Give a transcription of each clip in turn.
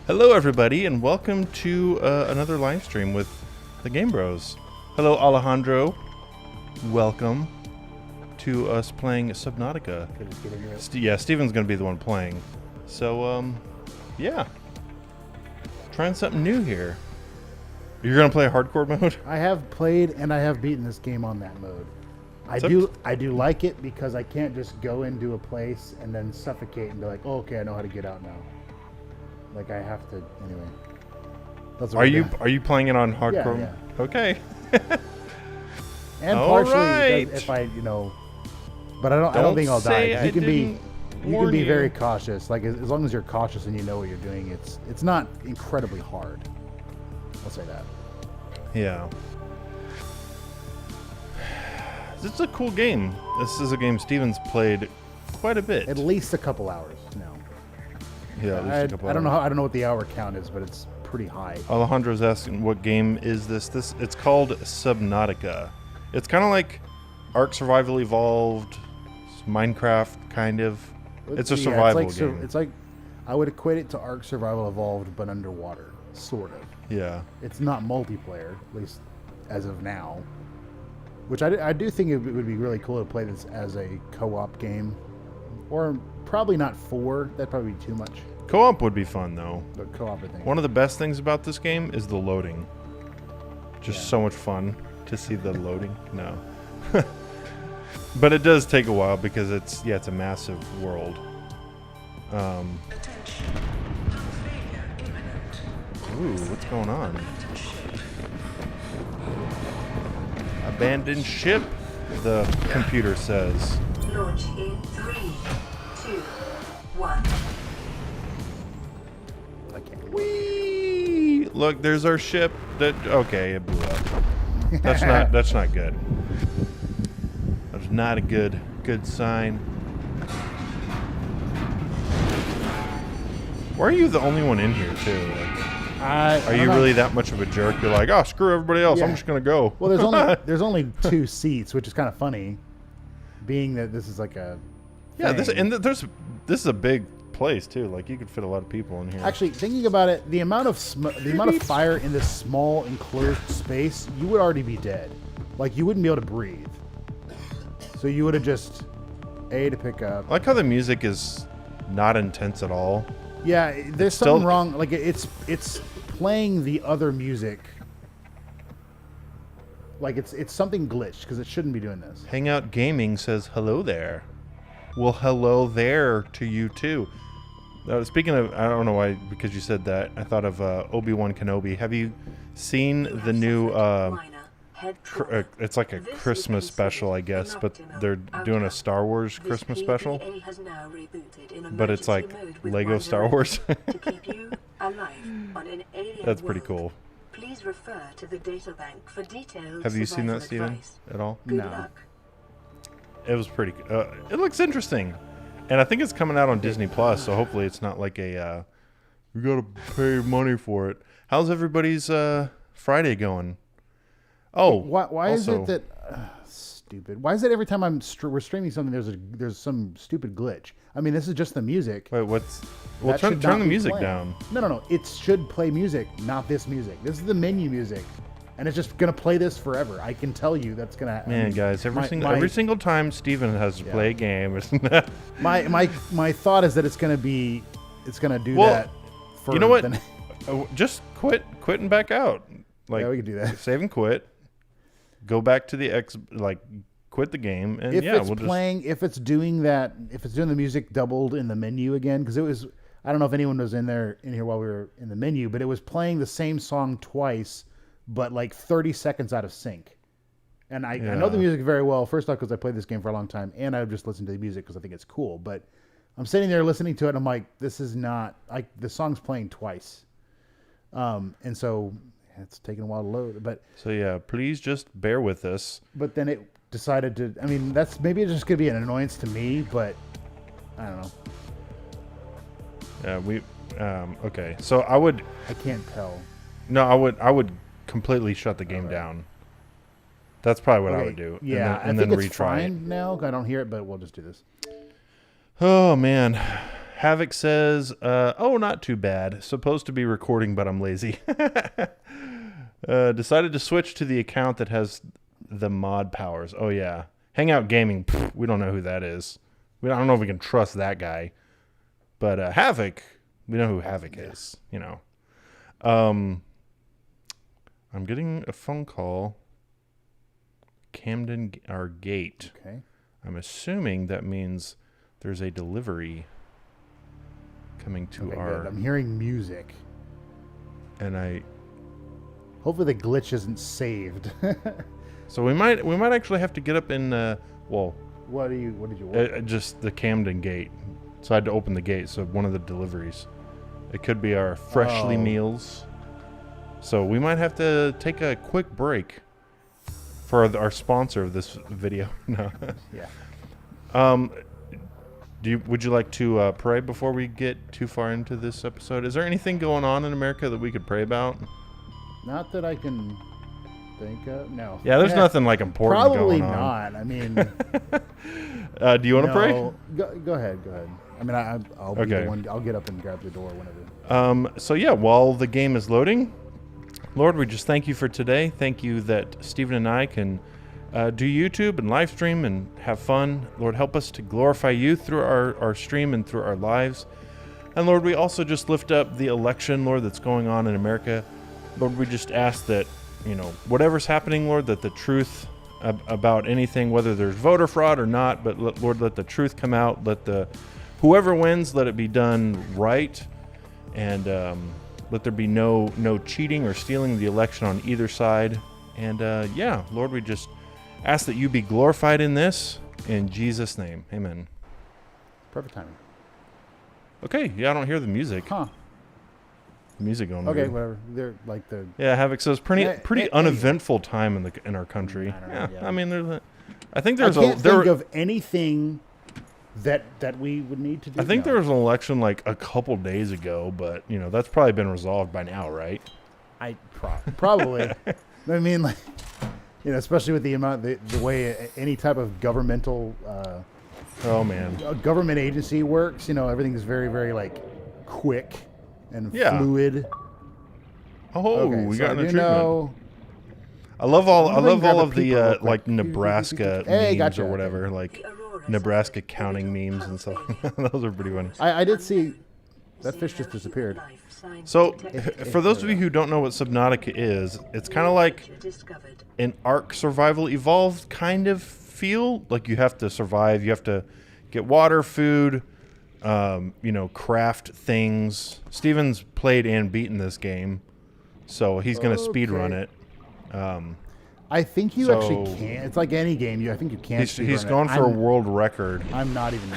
Hello, everybody, and welcome to another live stream with the Game Bros. Hello, Alejandro. Welcome to us playing Subnautica. Yeah, Steven's going to be the one playing. So, yeah. Trying something new here. You're going to play a hardcore mode? I have played and I have beaten this game on that mode. I do like it because I can't just go into a place and then suffocate and be like, oh, okay, I know how to get out now. Like I have to anyway. That's what Are you playing it on hardcore? Yeah. Okay. And All partially right. if I but I don't think I'll die. You can be very cautious. Like as long as you're cautious and you know what you're doing, it's not incredibly hard. I'll say that. Yeah. This is a cool game. This is a game Steven's played quite a bit. At least a couple hours now. Yeah, at least a couple I don't hours. know what the hour count is, but it's pretty high. Alejandro's asking what game is this? It's called Subnautica. It's kind of like Ark Survival Evolved, Minecraft kind of. It's a survival game. It's like I would equate it to Ark Survival Evolved, but underwater, sort of. Yeah. It's not multiplayer, at least as of now. Which I do think it would be really cool to play this as a co-op game, or probably not 4. That'd probably be too much. Co-op would be fun though. But co-op, I think. One of the best things about this game is the loading. Just so much fun to see the loading. No. But it does take a while because it's a massive world. Ooh, what's going on? Abandoned ship, the computer says. Launch in 3, 2, 1. Whee! Look, there's our ship. Okay, it blew up. That's not good. That's not a good sign. Why are you the only one in here too? Like, are you really that much of a jerk? You're like, oh, screw everybody else. I'm just gonna go. Well, there's only 2 seats, which is kind of funny, being that this is like a this is a big place too. Like you could fit a lot of people in here. Actually, thinking about it, the amount of fire in this small enclosed space, you would already be dead. Like you wouldn't be able to breathe. So you would have just to pick up. I like how the music is not intense at all. Yeah, there's something wrong. Like it's playing the other music. Like it's something glitched because it shouldn't be doing this. Hangout Gaming says hello there. Well, hello there to you too. Speaking of, I don't know why, because you said that, I thought of Obi-Wan Kenobi. Have you seen the new? It's like a Christmas special, I guess, but they're doing a Star Wars Christmas special. But it's like Lego Star Wars. That's pretty cool. Please refer to the data bank for details. Have you seen that, Steven, at all? No. It was pretty. It looks interesting, and I think it's coming out on Disney Plus. So hopefully, it's not like a you gotta pay money for it. How's everybody's Friday going? Oh, why is it that stupid? Why is it every time we're streaming something there's some stupid glitch? I mean, this is just the music. Wait, what's? Well, turn the music down. No. It should play music, not this music. This is the menu music, and it's just gonna play this forever. I can tell you that's gonna. Man, guys, every single time Steven has to play a game, isn't that? My thought is that it's gonna do that. For you know what? Just quit and back out. Like, yeah, we can do that. Save and quit. Go back to the quit the game, and if it's doing the music doubled in the menu again, because it was, I don't know if anyone was in here while we were in the menu, but it was playing the same song twice, but like 30 seconds out of sync. And I know the music very well, first off because I played this game for a long time, and I've just listened to the music because I think it's cool, but I'm sitting there listening to it, and I'm like, this is not, like, the song's playing twice. And so it's taking a while to load, but so yeah, please just bear with us. But then it decided to. I mean, that's maybe it's just gonna be an annoyance to me, but I don't know. Yeah, okay. So I can't tell. No, I would completely shut the game down. That's probably what I would do. Yeah, and I think then it's retry fine now. I don't hear it, but we'll just do this. Oh man, Havoc says, oh, not too bad. Supposed to be recording, but I'm lazy. Decided to switch to the account that has the mod powers. Oh, yeah. Hangout Gaming. Pfft, we don't know who that is. I don't know if we can trust that guy. But Havoc, we know who Havoc is, you know. I'm getting a phone call. Camden, our gate. Okay. I'm assuming that means there's a delivery coming to our... Good. I'm hearing music. And Hopefully the glitch isn't saved. So we might actually have to get up in well, What did you want? just the Camden gate. So I had to open the gate. So one of the deliveries. It could be our freshly meals. So we might have to take a quick break for our sponsor of this video. No. Yeah. Would you like to pray before we get too far into this episode? Is there anything going on in America that we could pray about? Not that I can think of. No. Yeah, there's nothing like important Probably going on. not. I mean, Do you want to pray? Go ahead. I mean, I'll be Okay. the one. I'll get up and grab the door whenever. So yeah, while the game is loading, Lord, we just thank you for today. Thank you that Stephen and I can do YouTube and live stream and have fun. Lord, help us to glorify you through our stream and through our lives. And Lord, we also just lift up the election, Lord, that's going on in America. Lord, we just ask that, you know, whatever's happening, Lord, that the truth about anything, whether there's voter fraud or not, but Lord, let the truth come out. Let whoever wins, let it be done right. And let there be no cheating or stealing of the election on either side. And yeah, Lord, we just ask that you be glorified in this. In Jesus' name, amen. Perfect timing. Okay, yeah, I don't hear the music. Huh. Music going Okay, weird. whatever. They're like the. Yeah, Havoc says pretty Yeah, uneventful time in our country. I don't know, Yeah, yeah. I mean, I think I there's can't think of anything that we would need to do. I think now. there was an election like a couple days ago, but you know that's probably been resolved by now, right? Probably. I mean, like, you know, especially with the amount, the way any type of governmental, Oh man, government agency works. You know, everything is very, very like quick and Yeah. fluid. oh, Okay, we so got an I do achievement. know. I love all grab a of the peeper real quick. like Nebraska Hey, memes gotcha. or whatever, like Nebraska counting memes and stuff. Those are pretty funny. I did see that fish just disappeared. So, for those of you who don't know what Subnautica is, it's kind of like an Ark Survival Evolved kind of feel. Like you have to survive, you have to get water, food, you know, craft things. Steven's played and beaten this game, so he's going to speed run it. I think you So- actually can. It's like any game. I think you can. He's speedrun it. gone for a world record. I'm not even.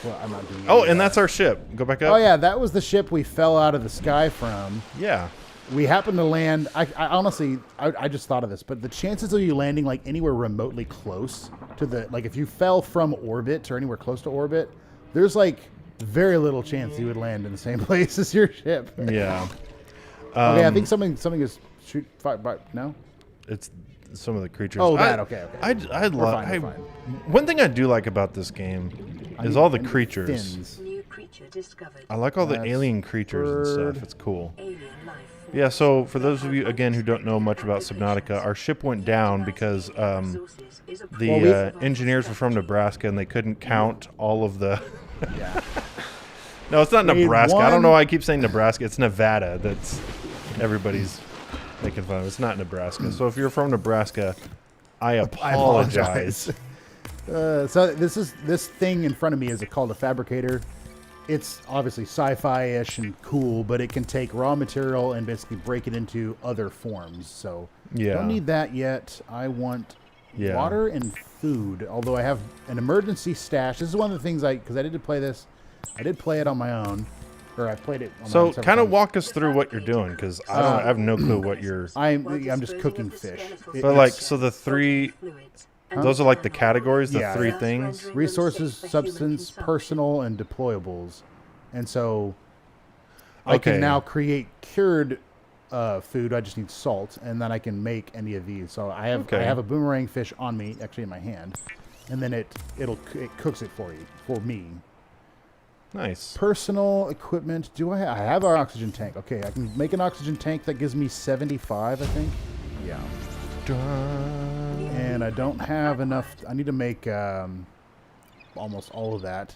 Well, I'm not doing. Oh, any and of that's our ship. Go back up. Oh yeah, that was the ship we fell out of the sky from. Yeah. We happened to land. I honestly, I just thought of this, but the chances of you landing like anywhere remotely close to the, like if you fell from orbit or anywhere close to orbit, there's like very little chance you would land in the same place as your ship. Yeah. Okay, I think something is no. It's some of the creatures. Oh, that, okay. I We're love. fine, we're fine. One thing I do like about this game is all the creatures. Fins. New creature discovered. I like all the That's alien creatures and bird. stuff. It's cool. Alien life form. Yeah. So for those of you again who don't know much about Subnautica, our ship went down because Resources is a the engineers were from Nebraska and they couldn't count all of the. Yeah. No, it's not We need Nebraska. I don't one- know why I keep saying Nebraska. It's Nevada. That's everybody's making fun of. It's not Nebraska. So if you're from Nebraska, I apologize. So this thing in front of me is called a fabricator. It's obviously sci-fi-ish and cool, but it can take raw material and basically break it into other forms. So Yeah. don't need that yet. I want Yeah. water and food. Although I have an emergency stash. This is one of the things because I did play this. I did play it on my own, or I played it. On my So own several kind of times. walk us through what you're doing because I have no clue what you're. I'm just cooking fish. But like, so the three, those are like the categories, the Yeah. three things. Resources, substance, personal, and deployables. And so I Okay. can now create cured food. I just need salt, and then I can make any of these. So I have a boomerang fish on me, actually in my hand, and then it cooks it for me. Nice. Personal equipment. Do I have our oxygen tank? Okay, I can make an oxygen tank that gives me 75, I think. Yeah. And I don't have enough. I need to make almost all of that.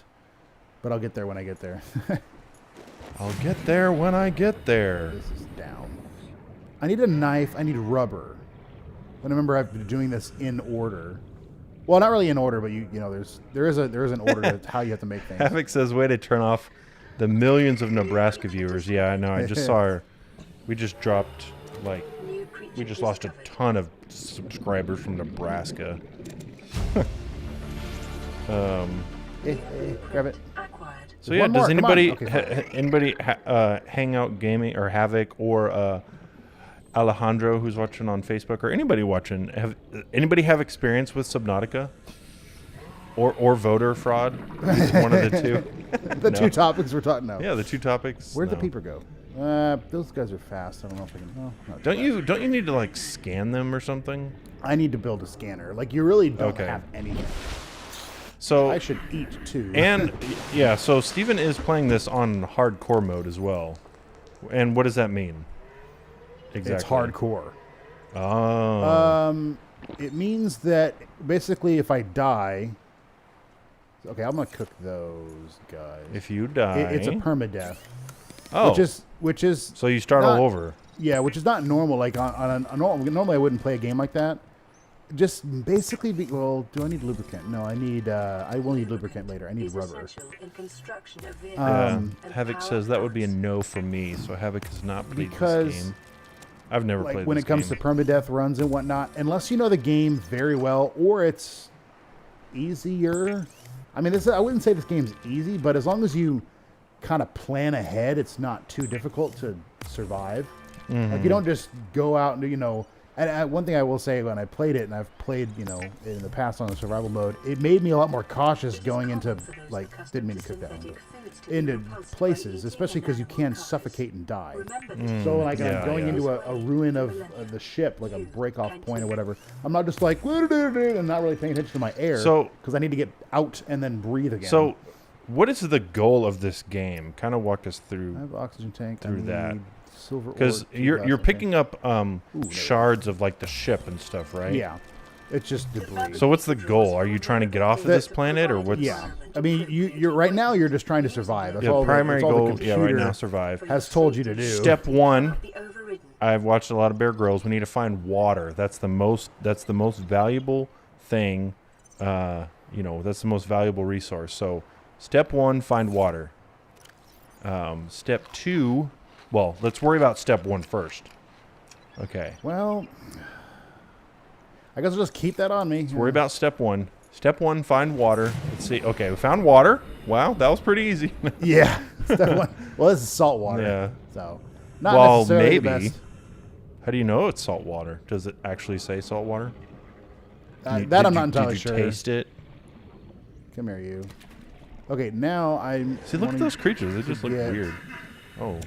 But I'll get there when I get there. I'll get there when I get there. This is down. I need a knife. I need rubber. I remember I've been doing this in order. Well, not really in order, but you know, there is an order to how you have to make things. Havoc says, "Way to turn off the millions of Nebraska viewers." Yeah, I know. I just saw her. We just dropped we just lost a ton of subscribers from Nebraska. Grab it. Acquired. So yeah, One does more, come on. anybody Hangout Gaming or Havoc or Alejandro who's watching on Facebook or anybody watching anybody have experience with Subnautica or voter fraud? One of the two. The two topics we're talking about. Yeah, the two topics. Where'd the No. peeper go? Those guys are fast. I don't know if I can. Oh, not Don't too you need to like scan them or something? I need to build a scanner. Like you really don't Okay. have anything. So I should eat too. and yeah, so Steven is playing this on hardcore mode as well. And what does that mean? Exactly. It's hardcore. Oh. It means that basically if I die. Okay, I'm gonna cook those guys. If you die, It's a permadeath. oh, Which is so you start not- all over. yeah, which is not normal. Like on a normal, normally I wouldn't play a game like that. Just basically, well, do I need lubricant? No, I need. I will need lubricant later. I need Is rubber. essential in construction of vehicles Yeah. and Havoc power says that would be a plants. no for me. So Havoc has not played Because, this game. I've never Like played when this it comes game. to permadeath runs and whatnot, unless you know the game very well or it's easier. I mean, I wouldn't say this game's easy, but as long as you kind of plan ahead, it's not too difficult to survive. Like you don't just go out and And one thing I will say, when I played it, and I've played, in the past on the survival mode, it made me a lot more cautious going into, like, didn't mean to cook that one, but into places, especially because you can suffocate and die. So, like, Yeah, I'm going yeah. into a ruin of the ship, like a break-off point or whatever. I'm not just like, and not really paying attention to my air, So- because I need to get out and then breathe again. So, what is the goal of this game? Kind of walk us I through, have an oxygen tank. I through that. need silver ore, because 2 you're glass, okay. picking up there we shards of like the ship and stuff, right? Yeah, it's just debris. So what's the goal? Are you trying to get off of this planet, or what's? Yeah, I mean, you're right now. You're just trying to survive. That's The all. primary that's all goal, the yeah, right now, computer survive. has told you to do. Step one, Be overridden. I've watched a lot of Bear Grylls. We need to find water. That's the most valuable thing. That's the most valuable resource. So, step one, find water. Step two, well, let's worry about step one first. Okay. Well, I guess I'll just keep that on me. Let's worry about step one. Step one, find water. Let's see. Okay, we found water. Wow, that was pretty easy. Yeah. Step one. Well, this is salt water. Yeah. So, not Well, necessarily the maybe. best. How do you know it's salt water? Does it actually say salt water? That I'm not entirely Did you sure. taste it? Come here, you. Okay, now I'm. See, look at those creatures. They just look Yeah. weird. Oh.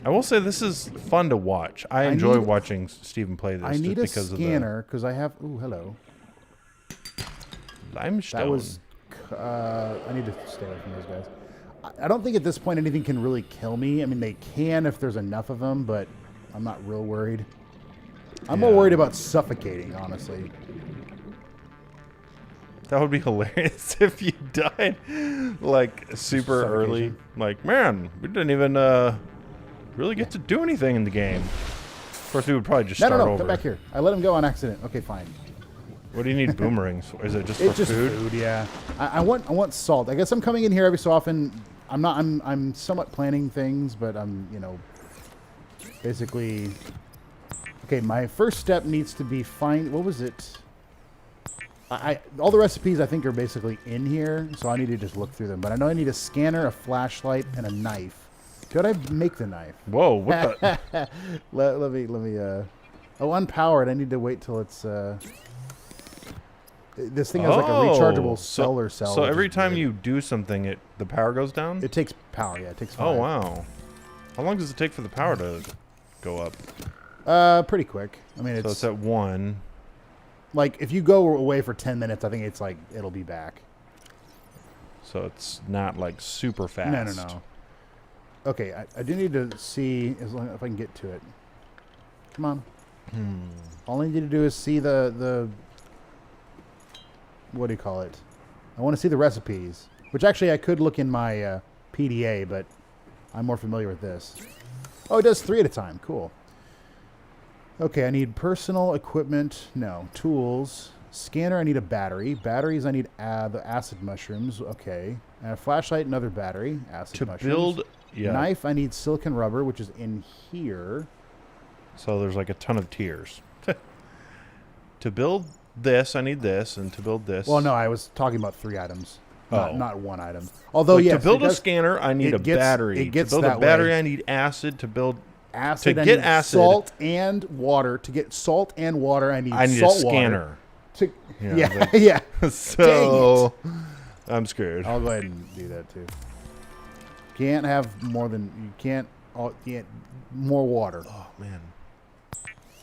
I will say this is fun to watch. I enjoy need- watching Steven play this I need a just because scanner because I have. Ooh, hello. of the limestone. That was. I need to stay away from those guys. I don't think at this point anything can really kill me. I mean, they can if there's enough of them, but I'm not real worried. I'm more Yeah. worried about suffocating, honestly. That would be hilarious if you died like super early. Suffocation. Like, man, we didn't even really get to do anything in the game. Of course, we would probably just No, start over. come back here. I let him go on accident. Okay, fine. What do you need boomerangs? Is it just It's for just food? food, yeah. I want salt. I guess I'm coming in here every so often. I'm somewhat planning things, but I'm basically. Okay, my first step needs to be find. What was it? All the recipes I think are basically in here, so I need to just look through them. But I know I need a scanner, a flashlight, and a knife. Could I make the knife? Whoa, what the? let me. Oh, unpowered. I need to wait till it's. This thing has like a rechargeable solar cell. So which every is time good. you do something, the power goes down? It takes power, yeah. It takes Oh, 5. wow. How long does it take for the power to go up? Pretty quick. I mean, So it's it's at 1. like if you go away for 10 minutes, I think it's like it'll be back. so it's not like super fast. No. Okay, I do need to see as long if I can get to it. Come on. All I need to do is see the what do you call it? I want to see the recipes, which actually I could look in my PDA, but I'm more familiar with this. Oh, it does 3 at a time. Cool. Okay, I need personal equipment. No. Tools. Scanner, I need a battery. Batteries, I need the acid mushrooms. Okay. And a flashlight, another battery. Acid mushrooms. To build... Yeah. Knife, I need silicon rubber, which is in here. So there's like a ton of tiers. To build this, I need this, and to build this... Well, no, I was talking about 3 items. Oh. Not 1 item. Although, like, yes, to build a scanner, I need a battery. It gets to build that a battery, way. I need acid. To build acid, to I get need acid, salt and water. To get salt and water, I need a salt scanner. Water. Yeah, Yeah. So I'm screwed. I'll go ahead and do that too. Can't have more than you can't. More water. Oh man.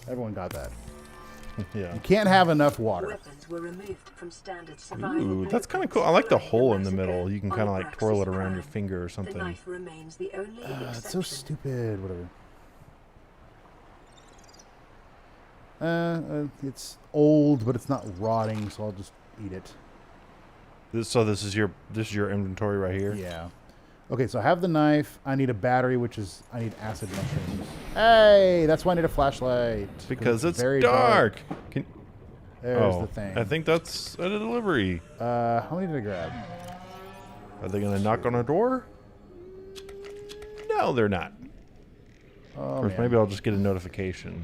Everyone got that. Yeah. You can't have enough water. Weapons were removed from standard survival Ooh, that's kind of cool. I like the hole in the middle. You can kind of like twirl it around your finger or The something. knife remains the only It's so exception. stupid. Whatever. It's old, but it's not rotting, so I'll just eat it. So this is your inventory right here. Yeah. Okay, so I have the knife. I need a battery, which is I need acid mushrooms. Hey, that's why I need a flashlight. Because it's very dark. There's the thing. I think that's a delivery. How many did I grab? Are they gonna knock on a door? No, they're not. Oh, Of course, man. maybe I'll just get a notification.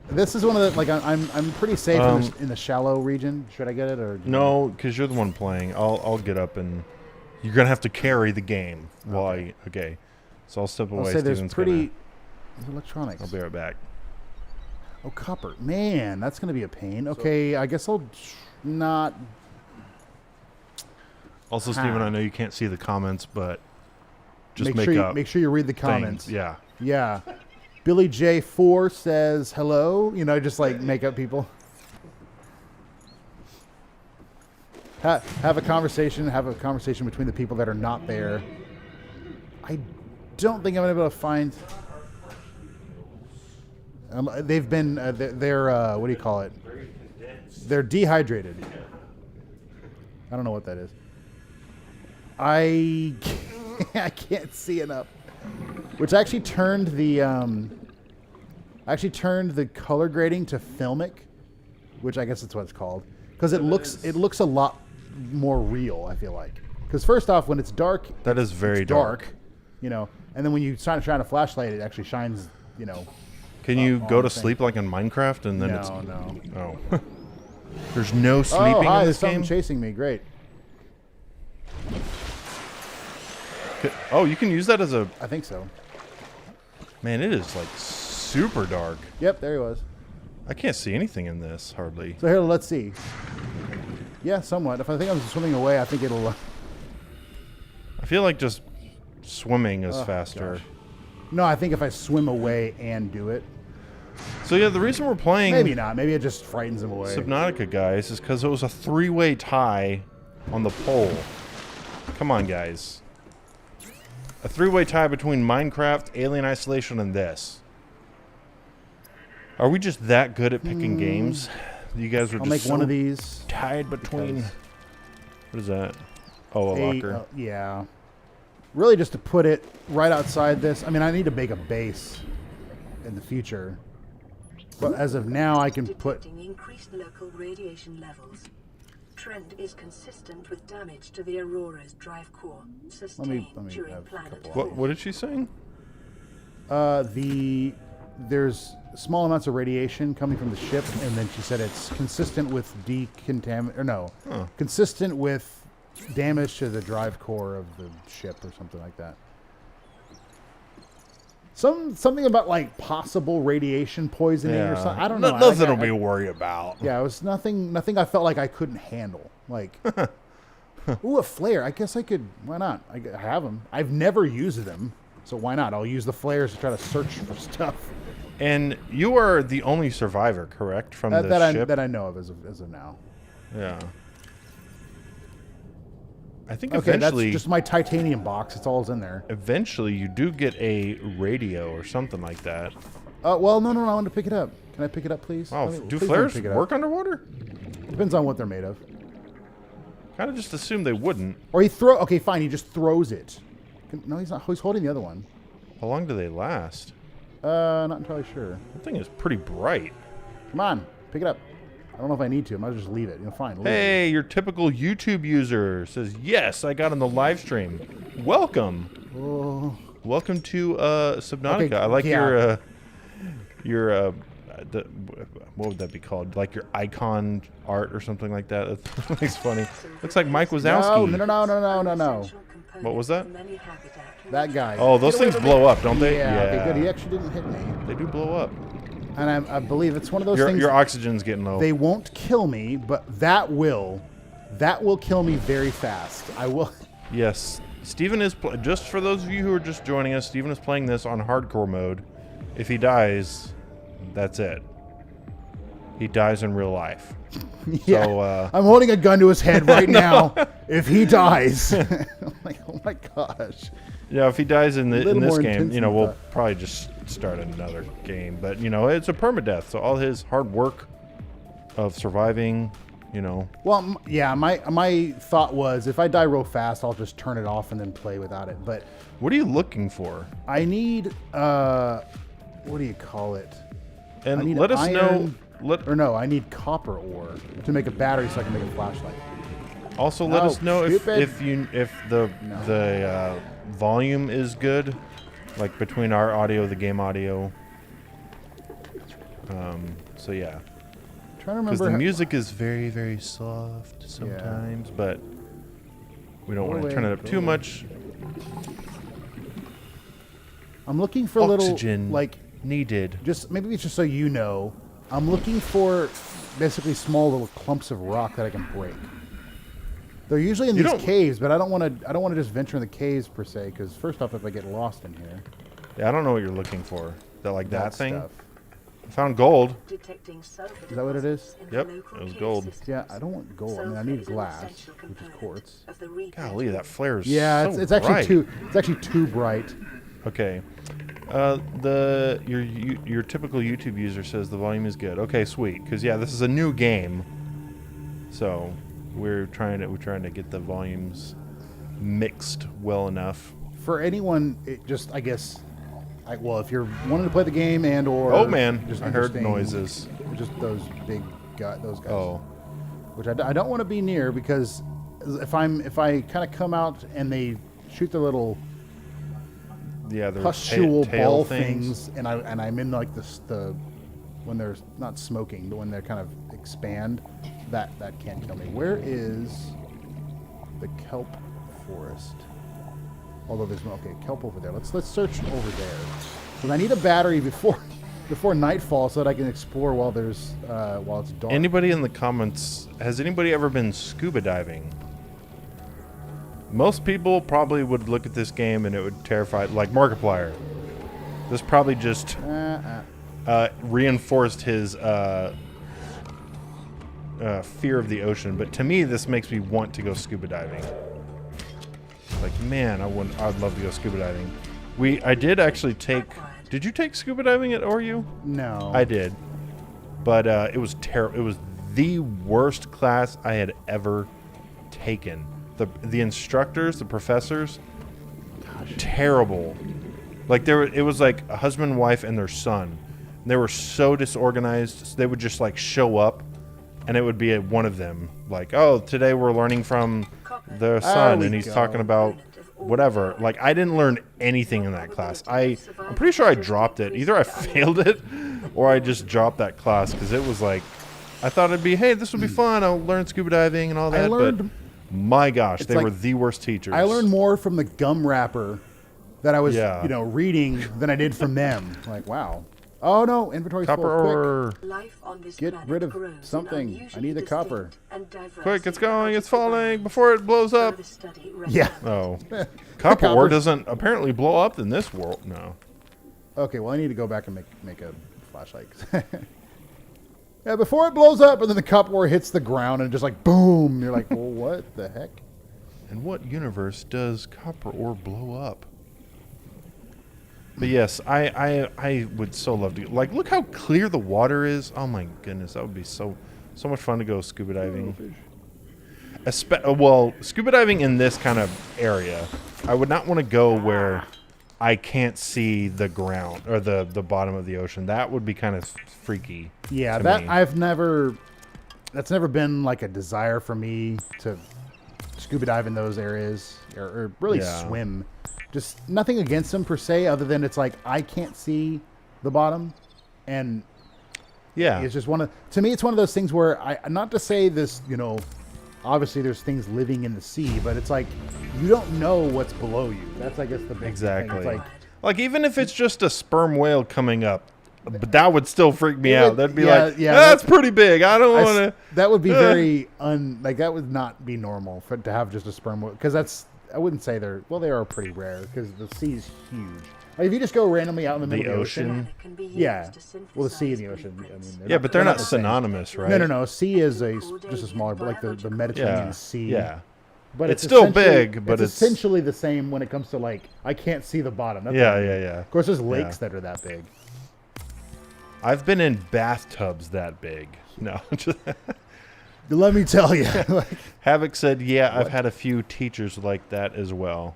This is one of the like I'm pretty safe in the shallow region. Should I get it or No, because you're the one playing. I'll get up and you're gonna have to carry the game while okay. So I'll step away. I'll say there's Steven's pretty there's electronics. I'll be right back. Oh, copper. Man, that's gonna be a pain. Okay, I guess I'll not. Also, Steven, I know you can't see the comments, but just make sure you read the comments. things. Yeah. Yeah. Billy J4 says hello. You know, just like make up people. Have a conversation. Have a conversation between the people that are not there. I don't think I'm gonna be able to find. They've been. They're what do you call it? They're dehydrated. I don't know what that is. I can't see enough. Which actually turned the color grading to filmic, which I guess that's what it's called, because it looks a lot more real. I feel like because first off, when it's dark, That is very it's dark. you know, and then when you try to shine a flashlight, it actually shines, you know. Can you on go to the thing. sleep like in Minecraft and then it's No. oh. There's no sleeping Oh, hi, in there's this something game. chasing me. Great. Oh, you can use that as a I think so. man. It is like super dark. Yep, there he was. I can't see anything in this hardly. So here, let's see. Yeah, somewhat. If I think I'm swimming away, I think it'll. I feel like just swimming is Oh, faster. gosh. No, I think if I swim away and do it, So yeah, the reason we're playing maybe not. Maybe it just frightens him away. Subnautica, guys, is because it was a 3-way tie on the poll. Come on, guys. A 3-way tie between Minecraft, Alien Isolation, and this. Are we just that good at picking games? You guys are I'll just make one so of these. tied between. because- What is that? Oh, a locker. Yeah. Really, just to put it right outside this. I mean, I need to make a base in the future, but as of now, I can put. Detecting increased local radiation levels. Trend is consistent with damage to the Aurora's drive core sustained let me during have a planet couple. What did she say? There's small amounts of radiation coming from the ship, and then she said it's consistent with consistent with damage to the drive core of the ship or something like that. Something about like possible radiation poisoning or something. I don't know. Nothing to be worried about. Yeah, it was nothing I felt like I couldn't handle. Like, ooh, a flare. I guess I could. Why not? I have them. I've never used them, so why not? I'll use the flares to try to search for stuff And you are the only survivor, correct, from the ship? that I know of as of now. Yeah. I think Okay, eventually, that's just my titanium box. It's all in there. eventually you do get a radio or something like that. Well, no. I want to pick it up. Can I pick it up, please? Oh, Let me- do please let me flares pick it up. work underwater? Depends on what they're made of. Kind of just assumed they wouldn't. Or he throw. Okay, fine. He just throws it. No, he's not. He's holding the other one. How long do they last? Not entirely sure. That thing is pretty bright. Come on, pick it up. I don't know if I need to. I might just leave it. Fine. Leave Hey, your typical YouTube user says, yes, I got on the live stream. Welcome. it. Oh. Welcome to Subnautica. Okay, I like yeah. your what would that be called? Like your icon art or something like that. That looks funny. Looks like Mike Wazowski. No. What was that? That guy. Oh, those things blow up, don't they? Yeah. Okay, good. He actually didn't hit me. They do blow up. And I believe it's one of those things. Your oxygen's getting low. They won't kill me, but that will kill me very fast. I will. Yes. Steven is, just for those of you who are just joining us, Steven is playing this on hardcore mode. If he dies, that's it. He dies in real life. Yeah. So, I'm holding a gun to his head right now. If he dies, I'm like, oh my gosh. yeah, if he dies in little this more game, intense than we'll that. probably just start another game. But, it's a permadeath. So all his hard work of surviving, Well, yeah. My thought was if I die real fast, I'll just turn it off and then play without it. But What are you looking for? I need what do you call it? I And need let us know. iron- Or no, I need copper ore to make a battery so I can make a flashlight. Also, let No, us know stupid. if the volume is good, like between our audio, the game audio. So yeah, I'm trying to because remember. the how- music is very very soft sometimes, but we don't want to away, turn it up go too away. much. I'm looking for Oxygen little needed. just maybe it's just so you know. I'm looking for basically small little clumps of rock that I can break. They're usually in You these don't- caves, but I don't want to just venture in the caves per se. Because first off, if I get lost in here, Yeah, I don't know what you're looking for. That thing. stuff. I found gold. Detecting sulfur Is that what it is? deposits in the Yep, local it was cave gold. system. Yeah, I don't want gold. I mean, I Sulfur need is an glass, essential which is component quartz. of the reed Golly, that flare is Yeah, so it's actually bright. it's actually too bright. Okay. Your typical YouTube user says the volume is good. Okay, sweet. Because yeah, this is a new game, so we're trying to get the volumes mixed well enough. For anyone, it just I guess, if you're wanting to play the game and or Oh man, just I heard interesting- noises. Just those big those guys. Oh, Which I don't want to be near because if I kind of come out and they shoot their little yeah, the pustule tail ball things. things, and I'm in like the when they're not smoking, but when they kind of expand, that can't kill me. Where is the kelp forest? Although there's kelp over there. Let's search over there. Because I need a battery before nightfall so that I can explore while it's dark. Anybody in the comments, has anybody ever been scuba diving? Most people probably would look at this game and it would terrify, like Markiplier. This probably just reinforced his fear of the ocean. But to me, this makes me want to go scuba diving. Like, man, I'd love to go scuba diving. I did actually take. Did you take scuba diving at ORU? No. I did, but it was terrible. It was the worst class I had ever taken. The instructors, the professors, terrible. Like it was like a husband and wife and their son. They were so disorganized. So they would just like show up, and it would be one of them. Like, oh, today we're learning from the son, we and he's go. talking about whatever. Like, I didn't learn anything in that class. I'm pretty sure I dropped it. Either I failed it, or I just dropped that class because it was like, I thought it'd be, hey, this would be fun. I'll learn scuba diving and all that. But my gosh, they were the worst teachers. I learned more from the gum wrapper that I was, Yeah. reading than I did from them. Like, wow. Oh no, inventory's Copper full. ore. Life on this Get planet rid of grows in something. I unusually need the copper. distinct and diverse Quick, it's going. It's ecological falling before it blows up. further study Yeah. Oh, copper ore copper's- doesn't apparently blow up in this world. No. Okay, well I need to go back and make a flashlight. Yeah, before it blows up, and then the copper ore hits the ground, and just like boom. You're like, well, what the heck? In what universe does copper ore blow up? But yes, I would so love to. Like, look how clear the water is. Oh my goodness, that would be so much fun to go scuba diving. Well, scuba diving in this kind of area, I would not want to go where I can't see the ground or the bottom of the ocean. That would be kind of freaky. Yeah, to that me. that's never been like a desire for me to scuba dive in those areas or really swim. Just nothing against them per se, other than it's like I can't see the bottom, and Yeah, it's just to me it's one of those things where not to say this, obviously there's things living in the sea, but it's like you don't know what's below you. That's I guess the big thing. It's like even if it's just a sperm whale coming up, but that would still freak me out. That'd be that's pretty big. I don't want to. That would be very that would not be normal to have just a sperm whale, because I wouldn't say they are pretty rare because the sea is huge. Like if you just go randomly out in the middle of the ocean, yeah. Well, the sea and the ocean. I mean, but they're not synonymous, right? No. Sea is just a smaller, but like the Mediterranean Sea. Yeah. But it's still big, but it's essentially the same when it comes to like I can't see the bottom. That's yeah. Of course, there's lakes that are that big. I've been in bathtubs that big. No. Let me tell you. Havoc said, I've had a few teachers like that as well.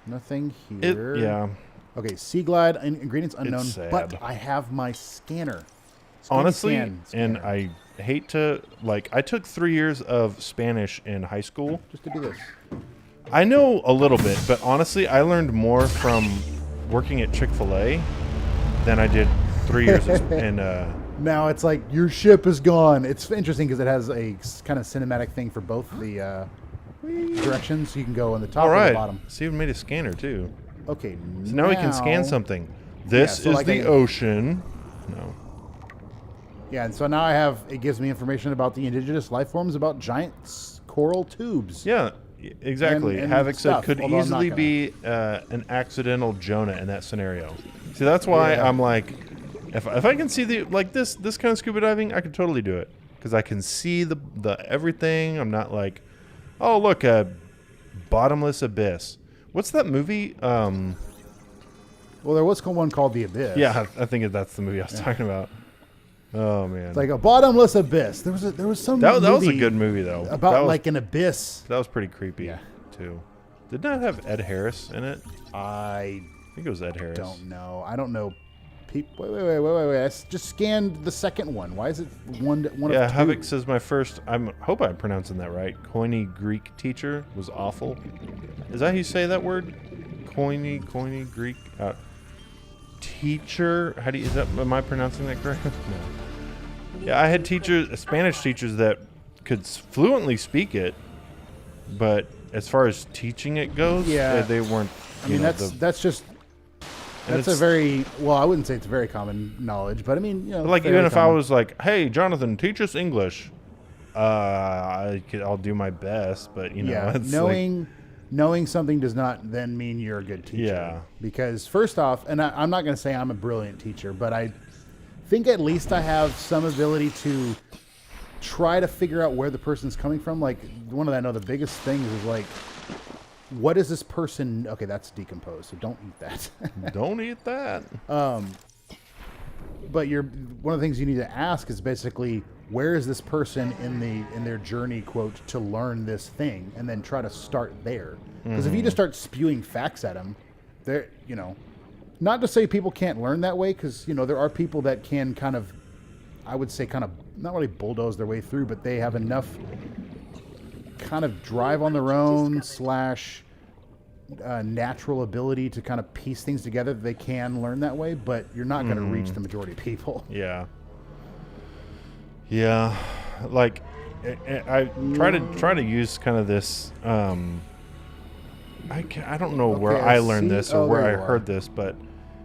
Nothing here. Yeah. Okay, Sea Glide, ingredients unknown, It's sad. but I have my scanner. Honestly, scanner. and I hate to, I took 3 years of Spanish in high school. Just to do this. I know a little bit, but honestly, I learned more from working at Chick-fil-A than I did 3 years in Now it's like your ship is gone. It's interesting because it has a kind of cinematic thing for both the directions. So you can go on the top or the bottom. See, we made a scanner too. Okay. So now we can scan something. This is the ocean. No. Yeah, and so now it gives me information about the indigenous life forms, about giant coral tubes. Yeah, exactly. And Havoc said could although I'm not easily gonna. be an accidental Jonah in that scenario. See, that's why I'm like, if I can see this kind of scuba diving, I could totally do it because I can see the everything. I'm not like, oh look, a bottomless abyss. What's that movie? Well, there was one called The Abyss. Yeah, I think that's the movie I was talking about. Oh man, it's like a bottomless abyss. There was some that was a good movie though. About like an abyss. That was pretty creepy too. Did not have Ed Harris in it? I think it was Ed Harris. Don't know. I don't know. Wait. I just scanned the second one. Why is it one of two? Havoc says my first. Hope I'm pronouncing that right. Coiny Greek teacher was awful. Is that how you say that word? Coiny Greek teacher. Am I pronouncing that correct? No. Yeah, I had Spanish teachers that could fluently speak it, but as far as teaching it goes, they weren't. I mean, that's just. That's a very I wouldn't say it's very common knowledge, but I mean, like even if I was like, "Hey, Jonathan, teach us English," I'll do my best, but it's knowing something does not then mean you're a good teacher. Yeah. Because first off, and I'm not going to say I'm a brilliant teacher, but I think at least I have some ability to try to figure out where the person's coming from. Like the biggest things is like, what is this person? Okay, that's decomposed, so don't eat that. Don't eat that. But one of the things you need to ask is basically, where is this person in their journey, quote, to learn this thing, and then try to start there. Because if you just start spewing facts at them, they're not to say people can't learn that way, because there are people that can kind of, I would say, kind of not really bulldoze their way through, but they have enough kind of drive on their own / natural ability to kind of piece things together that they can learn that way, but you're not going to reach the majority of people. Yeah. Like I try to use kind of this. I don't know where I learned this or where I heard this, but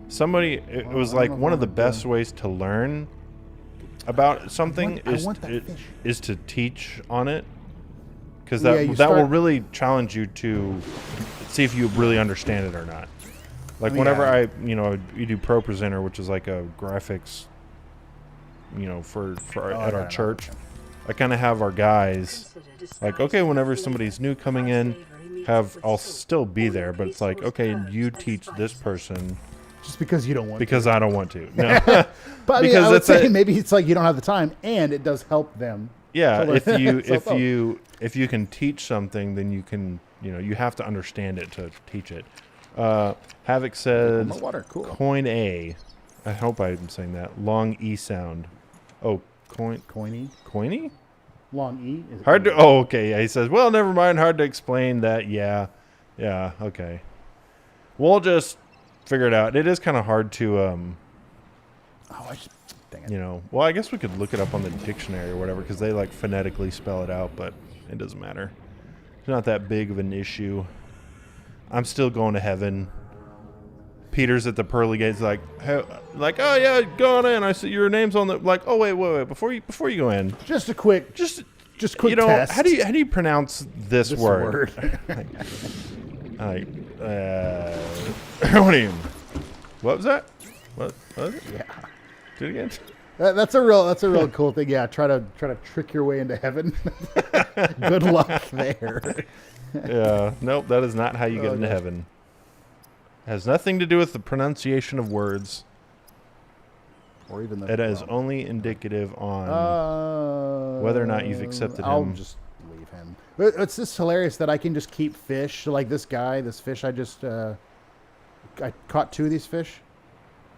it was like one of the best ways to learn about something is to teach on it. Because that will really challenge you to see if you really understand it or not. Like whenever you do ProPresenter, which is like a graphics at our church. I kind of have our guys like, okay, whenever somebody's new coming in, I'll still be there, but it's like, okay, you teach this person. Just because you don't want because to. I don't want to. No. But I mean, I would say maybe it's like you don't have the time, and it does help them. Yeah, if you can teach something, then you can, you have to understand it to teach it. Havoc says, More water, cool. Coin A. I hope I'm saying that. Long E sound. Oh, Coiny. Coiny? Long E? Is it Hard to, oh, okay. Yeah, he says, well, never mind. Hard to explain that. Yeah, okay. We'll just figure it out. It is kind of hard to, dang it. Well, I guess we could look it up on the dictionary or whatever, because they like phonetically spell it out, but it doesn't matter. It's not that big of an issue. I'm still going to heaven. Peter's at the pearly gates, like, oh yeah, go on in. I see your name's on the, like, oh wait, before you go in, Just a quick, just quick test. how do you pronounce this word? What was that? What was it? Yeah. Do it again. That's a real cool thing. Yeah, try to trick your way into heaven. Good luck there. Yeah, nope, that is not how you get into heaven. It has nothing to do with the pronunciation of words. Or even it is only indicative on whether or not you've accepted him. I'll just leave him. But it's just hilarious that I can just keep fish. So like this fish I just I caught 2 of these fish.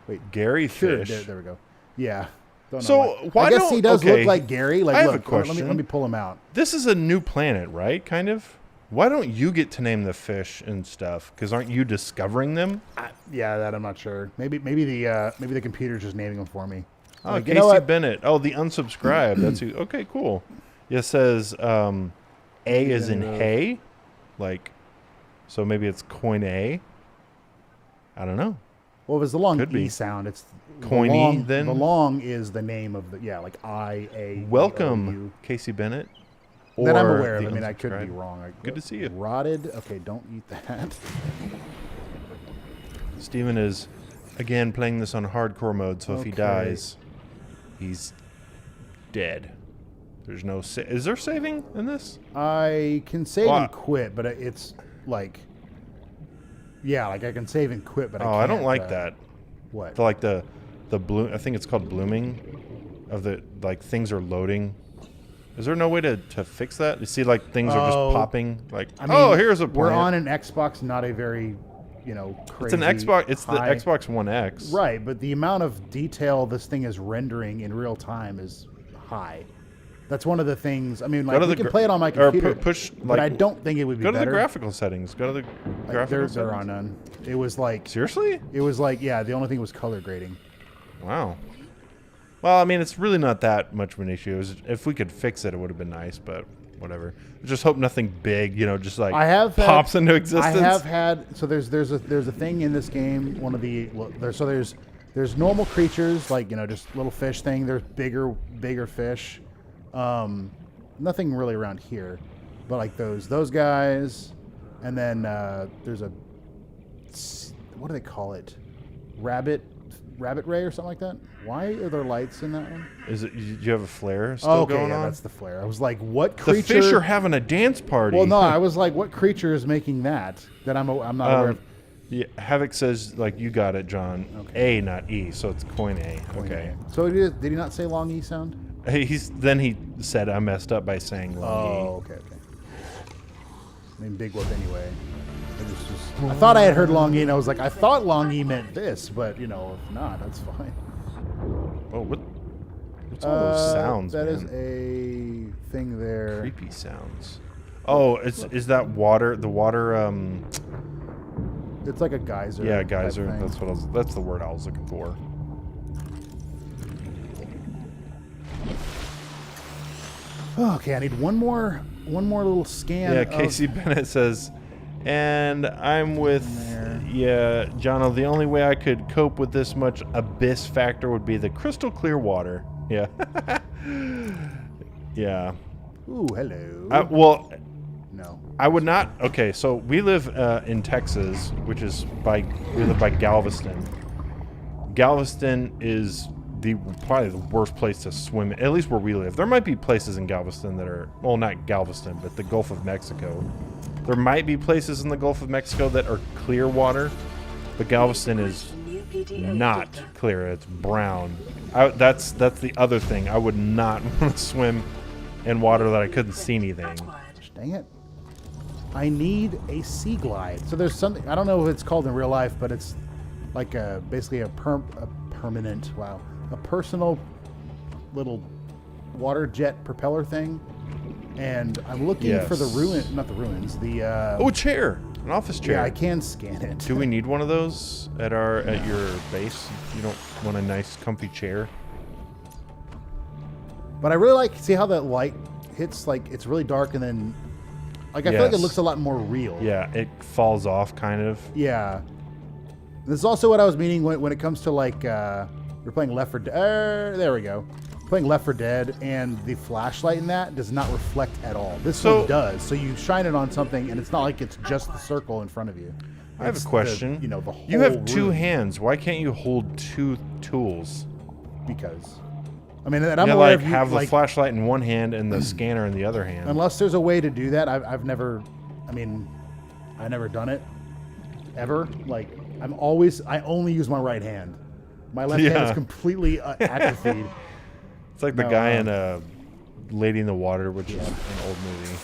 Wait, Gary Fish. There we go. Yeah. Why I guess he does look like Gary. Like, I have look, a question. let me pull him out. This is a new planet, right? Kind of. Why don't you get to name the fish and stuff? Because aren't you discovering them? Yeah, that I'm not sure. Maybe the computer's just naming them for me. Oh, like, Casey Bennett. Oh, the unsubscribe. That's who. Okay, cool. It says A is in hay, like, so maybe it's coin A. I don't know. Well, it was the long Could E be. sound. It's Coiny, then? The long is the name of the, like I-A. Welcome, Casey Bennett. That I'm aware of. the I mean, I could be unsubscribe. wrong. Good to see you. Rotted. Okay, don't eat that. Steven is, again, playing this on hardcore mode, so if he Okay. dies, he's dead. There's no... Is there saving in this? I can save and quit, but it's like... Yeah, like I can save and quit, but I can't. I don't like that. What? The bloom... I think it's called blooming. Of the... Like, things are loading. Is there no way to fix that? You see, like, things are just popping. Like, I mean, here's a We're plant. on an Xbox, not a very, crazy... It's an Xbox. It's high. the Xbox One X. Right, but the amount of detail this thing is rendering in real time is high. That's one of the things. I mean, like, we can play it on my computer, but I don't think it would be better. Go to the graphical settings. Go to the graphical settings. There are none. It was like... Seriously? It was like, yeah, the only thing was color grading. Wow. Well, I mean, it's really not that much of an issue. If we could fix it, it would have been nice, but whatever. Just hope nothing big, just like pops into existence. I have had... So there's a thing in this game, one of the... There's normal creatures, like, just little fish thing. There's bigger fish. Nothing really around here, but like those guys, and then there's a, what do they call it, rabbit ray or something like that. Why are there lights in that one? Is it? Do you have a flare still going on? That's the flare. I was like, what creature? The fish are having a dance party. Well, no, I was like, what creature is making that I'm not aware of. Yeah, Havoc says, like, you got it, John. Okay. A, not E, so it's coin A. Okay. So did he not say long E sound? Then he said I messed up by saying long E. Oh, okay. I mean, big whoop anyway. I thought I had heard long E, and I was like, I thought long E meant this, but if not, that's fine. Oh, what's all those sounds? That man? is a thing there. Creepy sounds. Oh, is that water? The water. It's like a geyser. Yeah, geyser. That's the word I was looking for. Okay, I need one more little scan. Yeah, Casey Bennett says, and I'm with Jono. The only way I could cope with this much abyss factor would be the crystal clear water. Yeah. Yeah. Ooh, hello. No. I would not. Okay, so we live in Texas, we live by Galveston. Galveston is probably the worst place to swim, at least where we live. There might be places in Galveston that are, well, not Galveston, but the Gulf of Mexico. There might be places in the Gulf of Mexico that are clear water, but Galveston is not clear. It's brown. That's the other thing. I would not want to swim in water that I couldn't see anything. Dang it. I need a sea glide. So there's something, I don't know if it's called in real life, but it's like basically a permanent, a personal little water jet propeller thing. And I'm looking for the not the ruins, the... a chair. An office chair. Yeah, I can scan it. Do we need one of those at your base? You don't want a nice, comfy chair? But I really see how that light hits, like, it's really dark and then... Like, I feel like it looks a lot more real. Yeah, it falls off, kind of. Yeah. This is also what I was meaning when it comes to, like, we're playing Left 4 Dead. There we go. Playing Left 4 Dead, and the flashlight in that does not reflect at all. This one does. So you shine it on something, and it's not like it's just the circle in front of you. I have a question. The whole You have two room. hands. Why can't you hold two tools? Because, I mean, and I'm Yeah, aware like of you, have the like, flashlight in one hand and the scanner in the other hand. unless there's a way to do that. I've never, I've never done it ever. Like, I only use my right hand. My left hand is completely atrophied. It's like the guy in Lady in the Water, which is an old movie.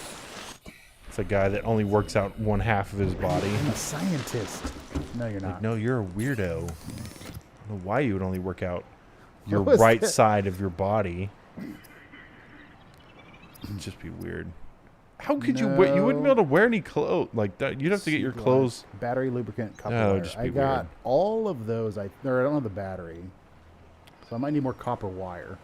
It's a guy that only works out one half of his body. I'm a scientist. No, you're not. Like, no, you're a weirdo. I don't know why you would only work out your What was right that? side of your body. It'd just be weird. How could you wear? You wouldn't be able to wear any clothes like that. You'd have to get your clothes. Battery, lubricant, copper That would wire. just I be got weird. all of those. I don't have the battery, so I might need more copper wire.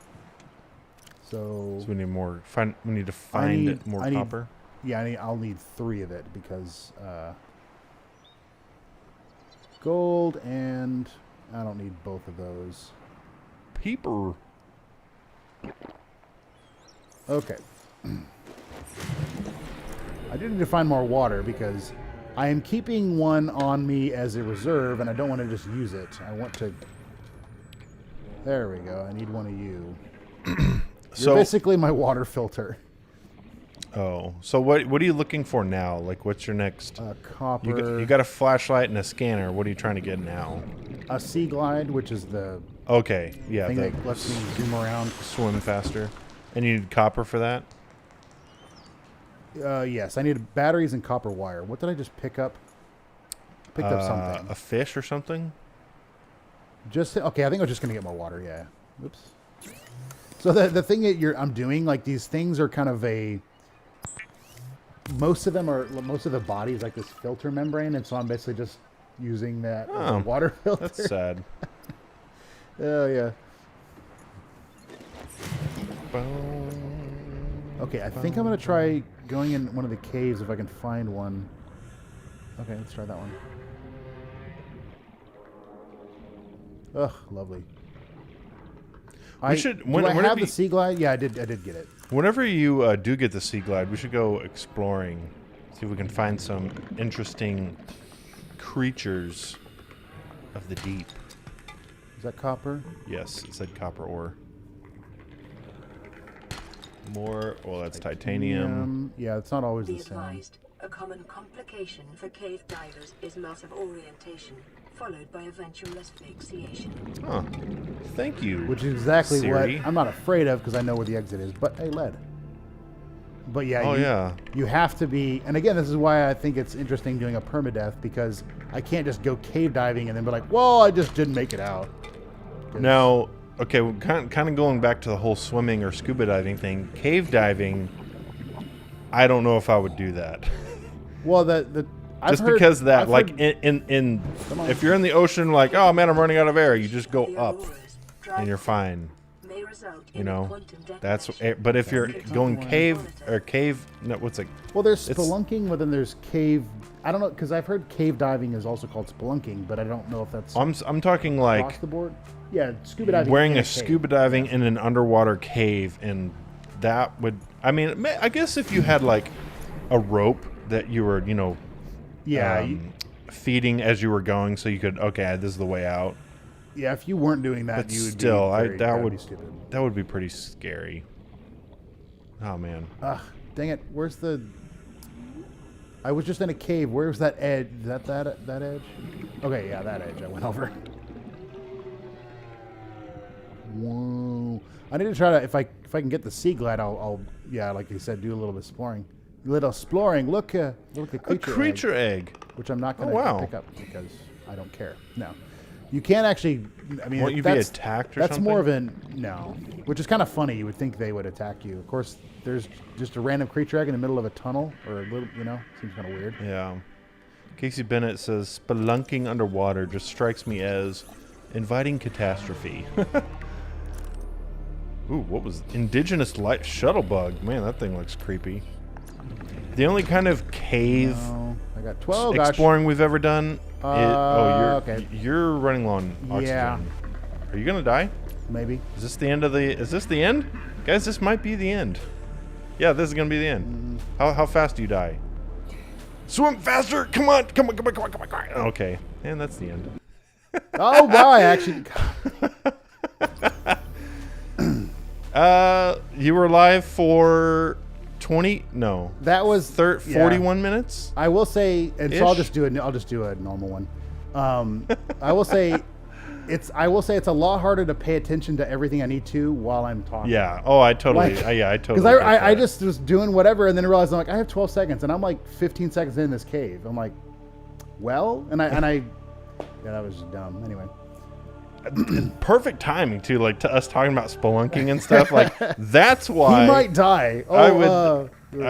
So We need more. We need to find more copper. Yeah, I'll need 3 of it because gold and I don't need both of those. Peeper. Okay. I do need to find more water because I am keeping one on me as a reserve and I don't want to just use it. I want to... There we go. I need one of you. You're basically my water filter. Oh, so what are you looking for now? Like, what's your next? Copper. You got a flashlight and a scanner. What are you trying to get now? A sea glide, which is the Okay, yeah, thing the that lets me zoom around. swim faster. And you need copper for that? Yes, I need batteries and copper wire. What did I just pick up? I picked up something. A fish or something? Okay, I think I was just gonna get more water. Yeah. Oops. So the thing that I'm doing, like these things are kind of most of the body is like this filter membrane, and so I'm basically just using that as a water filter. That's sad. Oh yeah. Okay, I think I'm gonna try going in one of the caves if I can find one. Okay, let's try that one. Ugh, lovely. Do I have the sea glide? Yeah, I did get it. Whenever you do get the sea glide, we should go exploring. See if we can find some interesting creatures of the deep. Is that copper? Yes, it said copper ore. More. Well, that's titanium. Yeah, it's not always Be the same. advised, a common complication for cave divers is loss of orientation, followed by eventual asphyxiation. Huh. Thank you. Which is exactly Siri. what I'm not afraid of because I know where the exit is. But hey, lead. But yeah, you have to be. And again, this is why I think it's interesting doing a permadeath because I can't just go cave diving and then be like, well, I just didn't make it out. Now, okay, well, kind of going back to the whole swimming or scuba diving thing. Cave diving, I don't know if I would do that. Well, Because if you're in the ocean, like, oh man, I'm running out of air, you just go up and you're fine. You know, but if you're going cave, no, what's it? Well, there's spelunking, but then there's cave. I don't know because I've heard cave diving is also called spelunking, but I don't know if that's I'm talking across like the board. Yeah, scuba diving. wearing in a cave. scuba diving in an underwater cave, and that would. I mean, I guess if you had like a rope that you were, Yeah. feeding as you were going, so you could. Okay, this is the way out. Yeah, if you weren't doing that, But you would still, be that would be stupid. that would be pretty scary. Oh man. Ugh, dang it! Where's the? I was just in a cave. Where's that edge? Is that edge? Okay, yeah, that edge. I went over. Whoa! I need to try to if I can get the sea glide, I'll yeah, like you said, do a little bit exploring. Little exploring. Look, look at A creature egg. which I'm not going wow. to pick up because I don't care. No, you can't actually. I mean, Won't you be that's- attacked or That's something? more of an no, which is kind of funny. You would think they would attack you. Of course, there's just a random creature egg in the middle of a tunnel, or a little, seems kind of weird. Yeah. Casey Bennett says, spelunking underwater just strikes me as inviting catastrophe. Ooh, what was indigenous light shuttlebug? Man, that thing looks creepy. The only kind of cave No, I got 12. Gosh. exploring we've ever done. Okay. You're running low on oxygen. Yeah. Are you gonna die? Maybe. Is this the end of the? Is this the end, guys? This might be the end. Yeah, this is gonna be the end. How fast do you die? Swim faster! Come on! Come on! Come on! Come on! Come on! Come on. Okay, and that's the end. Oh wow! I actually. You were live for 20? No, That was 41 minutes. I will say, and so I'll Ish. just do a normal one. I will say, it's a lot harder to pay attention to everything I need to while I'm talking. Yeah. Oh, I totally. Like- I totally. Because get I that. just was doing whatever, and then I realized I'm like, I have 12 seconds, and I'm like 15 seconds in this cave. I'm like, well, and I yeah, that was just dumb. Anyway, perfect timing too. Like to us talking about spelunking and stuff. Like that's why he might die. Oh, I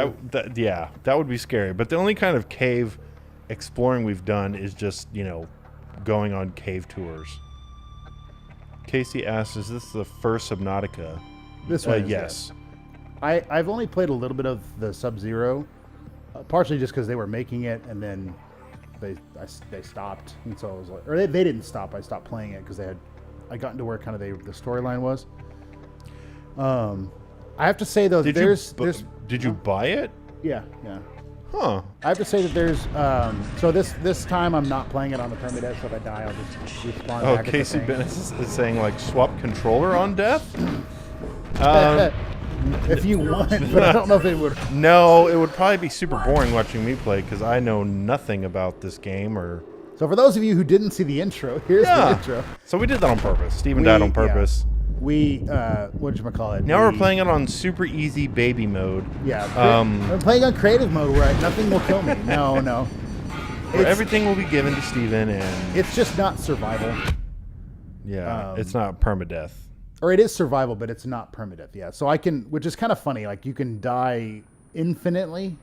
would. Yeah, that would be scary. But the only kind of cave exploring we've done is just going on cave tours. Casey asks, "Is this the first Subnautica?" This one, is, yes. I've only played a little bit of the Sub-Zero, partially just because they were making it, and then they stopped, and so I was like, or they didn't stop. I stopped playing it because I got into where kind of the storyline was. I have to say though, there's Did you buy it? yeah. Huh. I have to say that there's so this time I'm not playing it on the permadeath, so if I die I'll just respawn Oh, back at the Casey thing. Bennett is saying like swap controller on death. If you want, but I don't know if it would. No, it would probably be super boring watching me play because I know nothing about this game or. So for those of you who didn't see the intro, here's the intro. So we did that on purpose. Steven died on purpose. We whatchamacallit? Now we're playing it on super easy baby mode. Yeah, I'm playing on creative mode where nothing will kill me. No. Where everything will be given to Steven and. It's just not survival. Yeah, it's not permadeath. Or it is survival, but it's not permadeath. Yeah, so I can, which is kind of funny. Like you can die infinitely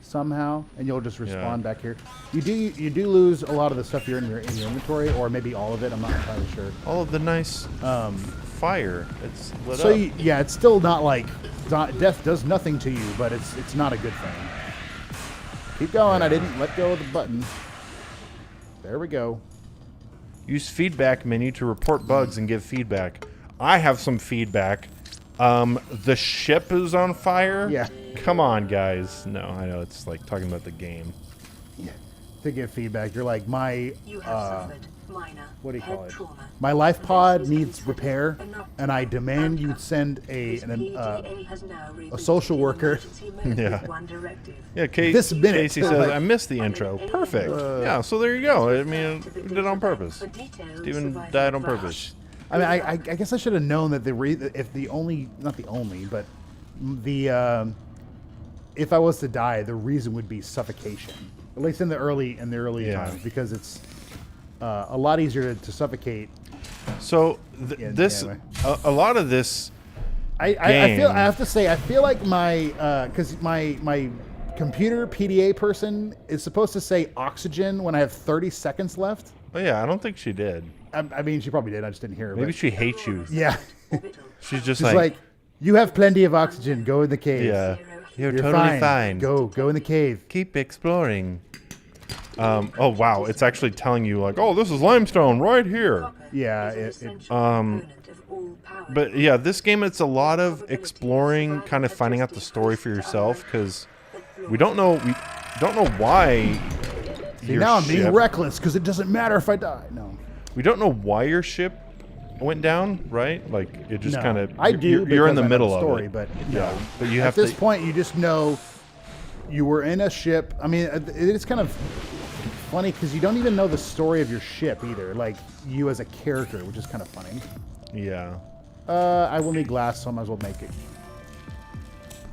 somehow, and you'll just respawn back here. You do lose a lot of the stuff you're in your inventory, or maybe all of it. I'm not entirely sure. All of the nice fire. It's lit So up. it's still not like death does nothing to you, but it's not a good thing. Keep going. I didn't let go of the button. There we go. Use feedback menu to report bugs and give feedback. I have some feedback. The ship is on fire. Yeah. Come on, guys. No, I know it's like talking about the game. Yeah. To give feedback, you're like You have suffered minor what do you call head it? trauma. My life pod needs repair, and I demand you send a social worker. Yeah. One directive. Yeah, This minute. Casey says, I missed the intro. Perfect. Yeah, so there you go. I mean, we did it on purpose. Steven died on purpose. I mean, I guess I should have known that if I was to die, the reason would be suffocation. At least in the early times, because it's a lot easier to suffocate. So anyway. a lot of this. I have to say I feel like because my computer PDA person is supposed to say oxygen when I have 30 seconds left. Oh yeah, I don't think she did. I mean, she probably did. I just didn't hear her. Maybe but she hates you. yeah, She's just she's like, you have plenty of oxygen. Go in the cave. yeah, you're You're totally fine. Go in the cave. Keep exploring. Oh wow, it's actually telling you like, oh, this is limestone right here. Yeah, But yeah, this game, it's a lot of exploring, kind of finding out the story for yourself, because we don't know why. See, now I'm being reckless because it doesn't matter if I die. No. We don't know why your ship went down, right? Like it just No, kind of. I do. You're in the because I know middle story, of it. but Yeah, no. but you At have this to. point, you just know you were in a ship. I mean, it is kind of funny because you don't even know the story of your ship either. Like you as a character, which is kind of funny. Yeah. I will need glass, so I might as well make it.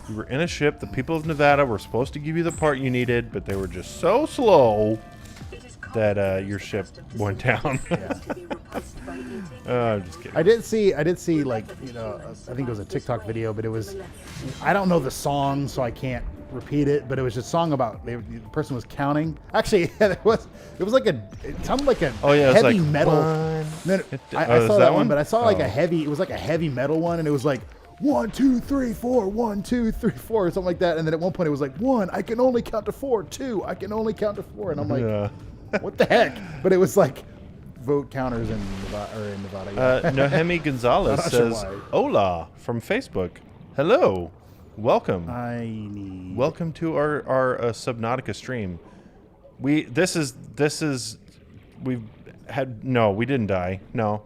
You were in a ship. The people of Nevada were supposed to give you the part you needed, but they were just so slow that your ship went down. I'm just kidding. I did see like, you know, I think it was a TikTok video, but it was, I don't know the song, so I can't repeat it, but it was just a song about, the person was counting. Actually, it was like it sounded like a heavy like metal. one. No, Is I saw that one, but I saw like Oh. it was like a heavy metal one, and it was like 1, 2, 3, 4, 1, 2, 3, 4, or something like that. And then at one point it was like 1, I can only count to 4, 2, I can only count to 4, and I'm like, Yeah. what the heck? But it was like vote counters in Nevada. Yeah. Nohemi Gonzalez Not sure says, why. "Hola" from Facebook. Hello, welcome. Welcome To our Subnautica stream. We we didn't die. No.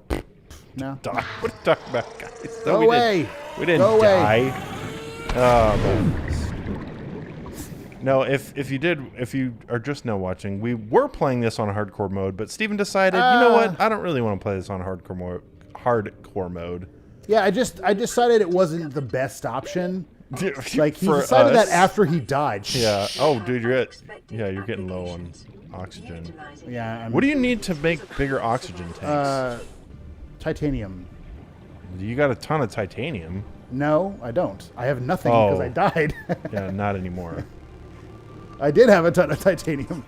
No. Die. What are you talking about, guys? Go we away. We didn't Go away. die. Oh man. No, if you are just now watching, we were playing this on hardcore mode, but Steven decided, you know what? I don't really want to play this on hardcore mode. Yeah, I decided it wasn't the best option. Like he For decided us. that after he died. Yeah. Oh, dude, you're getting low on oxygen. Yeah. What do you need to make bigger oxygen tanks? Titanium. You got a ton of titanium. No, I don't. I have nothing Oh. because I died. Yeah, not anymore. I did have a ton of titanium.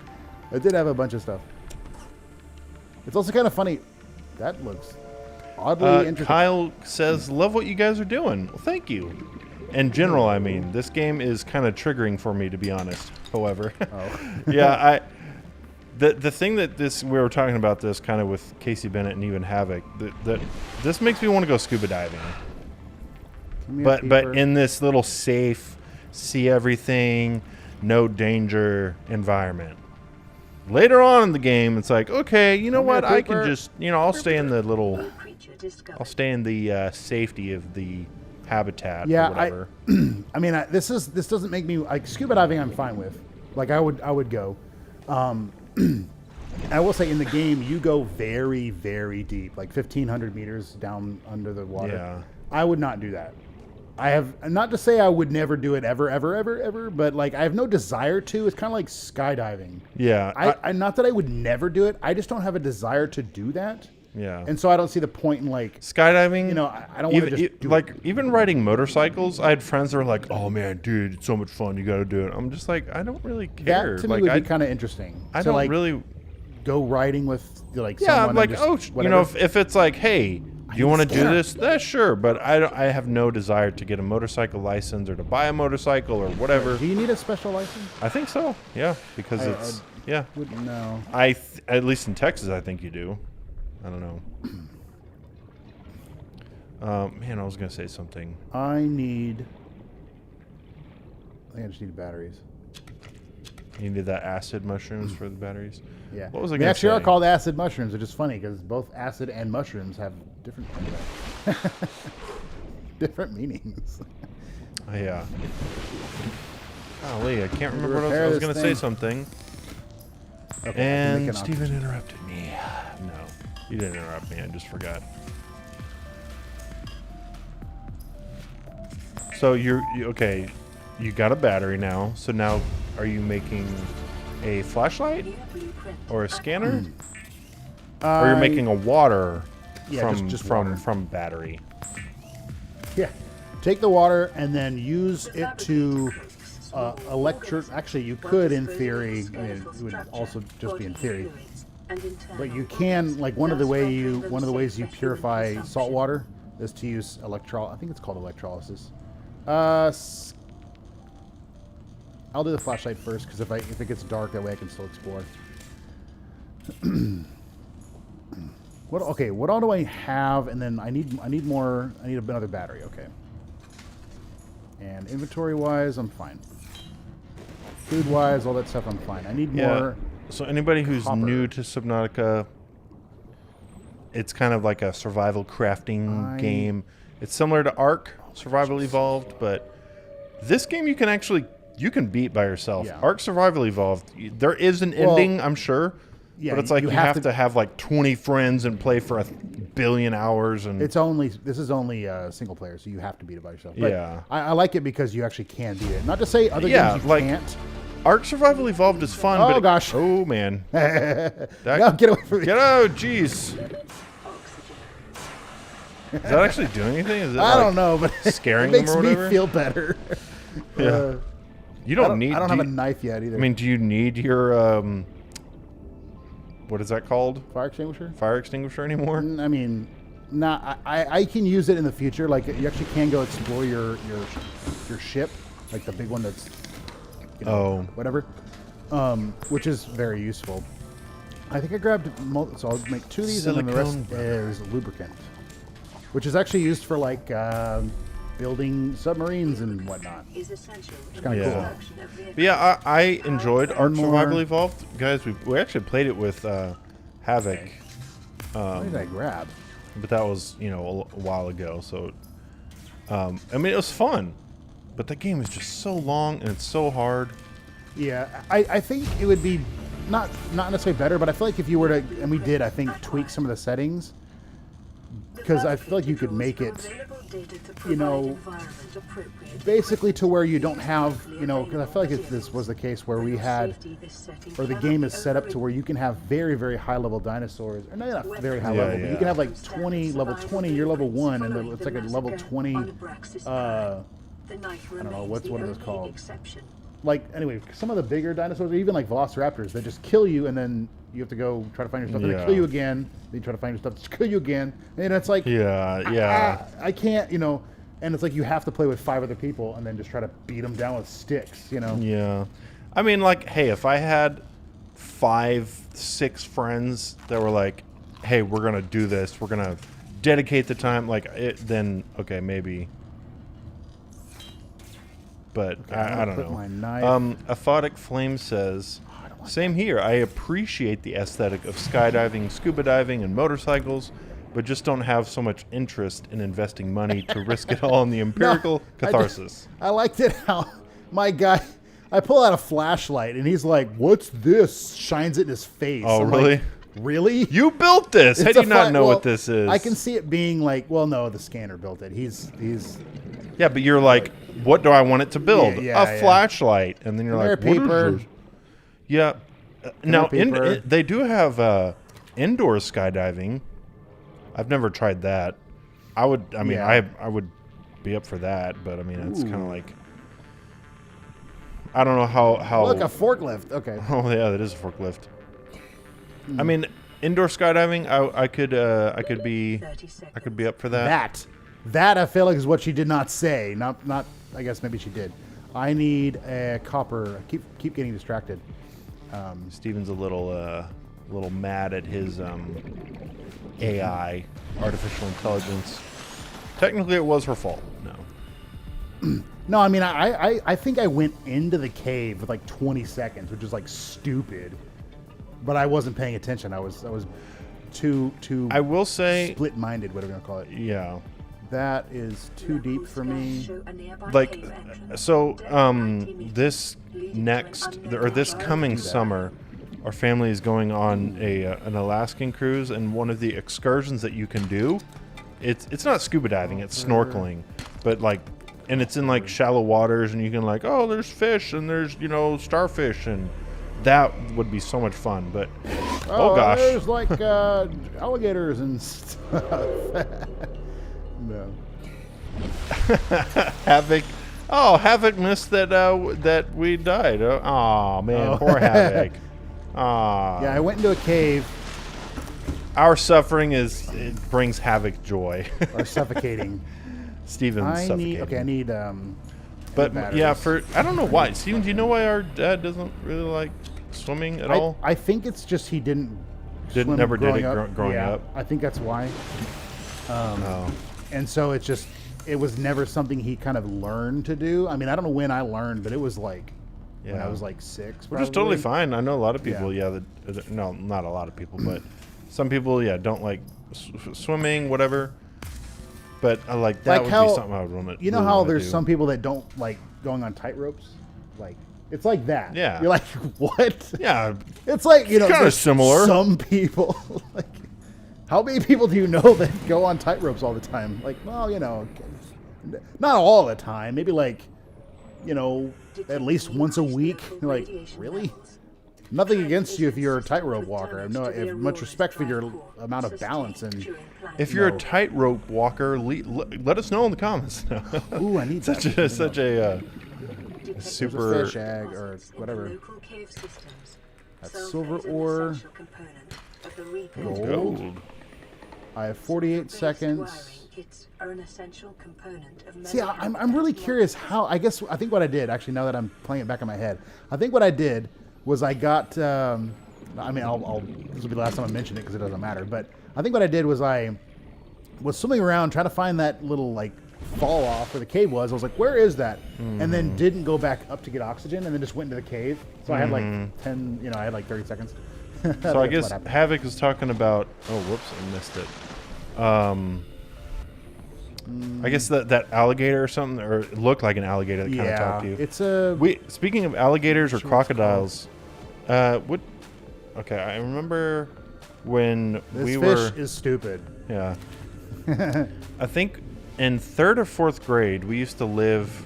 I did have a bunch of stuff. It's also kind of funny. That looks oddly interesting. Kyle says, "Love what you guys are doing." Well, thank you. In general, I mean, this game is kind of triggering for me, to be honest. However, yeah, the thing that we were talking about this kind of with Casey Bennett and even Havoc, that this makes me want to go scuba diving. But in this little safe, see everything, no danger environment. Later on in the game, it's like, okay, you know what? I can just, I'll stay in the safety of the habitat. Yeah, or whatever. I mean, this doesn't make me like scuba diving. I'm fine with. Like I would go. I will say in the game you go very, very deep, like 1,500 meters down under the water. Yeah. I would not do that. I have not to say I would never do it ever, but like I have no desire to. It's kind of like skydiving. Yeah. I not that I would never do it. I just don't have a desire to do that. Yeah. And so I don't see the point in like skydiving. I don't want to just do it. Even riding motorcycles. I had friends that were like, "Oh man, dude, it's so much fun. You got to do it." I'm just like, I don't really care. That to me would be kind of interesting. I so don't like, really go riding with like Yeah, someone. I'm like, and just, oh, if it's like, hey, do you want to do scared. this? That's sure, but I have no desire to get a motorcycle license or to buy a motorcycle or whatever. Do you need a special license? I think so. Yeah, because I wouldn't know. at least in Texas, I think you do. I don't know. Man, I was gonna say something. I think I just need batteries. You need that acid mushrooms for the batteries. Yeah. What was I They gonna actually are say? called acid mushrooms, which is funny because both acid and mushrooms have different meanings. Yeah. Golly, I can't remember what repair I was this gonna say thing. something. Okay, I can make And an Steven oxygen. interrupted me. No, you didn't interrupt me. I just forgot. So okay. You got a battery now. So now, are you making a flashlight or a scanner, or you're making a water Yeah, from just water. from battery? Yeah. Take the water and then use it to Actually, you could, in theory. I mean, it would also just be in theory. But you can, like, one of the ways you purify salt water is to use I think it's called electrolysis. I'll do the flashlight first because if it gets dark, that way I can still explore. What all do I have? And then I need more. I need another battery. Okay. And inventory wise, I'm fine. Food wise, all that stuff, I'm fine. I need more. So anybody who's copper. new to Subnautica, it's kind of like a survival crafting game. It's similar to Ark Survival Evolved, but this game you can beat by yourself. Yeah. Ark Survival Evolved, there is an ending, I'm sure. Yeah, but it's like you have to have like 20 friends and play for 1 billion hours. And this is only single player, so you have to beat it by yourself. But yeah, I like it because you actually can beat it. Not to say other games you can't. Ark Survival Evolved is fun. Oh gosh! Oh man! No, get away from me! Get out! Jeez! Is that actually doing anything? Is it I don't know, but scaring it makes them or whatever? me feel better. Yeah. You don't need. I don't have a knife yet either. I mean, do you need your what is that called? Fire extinguisher? Fire extinguisher anymore? I mean, I can use it in the future. Like you actually can go explore your ship, like the big one that's whatever, which is very useful. I think I grabbed so I'll make 2 of these, and then the rest is lubricant, which is actually used for like building submarines and whatnot. It's kind of cool. But yeah, I enjoyed Ark Survival Evolved, guys. We actually played it with Havoc. What did I grab? But that was a while ago. So I mean, it was fun, but the game is just so long and it's so hard. Yeah, I think it would be not necessarily better, but I feel like if you were to, and we did, I think, tweak some of the settings, because I feel like you could make it, basically to where you don't have, because I feel like if this was the case where we had, or the game is set up to where you can have very, very high level dinosaurs, or not very high level, but you can have like level 20, you're level 1, and it's like a level 20, I don't know, what are those called? Like, anyway, some of the bigger dinosaurs, or even like velociraptors, they just kill you, and then you have to go try to find your stuff, and they kill you again, then you try to find your stuff, just kill you again, and it's like, I can't, and it's like you have to play with 5 other people, and then just try to beat them down with sticks, Yeah. I mean, like, hey, if I had 5, 6 friends that were like, hey, we're going to do this, we're going to dedicate the time, then, okay, maybe. But okay, I don't know. My knife. Aphotic Flame says, same here. I appreciate the aesthetic of skydiving, scuba diving, and motorcycles, but just don't have so much interest in investing money to risk it all in the empirical catharsis. I liked it how my guy, I pull out a flashlight, and he's like, "What's this?" Shines it in his face. Oh, I'm really? Like, really? You built this? How do you not know what this is? I can see it being like, well, no, the scanner built it. He's. Yeah, but you're like, what do I want it to build? Yeah, a flashlight, and then you're like, paper. What is this? Yeah. Now they do have indoor skydiving. I've never tried that. I would be up for that, but I mean it's kind of like, I don't know how. Look, a forklift. Okay. Oh yeah, that is a forklift. I mean, indoor skydiving. I could be up for that. That I feel like is what she did not say. Not. I guess maybe she did. I need a copper. Keep getting distracted. Steven's a little mad at his AI, artificial intelligence. Technically, it was her fault. No. No, I mean, I think I went into the cave with like 20 seconds, which is like stupid. But I wasn't paying attention. I was too. I will say split-minded, whatever you want to call it. Yeah. That is too deep for me. Like, so this coming summer, our family is going on an Alaskan cruise, and one of the excursions that you can do, it's not scuba diving, it's snorkeling, but like, and it's in like shallow waters, and you can like, oh, there's fish and there's starfish, and that would be so much fun. But oh gosh, there's like alligators and stuff. No. Havoc. Oh, Havoc missed that we died. Oh man, poor Havoc. Yeah, I went into a cave. Our suffering brings Havoc joy. Or suffocating. Steven's suffocating. I need But yeah, I don't know why. Steven, do you know why our dad doesn't really like swimming at all? I think it's just he didn't never did it growing yeah, up. I think that's why. And so it was never something he kind of learned to do. I mean, I don't know when I learned, but it was like when I was like 6. Which is totally fine. I know a lot of people, no, not a lot of people, but some people, don't like swimming, whatever. But like that would be something I would want to. You know how there's some people that don't like going on tight ropes, like it's like that. Yeah. You're like, what? Yeah. It's like kind of there's similar. Some people like. How many people do you know that go on tight ropes all the time? Like, well, not all the time. Maybe like, at least once a week. You're like, really? Nothing against you if you're a tightrope walker. I have much respect for your amount of balance and. If you're a tightrope walker, let us know in the comments. Ooh, I need such a super fish egg or whatever. That's silver ore. Gold. I have 48 seconds. See, I'm really curious how. I think what I did actually, now that I'm playing it back in my head, I think what I did was I got. This will be the last time I mention it because it doesn't matter. But I think what I did was I was swimming around trying to find that little like fall off where the cave was. I was like, where is that? And then didn't go back up to get oxygen, and then just went into the cave. So I had like 10. I had like 30 seconds. So I guess Havoc is talking about. Oh, whoops! I missed it. I guess that alligator or something, or it looked like an alligator that kind of talked to you. It's a. Speaking of alligators or crocodiles, what? Okay, I remember when this fish is stupid. Yeah. I think in 3rd or 4th grade we used to live.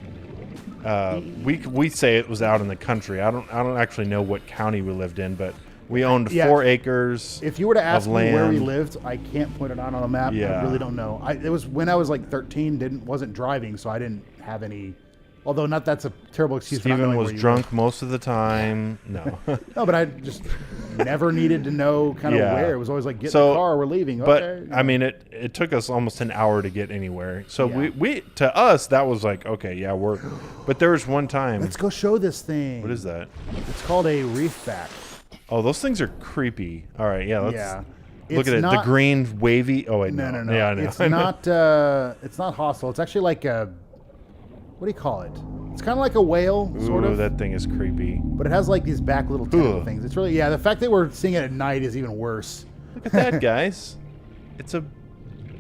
We say it was out in the country. I don't actually know what county we lived in, but we owned 4 acres. If you were to ask me land. where we lived, I can't point it out on a map. Yeah. I really don't know. It was when I was like 13. Wasn't driving, so I didn't have any. Although that's a terrible excuse. Steven was drunk most of the time. No. No, but I just never needed to know kind of where. It was always like, get in the car, we're leaving. But okay. I mean, it took us almost an hour to get anywhere. So we to us that was like, okay, yeah, we're. But there was one time. Let's go show this thing. What is that? It's called a reef back. Oh, those things are creepy. All right, yeah, let's look at it. Not, the green wavy. Oh wait, no. Yeah, I know. It's not. It's not hostile. It's actually like a. What do you call it? It's kind of like a whale, sort of. That thing is creepy. But it has like these back little tentacle things. It's really the fact that we're seeing it at night is even worse. Look at that, guys. It's a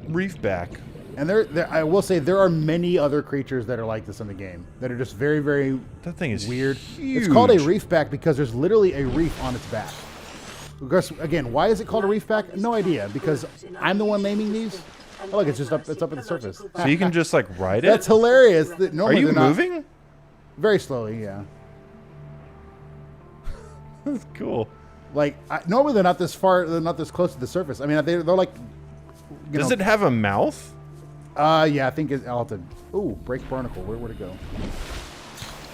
reef back. And I will say there are many other creatures that are like this in the game that are just very, very that thing is weird. Huge. It's called a reef back because there's literally a reef on its back. Because again, why is it called a reef back? No idea. Because I'm the one naming these. Oh, look, it's just up. It's up at the surface. So you can just like ride it. That's hilarious. Are you moving? Very slowly, yeah. That's cool. Like normally they're not this far. They're not this close to the surface. I mean, they're like. Does it have a mouth? Yeah, I think I'll have to. Ooh, break barnacle. Where'd it go?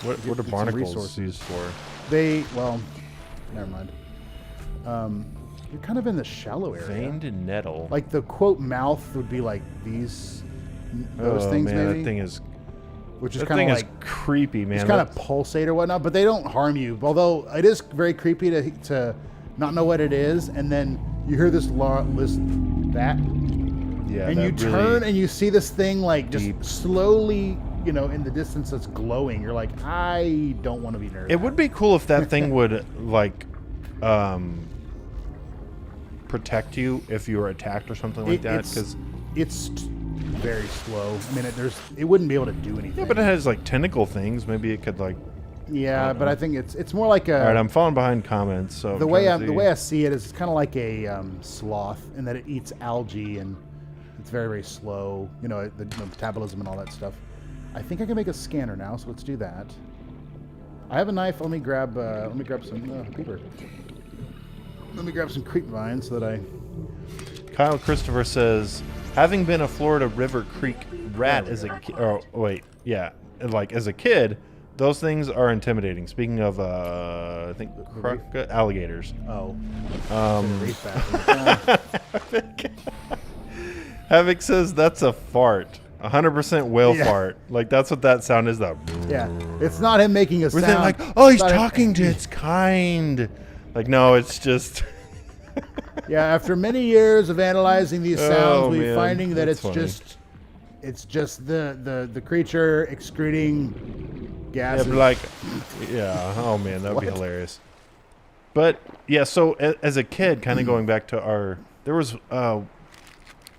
What are barnacles used for? Well, never mind. You're kind of in the shallow area. Veined nettle. Like the quote mouth would be like those things, man, maybe. That thing is. Which is kind of like creepy, man. Just kind of pulsate or whatnot, but they don't harm you. Although it is very creepy to not know what it is, and then you hear this that. Yeah, and you turn and you see this thing like just slowly, in the distance that's glowing. You're like, I don't want to be near that. It would be cool if that thing would like protect you if you were attacked or something like that. Because it's very slow. I mean, it wouldn't be able to do anything. Yeah, but it has like tentacle things. Maybe it could like. Yeah, but I think it's more like a. All right, I'm falling behind comments. So the way I see it is it's kind of like a sloth in that it eats algae and it's very, very slow. The metabolism and all that stuff. I think I can make a scanner now, so let's do that. I have a knife. Let me grab some creeper. Let me grab some creep vines so that I. Kyle Christopher says, having been a Florida River Creek rat as a kid. Oh wait, yeah, like as a kid. Those things are intimidating. Speaking of, I think alligators. Oh. Havoc says that's a fart. 100% whale fart. Like that's what that sound is. That. Yeah, it's not him making a sound. Like, oh, he's talking to its kind. Like no, it's just. Yeah, after many years of analyzing these sounds, we're man. finding that That's it's just the creature excreting gases. Yeah, oh man, that would be hilarious. But yeah, so as a kid, kind of going back to there was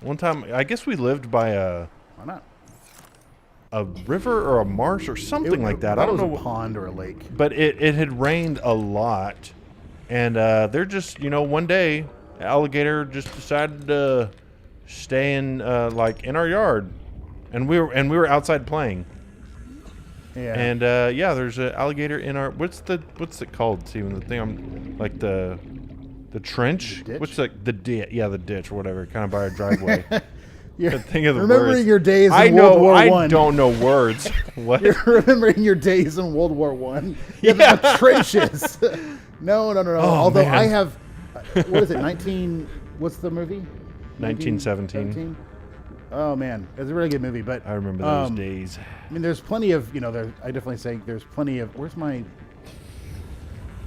One time, I guess we lived by Why not? a river or a marsh or something like that. I don't It know. was a pond or a lake. But it had rained a lot, and they're just one day, alligator just decided to stay in like in our yard, and we were outside playing. Yeah. And yeah, there's an alligator in our what's it called, Steven? The thing I'm like the trench. The ditch? What's the ditch? Yeah, the ditch or whatever, kind of by our driveway. You're Think of the remembering words. your days in I know. World War I One. don't know words. What? You're remembering your days in World War One. Yeah. The trenches. No. Oh, Although man. I have, what is it? What's the movie? 1917. Oh man, it's a really good movie. But I remember those days. I mean, there's plenty of I definitely say there's plenty of. Where's my?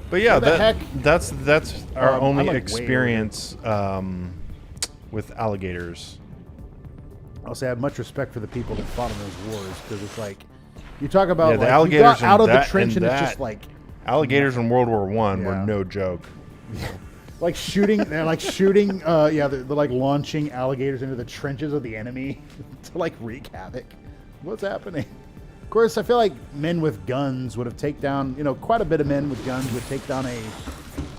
But yeah, What the heck? that's our I'm only like way experience with alligators. I'll say I have much respect for the people that fought in those wars because it's like you talk about Yeah, the like, you alligators got out and of the that- trench and and it's that- just like Alligators in World War One were Yeah. no joke. shooting. They're like shooting. They're like launching alligators into the trenches of the enemy to like wreak havoc. What's happening? Of course, I feel like men with guns would have taken down. Quite a bit of men with guns would take down a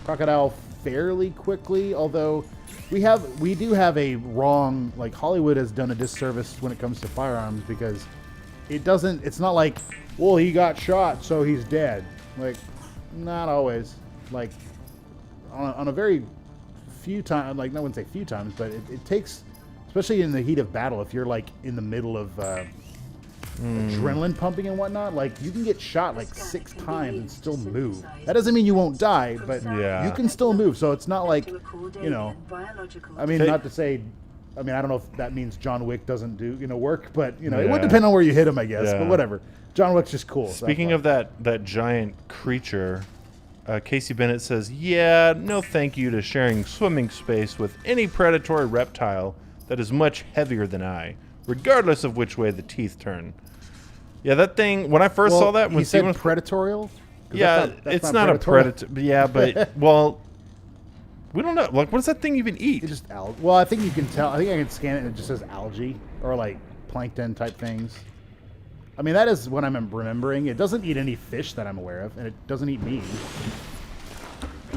crocodile fairly quickly. Although we do have a wrong. Like Hollywood has done a disservice when it comes to firearms because it's not like, well, he got shot, so he's dead. Like, not always. Like, on a very few times, like, I wouldn't say few times, but it takes, especially in the heat of battle, if you're, like, in the middle of adrenaline pumping and whatnot, like, you can get shot, like, 6 times and still move. That doesn't mean you won't die, but Yeah. you can still move. So it's not like, I mean, Hey. not to say, I mean, I don't know if that means John Wick doesn't do, work, but, it Yeah. would depend on where you hit him, I guess, Yeah. but whatever. John Wick's just cool. so Speaking that's of that giant creature, Casey Bennett says, "Yeah, no, thank you to sharing swimming space with any predatory reptile that is much heavier than I, regardless of which way the teeth turn." Yeah, that thing. When I first Well, saw that, when he said Steven was predatorial. 'Cause yeah, that's it's not a predator. Yeah, but well, we don't know. Like, what does that thing even eat? It's just algae. Well, I think you can tell. I think I can scan it and it just says algae or like plankton type things. I mean, that is what I'm remembering. It doesn't eat any fish that I'm aware of, and it doesn't eat me.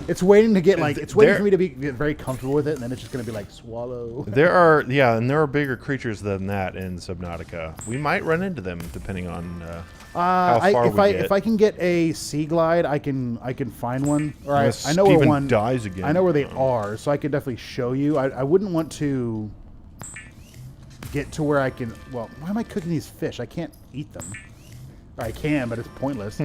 It's waiting to get like, it's waiting for me to get very comfortable with it, and then it's just going to be like, swallow. There are bigger creatures than that in Subnautica. We might run into them depending on how far we get. If I can get a sea glide, I can find one. Or I Unless know where Steven one dies again. I know where they are, so I could definitely show you. I wouldn't want to get to where I can. Well, why am I cooking these fish? I can't eat them. Or I can, but it's pointless.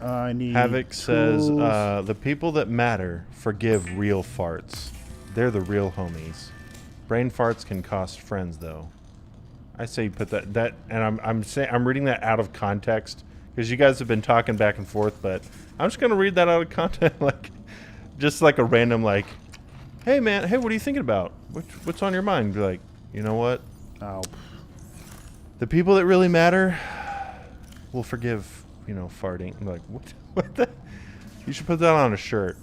I need Havoc says, tools. the people that matter forgive real farts. They're the real homies. Brain farts can cost friends, though. I say you put that, and I'm reading that out of context because you guys have been talking back and forth, but I'm just gonna read that out of context, like just like a random like, hey man, hey, what are you thinking about? What's on your mind? Be like, you know what? Oh, The people that really matter will forgive, farting. I'm like, what the? You should put that on a shirt,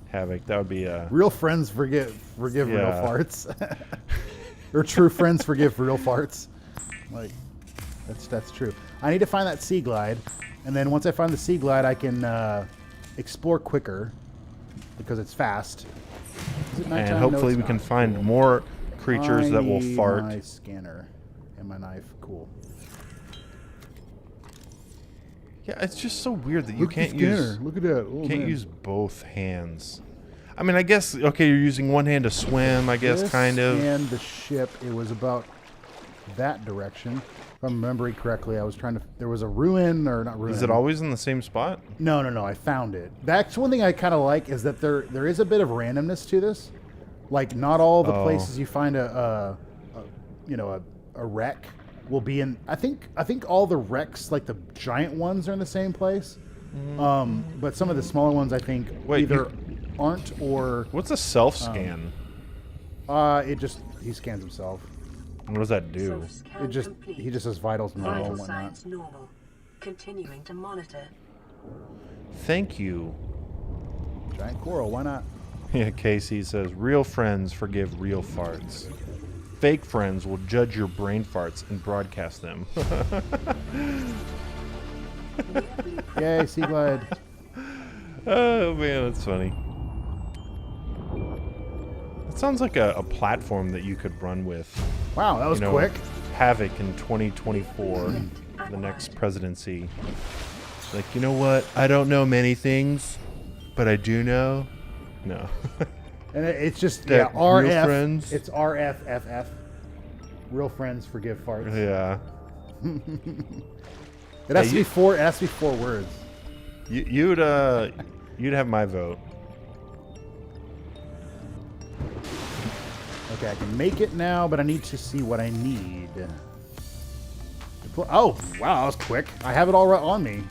Havoc. That would be real friends forgive real Yeah. farts. Or true friends forgive real farts. Like, that's true. I need to find that sea glide, and then once I find the sea glide, I can explore quicker because it's fast. Is it nighttime? and No, hopefully it's we can not. find more creatures that will I need fart. My scanner and my knife. Cool. Yeah, it's just so weird that you Look at the can't use scanner. Look at that. Oh, can't man. use both hands. I mean, I guess okay, you're using one hand to swim. I guess This kind of. And the ship, it was about that direction. If I'm remembering correctly, I was trying to. There was a ruin or not ruin. Is it always in the same spot? No. I found it. That's one thing I kind of like is that there is a bit of randomness to this. Like not all the Oh. places you find a wreck will be in. I think all the wrecks, like the giant ones, are in the same place. But some of the smaller ones, I think, Wait, either aren't or What's a self scan? he scans himself. What does that do? He just says vitals normal Vital and whatnot. signs normal. Continuing to monitor. Thank you. Giant coral, why not? Yeah, Casey says, real friends forgive real farts. Fake friends will judge your brain farts and broadcast them. Yay, Sea Glide. Oh, man, that's funny. It sounds like a platform that you could run with. Wow, that was quick. Havoc in 2024, the next presidency. Like, you know what? I don't know many things, but I do know. No. And it's just That RF. real friends? It's RFFF. Real friends forgive farts. Yeah. It has to be four. It has to be 4 words. You'd have my vote. Okay, I can make it now, but I need to see what I need. Oh, wow, that was quick. I have it all right on me.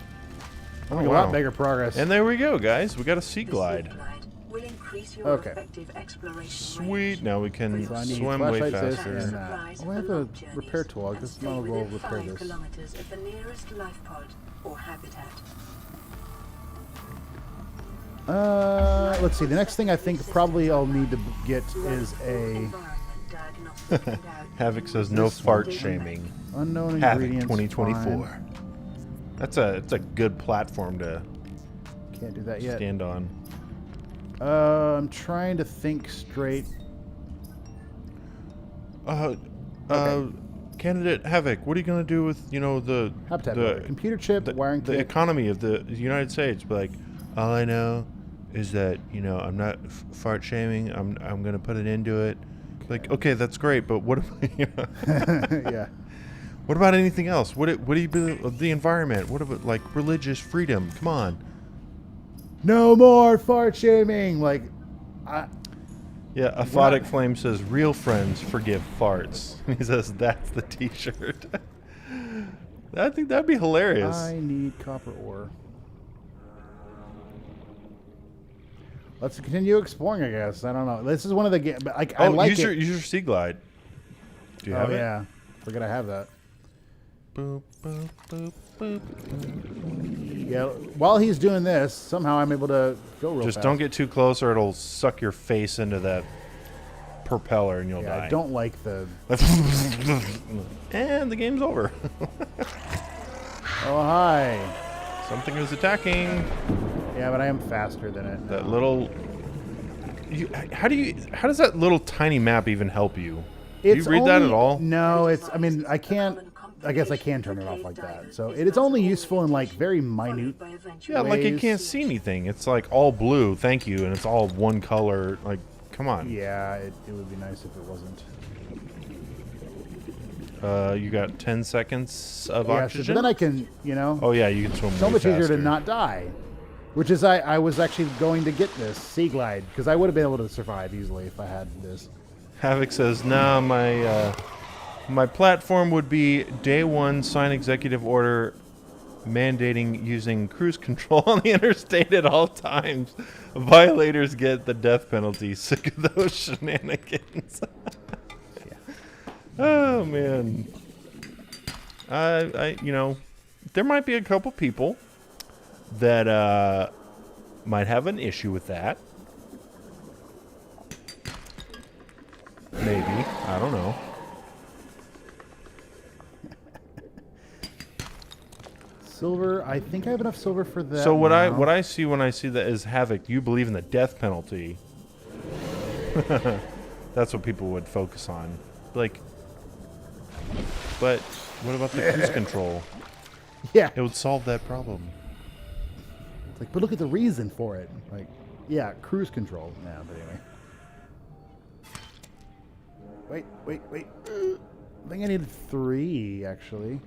I'm making a lot bigger progress. And there we go, guys. We got a sea glide. Will increase your Okay. effective exploration Sweet. Now we can So I need swim way flashlight, this, faster. and that. Oh, I have a repair tool. I guess might as well repair this. kilometers of the nearest life pod or habitat. Let's see. The next thing I think probably I'll need to get is a Environment diagnostic readout. Havoc says no fart shaming. unknown Havoc ingredients. 2024. fine. It's a good platform to Can't do that yet. stand on. I'm trying to think straight. Candidate Havoc, what are you gonna do with the Habitat builder. Computer chip, wiring the kit. economy of the United States? Like, all I know is that I'm not fart shaming. I'm gonna put an end to it. Like, okay, that's great, but what about Yeah. what about anything else? What do you do of the environment? What about like religious freedom? Come on. No more fart shaming. Like, Yeah, Aphotic Flame says, real friends forgive farts. He says, that's the t-shirt. I think that'd be hilarious. I need copper ore. Let's continue exploring, I guess. I don't know. This is one of the games. I like use it. your Sea Glide. Do you Oh have it? yeah, forget I have that. Boop, boop, boop, boop. Yeah. While he's doing this, somehow I'm able to go real Just fast. don't get too close or it'll suck your face into that propeller and you'll Yeah, die. I don't like the. And the game's over. Oh hi. Something is attacking. Yeah, but I am faster than it. That little... How does that little tiny map even help you? Do you read that at all? No, it's. I mean, I can't. I guess I can turn it off like that. So it is only useful in like very minute. Yeah, like you ways. can't see anything. It's like all blue, thank you, and it's all one color. Like, come on. Yeah, it would be nice if it wasn't. You got 10 seconds of Yeah, so, oxygen? but then I can, Oh yeah, you can swim so way much easier faster. to not die. Which is, I was actually going to get this Sea Glide because I would have been able to survive easily if I had this. Havoc says, nah, my platform would be day one, sign executive order mandating using cruise control on the interstate at all times. Violators get the death penalty. Sick of those shenanigans. Oh, man. There might be a couple people that might have an issue with that. Maybe. I don't know. Silver, I think I have enough silver for that. So what now. I see when I see that is Havoc, you believe in the death penalty. That's what people would focus on. Like, but what about the cruise control? Yeah. It would solve that problem. It's like, but look at the reason for it. Like, yeah, cruise control. Yeah, but anyway. Wait. I think I needed 3, actually.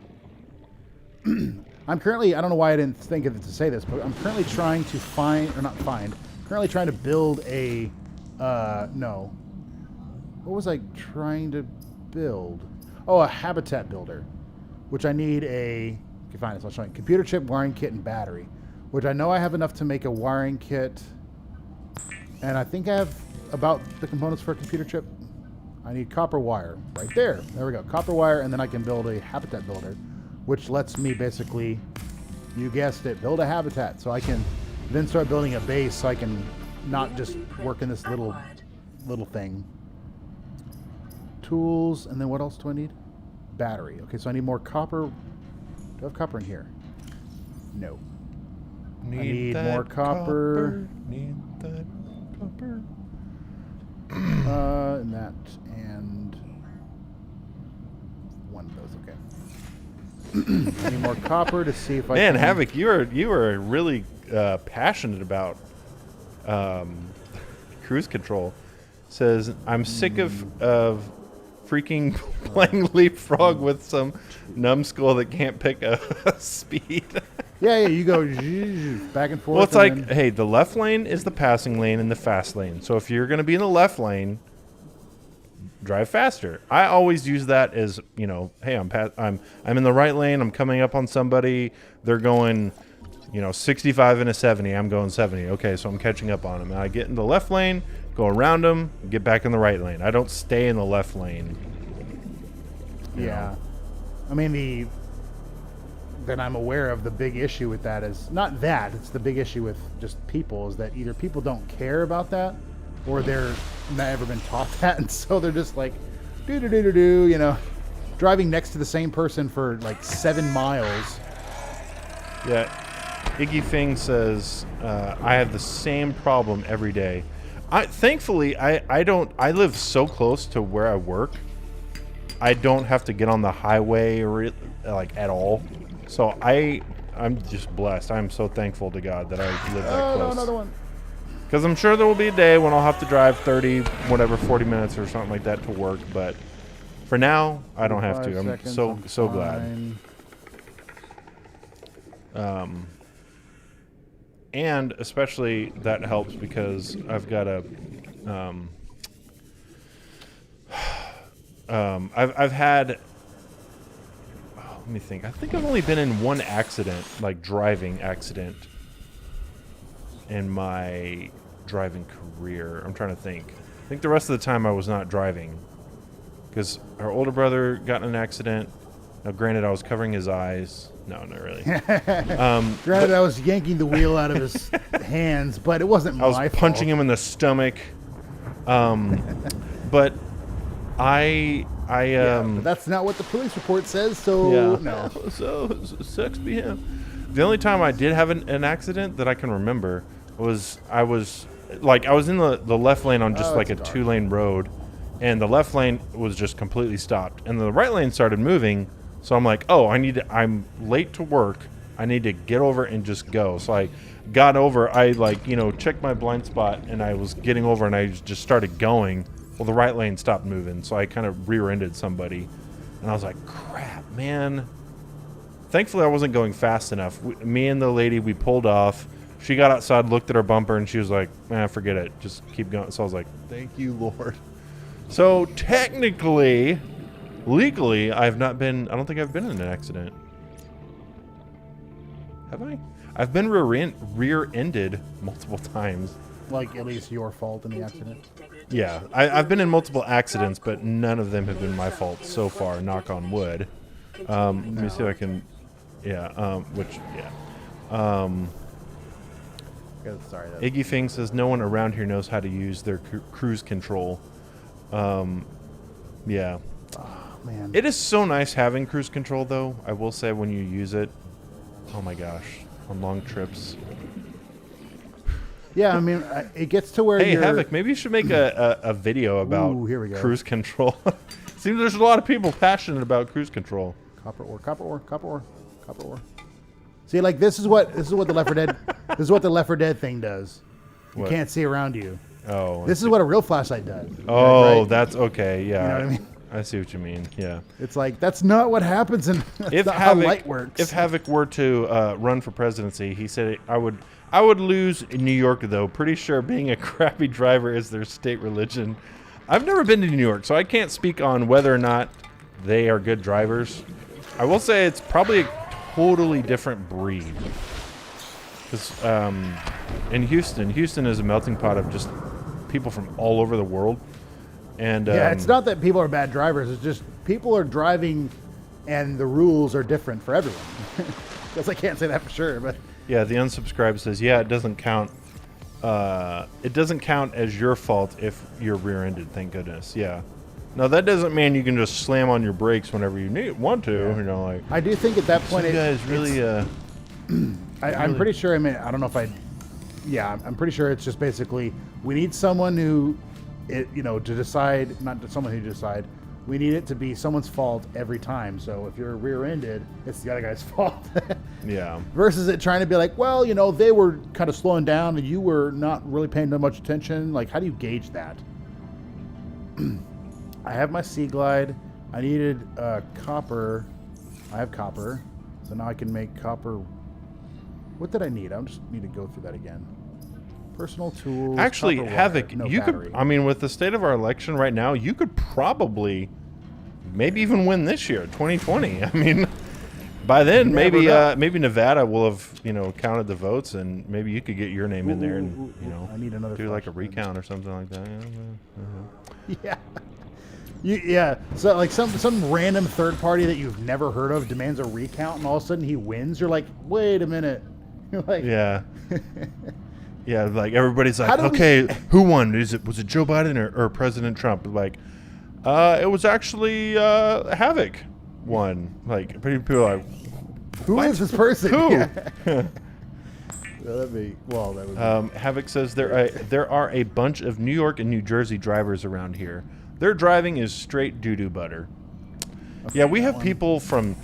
I'm currently, I don't know why I didn't think of it to say this, but I'm currently trying to currently trying to build a, no. What was I trying to build? Oh, a habitat builder, which I need a, okay, fine, so I'll show you. Computer chip, wiring kit, and battery, which I know I have enough to make a wiring kit, and I think I have about the components for a computer chip. I need copper wire right there. There we go, copper wire, and then I can build a habitat builder, which lets me basically, you guessed it, build a habitat. So I can then start building a base so I can not just work in this little thing. Tools, and then what else do I need? Battery. Okay, so I need more copper. Do I have copper in here? No. Need more copper. Need that copper. And that, and one of those. Okay. I need more copper to see if I Man, can... Havoc, you are really passionate about cruise control. Says, I'm sick of freaking playing Leapfrog with some numbskull that can't pick a speed. Yeah, you go back and forth. Well, it's like, hey, the left lane is the passing lane and the fast lane. So if you're going to be in the left lane, drive faster. I always use that as, hey, I'm in the right lane. I'm coming up on somebody. They're going, 65 and a 70. I'm going 70. Okay, so I'm catching up on them. And I get in the left lane, go around them, get back in the right lane. I don't stay in the left lane. Yeah. I mean, that I'm aware of, the big issue with that is not that, it's the big issue with just people, is that either people don't care about that or they're never been taught that, and so they're just like driving next to the same person for like 7 miles. Yeah. Iggy Fing says, I have the same problem every day. Thankfully, I live so close to where I work. I don't have to get on the highway at all. So I'm just blessed. I'm so thankful to God that I live that close. No, another one. Because I'm sure there will be a day when I'll have to drive 40 minutes or something like that to work. But for now, I don't have to. I'm so glad. And especially that helps because I've got a I've had, let me think. I think I've only been in one accident, like driving accident, in my driving career. I'm trying to think. I think the rest of the time I was not driving because our older brother got in an accident. Now, granted, I was covering his eyes. No, not really. Granted, I was yanking the wheel out of his hands, but it wasn't my fault. I was punching him in the stomach. But but that's not what the police report says, so no. So sucks be him. The only time I did have an accident that I can remember was I was in the left lane on just like a 2-lane road, and the left lane was just completely stopped, and the right lane started moving. So I'm like, I'm late to work. I need to get over and just go. So I got over. I checked my blind spot, and I was getting over, and I just started going. Well, the right lane stopped moving, so I kind of rear-ended somebody. And I was like, crap, man. Thankfully, I wasn't going fast enough. Me and the lady, we pulled off. She got outside, looked at her bumper, and she was like, forget it. Just keep going. So I was like, thank you, Lord. So technically, legally, I don't think I've been in an accident. Have I? I've been rear-ended multiple times. Like, at least your fault in the accident? Yeah, I've been in multiple accidents, but none of them have been my fault so far, knock on wood. Let me see if I can... Sorry. Iggy Fing says, no one around here knows how to use their cruise control. Yeah. Oh, man. It is so nice having cruise control, though. I will say when you use it, oh my gosh, on long trips. Yeah, I mean, it gets to where Hey, you're... Havoc, maybe you should make a video about here we go. cruise control. Seems there's a lot of people passionate about cruise control. Copper ore, copper ore, copper ore, copper ore. See, like, this is what the Left 4 Dead this is what the Left 4 Dead thing does. You What? can't see around you. Oh. This is what a real flashlight does. Oh, right? that's okay. Yeah. You know what I mean? I see what you mean. Yeah. It's like, that's not what happens, and that's not how light works. If Havoc were to run for presidency, he said I would lose in New York, though. Pretty sure being a crappy driver is their state religion. I've never been to New York, so I can't speak on whether or not they are good drivers. I will say it's probably a totally different breed. Because in Houston is a melting pot of just people from all over the world. And yeah, it's not that people are bad drivers. It's just people are driving, and the rules are different for everyone. Because I can't say that for sure, but... Yeah, the unsubscribe says, yeah, it doesn't count. It doesn't count as your fault if you're rear-ended. Thank goodness. Yeah. No, that doesn't mean you can just slam on your brakes whenever you want to. Yeah. You know, like I do think at that point, you guys really. I'm pretty sure. I mean, I don't know if I. Yeah, I'm pretty sure it's just basically we need someone who, to decide, not someone who decide. We need it to be someone's fault every time. So if you're rear-ended, it's the other guy's fault. Yeah. Versus it trying to be like, well, they were kind of slowing down and you were not really paying that much attention. Like, how do you gauge that? I have my Sea Glide. I needed copper. I have copper. So now I can make copper. What did I need? I just need to go through that again. Personal tools. Actually, copper wire, Havoc, no you battery. could. I mean, with the state of our election right now, you could probably, maybe even win this year, 2020. I mean, by then, Never know. maybe Nevada will have counted the votes, and maybe you could get your name in there, and I need another do like a flash. recount or something like that. Yeah. Yeah. So like some random third party that you've never heard of demands a recount, and all of a sudden he wins. You're like, wait a minute. You're like, Yeah. Yeah, like everybody's like, How do we- okay, who won? Was it Joe Biden or President Trump? Like, it was actually Havoc won. Like, people are like, who is this person? who? Yeah. That would be. Havoc says there are a bunch of New York and New Jersey drivers around here. Their driving is straight doo-doo butter. Yeah, we have people from.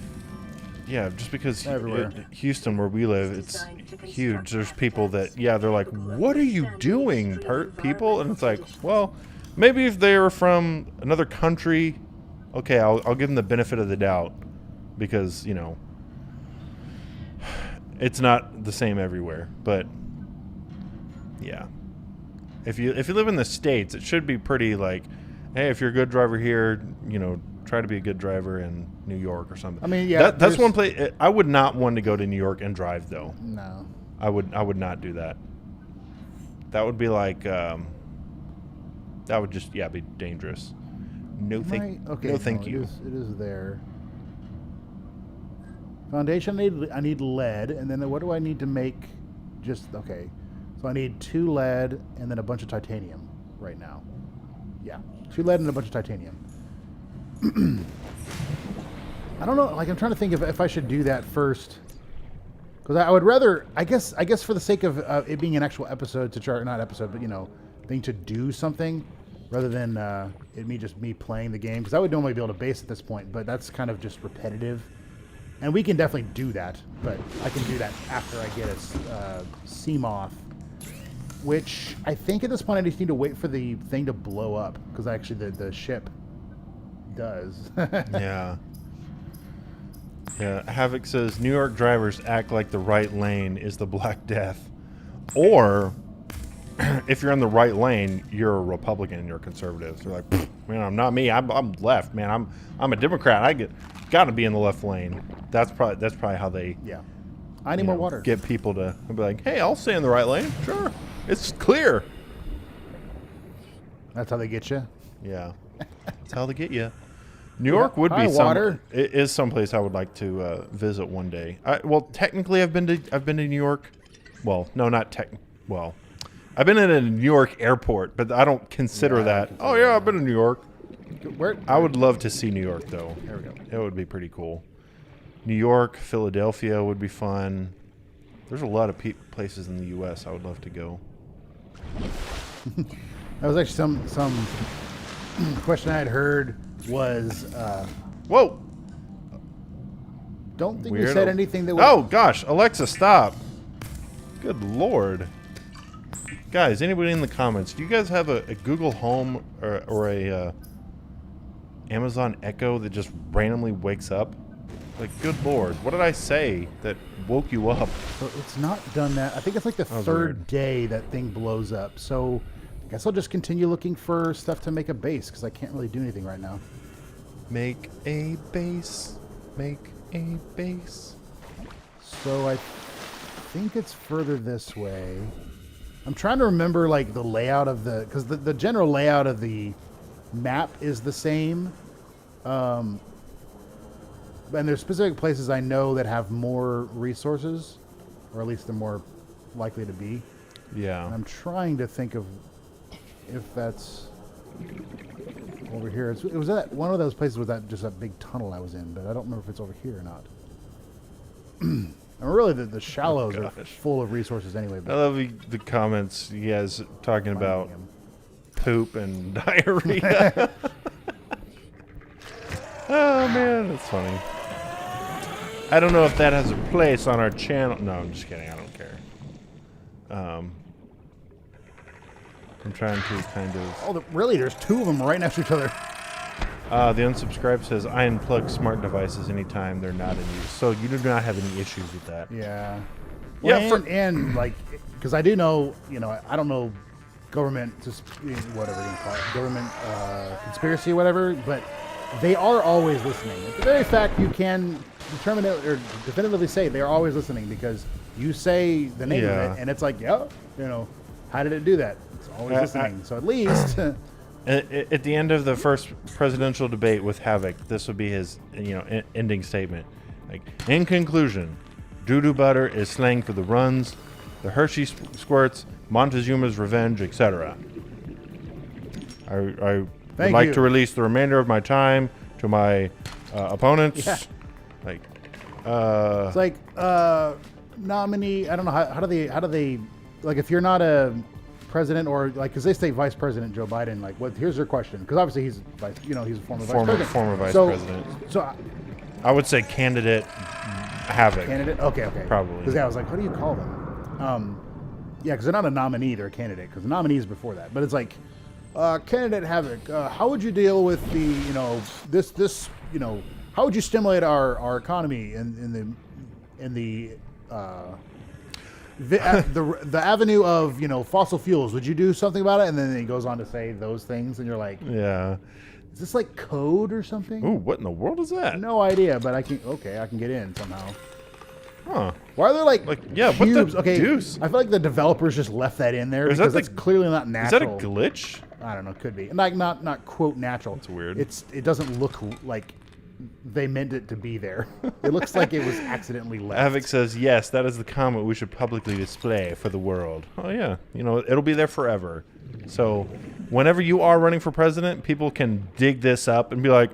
Yeah, just because Everywhere. Houston, where we live, it's huge. There's people that, they're like, what are you doing, people? And it's like, well, maybe if they were from another country, okay, I'll give them the benefit of the doubt because, it's not the same everywhere. But, yeah. If you live in the States, it should be pretty like, hey, if you're a good driver here, try to be a good driver in New York or something. I mean, yeah, that's one place I would not want to go to New York and drive though. No. I would not do that. That would be like that would just be dangerous. No thank you. It is there. Foundation. I need lead, and then what do I need to make? Okay. So I need 2 lead and then a bunch of titanium right now. Yeah, 2 lead and a bunch of titanium. I don't know. Like, I'm trying to think if I should do that first, because I would rather. I guess for the sake of it being an actual episode to chart, not episode, but thing to do something rather than me playing the game, because I would normally be able to base at this point, but that's kind of just repetitive, and we can definitely do that. But I can do that after I get a Seamoth, which I think at this point I just need to wait for the thing to blow up, because actually the ship does. Yeah. Yeah. Havoc says New York drivers act like the right lane is the Black Death, or if you're in the right lane, you're a Republican, you're conservative. They're like, man, I'm not me. I'm left, man. I'm a Democrat. I got to be in the left lane. That's probably how they. Yeah. I need more water. Get people to be like, hey, I'll stay in the right lane. Sure, it's clear. That's how they get you. Yeah, that's how they get you. New York would be it is someplace I would like to visit one day. Well, technically, I've been to New York. Well, no, not tech. Well, I've been in a New York airport, but I don't consider that. Oh yeah, I've been to New York. Where? I would love to see New York though. There we go. It would be pretty cool. New York, Philadelphia would be fun. There's a lot of places in the U.S. I would love to go. That was actually some question I had heard was. Whoa! Don't think we Weirdo. said anything that. Oh gosh, Alexa, stop! Good lord, guys! Anybody in the comments? Do you guys have a Google Home or a Amazon Echo that just randomly wakes up? Like, good lord, what did I say that woke you up? So it's not done that. I think it's like the was third weird. day that thing blows up. So I guess I'll just continue looking for stuff to make a base, because I can't really do anything right now. Make a base. Make a base. So I think it's further this way. I'm trying to remember like the layout of because the general layout of the map is the same. And there's specific places I know that have more resources, or at least they're more likely to be. Yeah. And I'm trying to think of if that's over here. It was at one of those places with that just that big tunnel I was in, but I don't remember if it's over here or not. And really, the shallows are full of resources anyway. I But love the comments you guys talking about finding 'em. poop and diarrhea. Oh man, that's funny. I don't know if that has a place on our channel. No, I'm just kidding. I don't care. I'm trying to kind of. Oh, really? There's two of them right next to each other. The unsubscribe says I unplug smart devices anytime they're not in use, so you do not have any issues with that. Yeah. Yeah, Well, and like, because I do know, I don't know government, just whatever you call it, government conspiracy or whatever, but they are always listening. At the very fact you can determine it or definitively say they are always listening because you say the name Yeah. of it and it's like, yeah, how did it do that? It's always listening. So at least. At the end of the first presidential debate with Havoc, this would be his, ending statement. Like, in conclusion, doo-doo butter is slang for the runs, the Hershey squirts, Montezuma's revenge, etc. I would Thank like you. to release the remainder of my time to my opponents. Yeah. Like, It's like nominee. I don't know how do they like if you're not a president or like because they say Vice President Joe Biden. Like, what? Here's your question because obviously he's he's a former vice president. former vice So- president. So I would say candidate Havoc. candidate. Okay. Probably. Because I was like, what do you call them? Yeah, because they're not a nominee; they're a candidate. Because the nominee is before that. But it's like candidate Havoc. How would you deal with the this how would you stimulate our economy in the the avenue of fossil fuels? Would you do something about it? And then he goes on to say those things, and you're like, Yeah. is this like code or something? Ooh, what in the world is that? No idea, but I can get in somehow. Huh. Why are there like yeah, what the cubes? Okay, deuce? I feel like the developers just left that in there Is that because the- it's clearly not Is that a natural. glitch? I don't know, could be. Like not quote natural. That's weird. It doesn't look like they meant it to be there. It looks like it was accidentally left. Havoc says, yes, that is the comment we should publicly display for the world. Oh, yeah. It'll be there forever. So whenever you are running for president, people can dig this up and be like,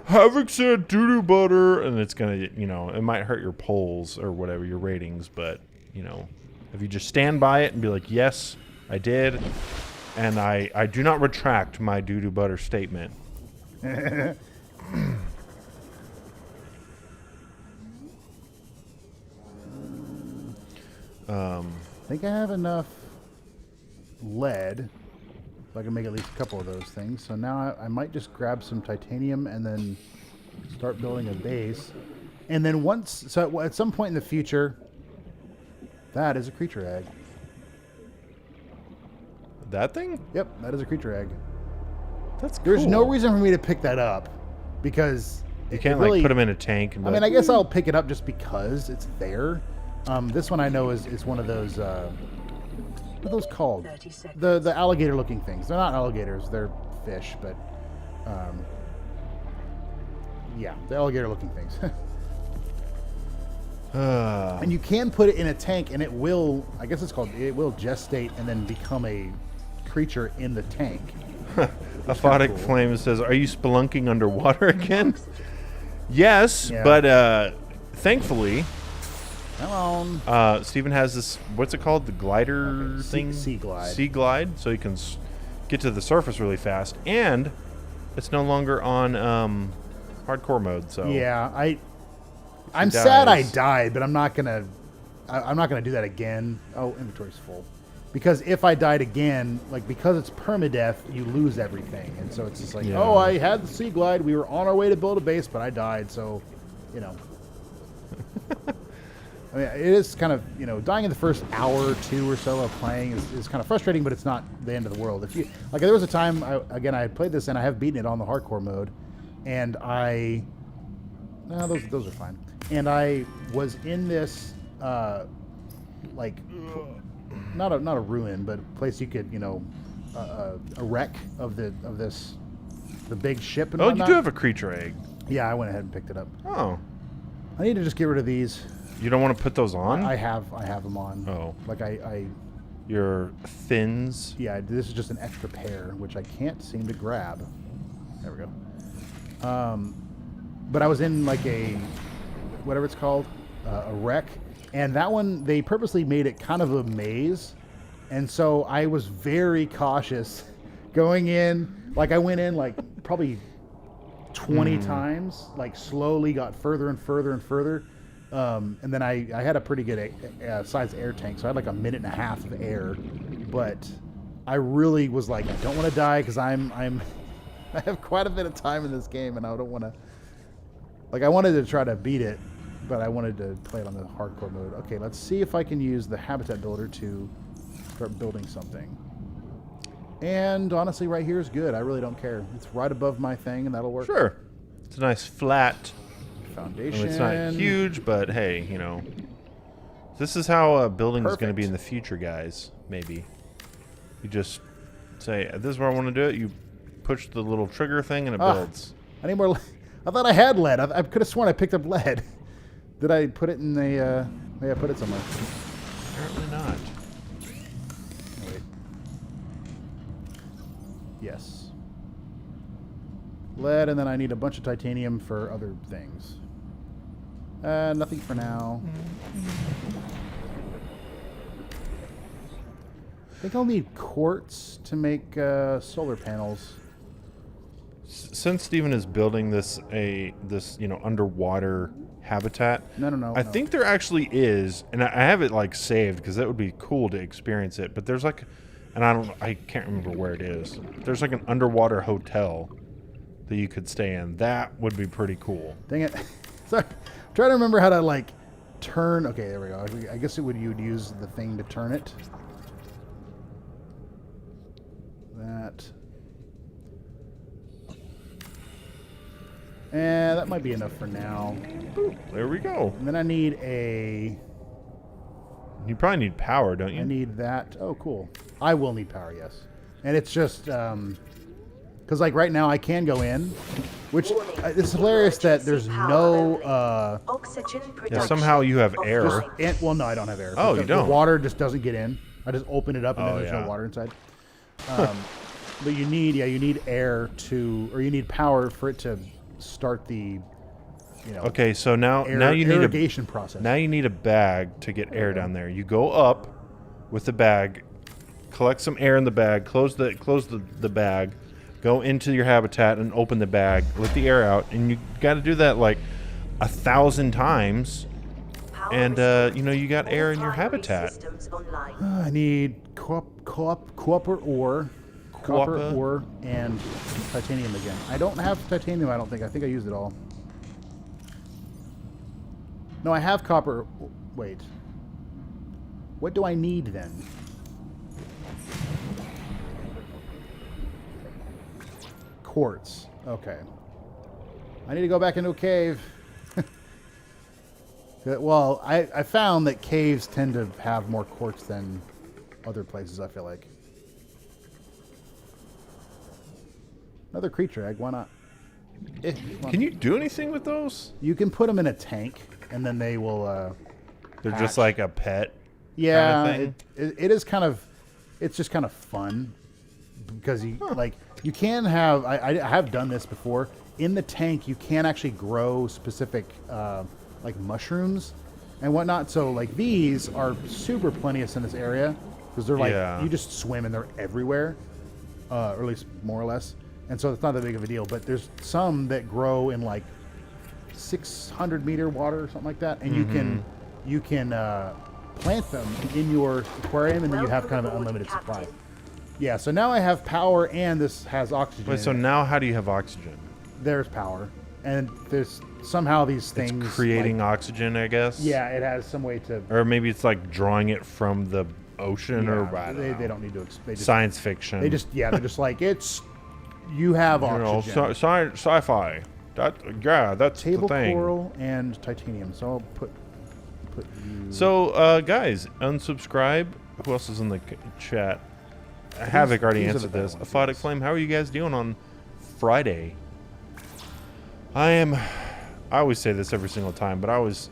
Havoc said doo-doo butter. And it's going to, it might hurt your polls or whatever, your ratings. But, if you just stand by it and be like, yes, I did. And I do not retract my doo-doo butter statement. I think I have enough lead so I can make at least a couple of those things. So now I might just grab some titanium and then start building a base. And then at some point in the future, that is a creature egg. That thing? Yep, that is a creature egg. That's cool. There's no reason for me to pick that up because You it can't, really, put them in a tank. And be I mean, like, I guess I'll pick it up just because it's there. This one I know is one of those. What are those called? 30 seconds. The alligator-looking things. They're not alligators. They're fish, but yeah, the alligator-looking things. And you can put it in a tank, and it will. I guess it will gestate and then become a creature in the tank. Aphotic cool. Flame says, are you spelunking underwater again? Yes, Yeah. but thankfully, Come on. Steven has this, what's it called? The glider thing? Sea glide. Sea glide, so you can get to the surface really fast. And it's no longer on hardcore mode, so... Yeah, I'm sad I dies. died, but I'm not gonna do that again. Oh, inventory's full. Because if I died again, because it's permadeath, you lose everything, and so it's just like, Yeah. oh, I had the sea glide, we were on our way to build a base, but I died, so, I mean, it is kind of, dying in the first hour or two or so of playing is kind of frustrating, but it's not the end of the world. If you there was a time, I played this and I have beaten it on the hardcore mode, and those are fine. And I was in this, not a ruin, but a place you could, a wreck of the big ship and Oh, whatnot. you do have a creature egg. Yeah, I went ahead and picked it up. Oh. I need to just get rid of these. You don't want to put those on? I have them on. Oh. your fins. Yeah, this is just an extra pair, which I can't seem to grab. There we go. But I was in like a, whatever it's called, a wreck. And that one, they purposely made it kind of a maze. And so I was very cautious going in. Like I went in like probably 20 times, like slowly got further and further and further. And then I had a pretty good size air tank, so I had like a minute and a half of air. But I really was like, I don't want to die because I have quite a bit of time in this game, and I don't want to. Like I wanted to try to beat it, but I wanted to play it on the hardcore mode. Okay, let's see if I can use the habitat builder to start building something. And honestly, right here is good. I really don't care. It's right above my thing, and that'll work. Sure. It's a nice flat Foundation. I mean, it's not huge, but hey, you know, this is how building is going to be in the future, guys. Maybe you just say, "This is where I want to do it." You push the little trigger thing, and it builds. I need more. I thought I had lead. I could have sworn I picked up lead. Did I put it in the? Maybe I put it somewhere. Apparently not. Wait. Yes. Lead, and then I need a bunch of titanium for other things. Nothing for now. I think I'll need quartz to make solar panels. Since Steven is building this underwater habitat, No. I think there actually is, and I have it like saved because that would be cool to experience it. But there's like, and I can't remember where it is. There's like an underwater hotel that you could stay in. That would be pretty cool. Dang it! Sorry, I'm trying to remember how to like turn. Okay, there we go. I guess you would use the thing to turn it. That. And that might be enough for now. Ooh, there we go. And then I need a... You probably need power, don't you? I need that. Oh, cool. I will need power, yes. And it's just... Because, like, right now I can go in, which... it's hilarious that there's no... Oxygen production. Yeah, somehow you have air. well, no, I don't have air. Oh, you don't? The water just doesn't get in. I just open it up and then there's yeah. no water inside. But you need air to... Or you need power for it to start the... Okay, so now you need irrigation process. Now you need a bag to get air down there. You go up with the bag, collect some air in the bag, close the bag, go into your habitat and open the bag, let the air out, and you got to do that like 1,000 times, and you got air in your habitat. I need copper ore and titanium again. I don't have titanium. I think I used it all. No, I have copper. Wait. What do I need then? Quartz. Okay. I need to go back into a cave. Well, I found that caves tend to have more quartz than other places, I feel like. Another creature egg, why not? Can you do anything with those? You can put them in a tank, and then they will. They're hatch. just like a pet. Yeah, kind of thing? it is kind of. It's just kind of fun because you you can have. I have done this before. In the tank, you can actually grow specific like mushrooms and whatnot. So like these are super plenteous in this area because they're like you just swim and they're everywhere, or at least more or less. And so it's not that big of a deal, but there's some that grow in like 600-meter water or something like that, and you can plant them in your aquarium, and then you have kind of an unlimited supply. Yeah. So now I have power, and this has oxygen. Wait, so now how do you have oxygen? There's power, and there's somehow these things It's creating oxygen, I guess. Yeah, it has some way to. Or maybe it's like drawing it from the ocean, or I don't know. They don't need to. They just, Science fiction. They just they're just like it's. You have oxygen. Sci-fi. That's Table the thing. coral and titanium. So I'll put you. So, guys, unsubscribe. Who else is in the chat? Havoc already these are answered the better this. ones, Aphotic yes. Flame, how are you guys doing on Friday? I always say this every single time, but I always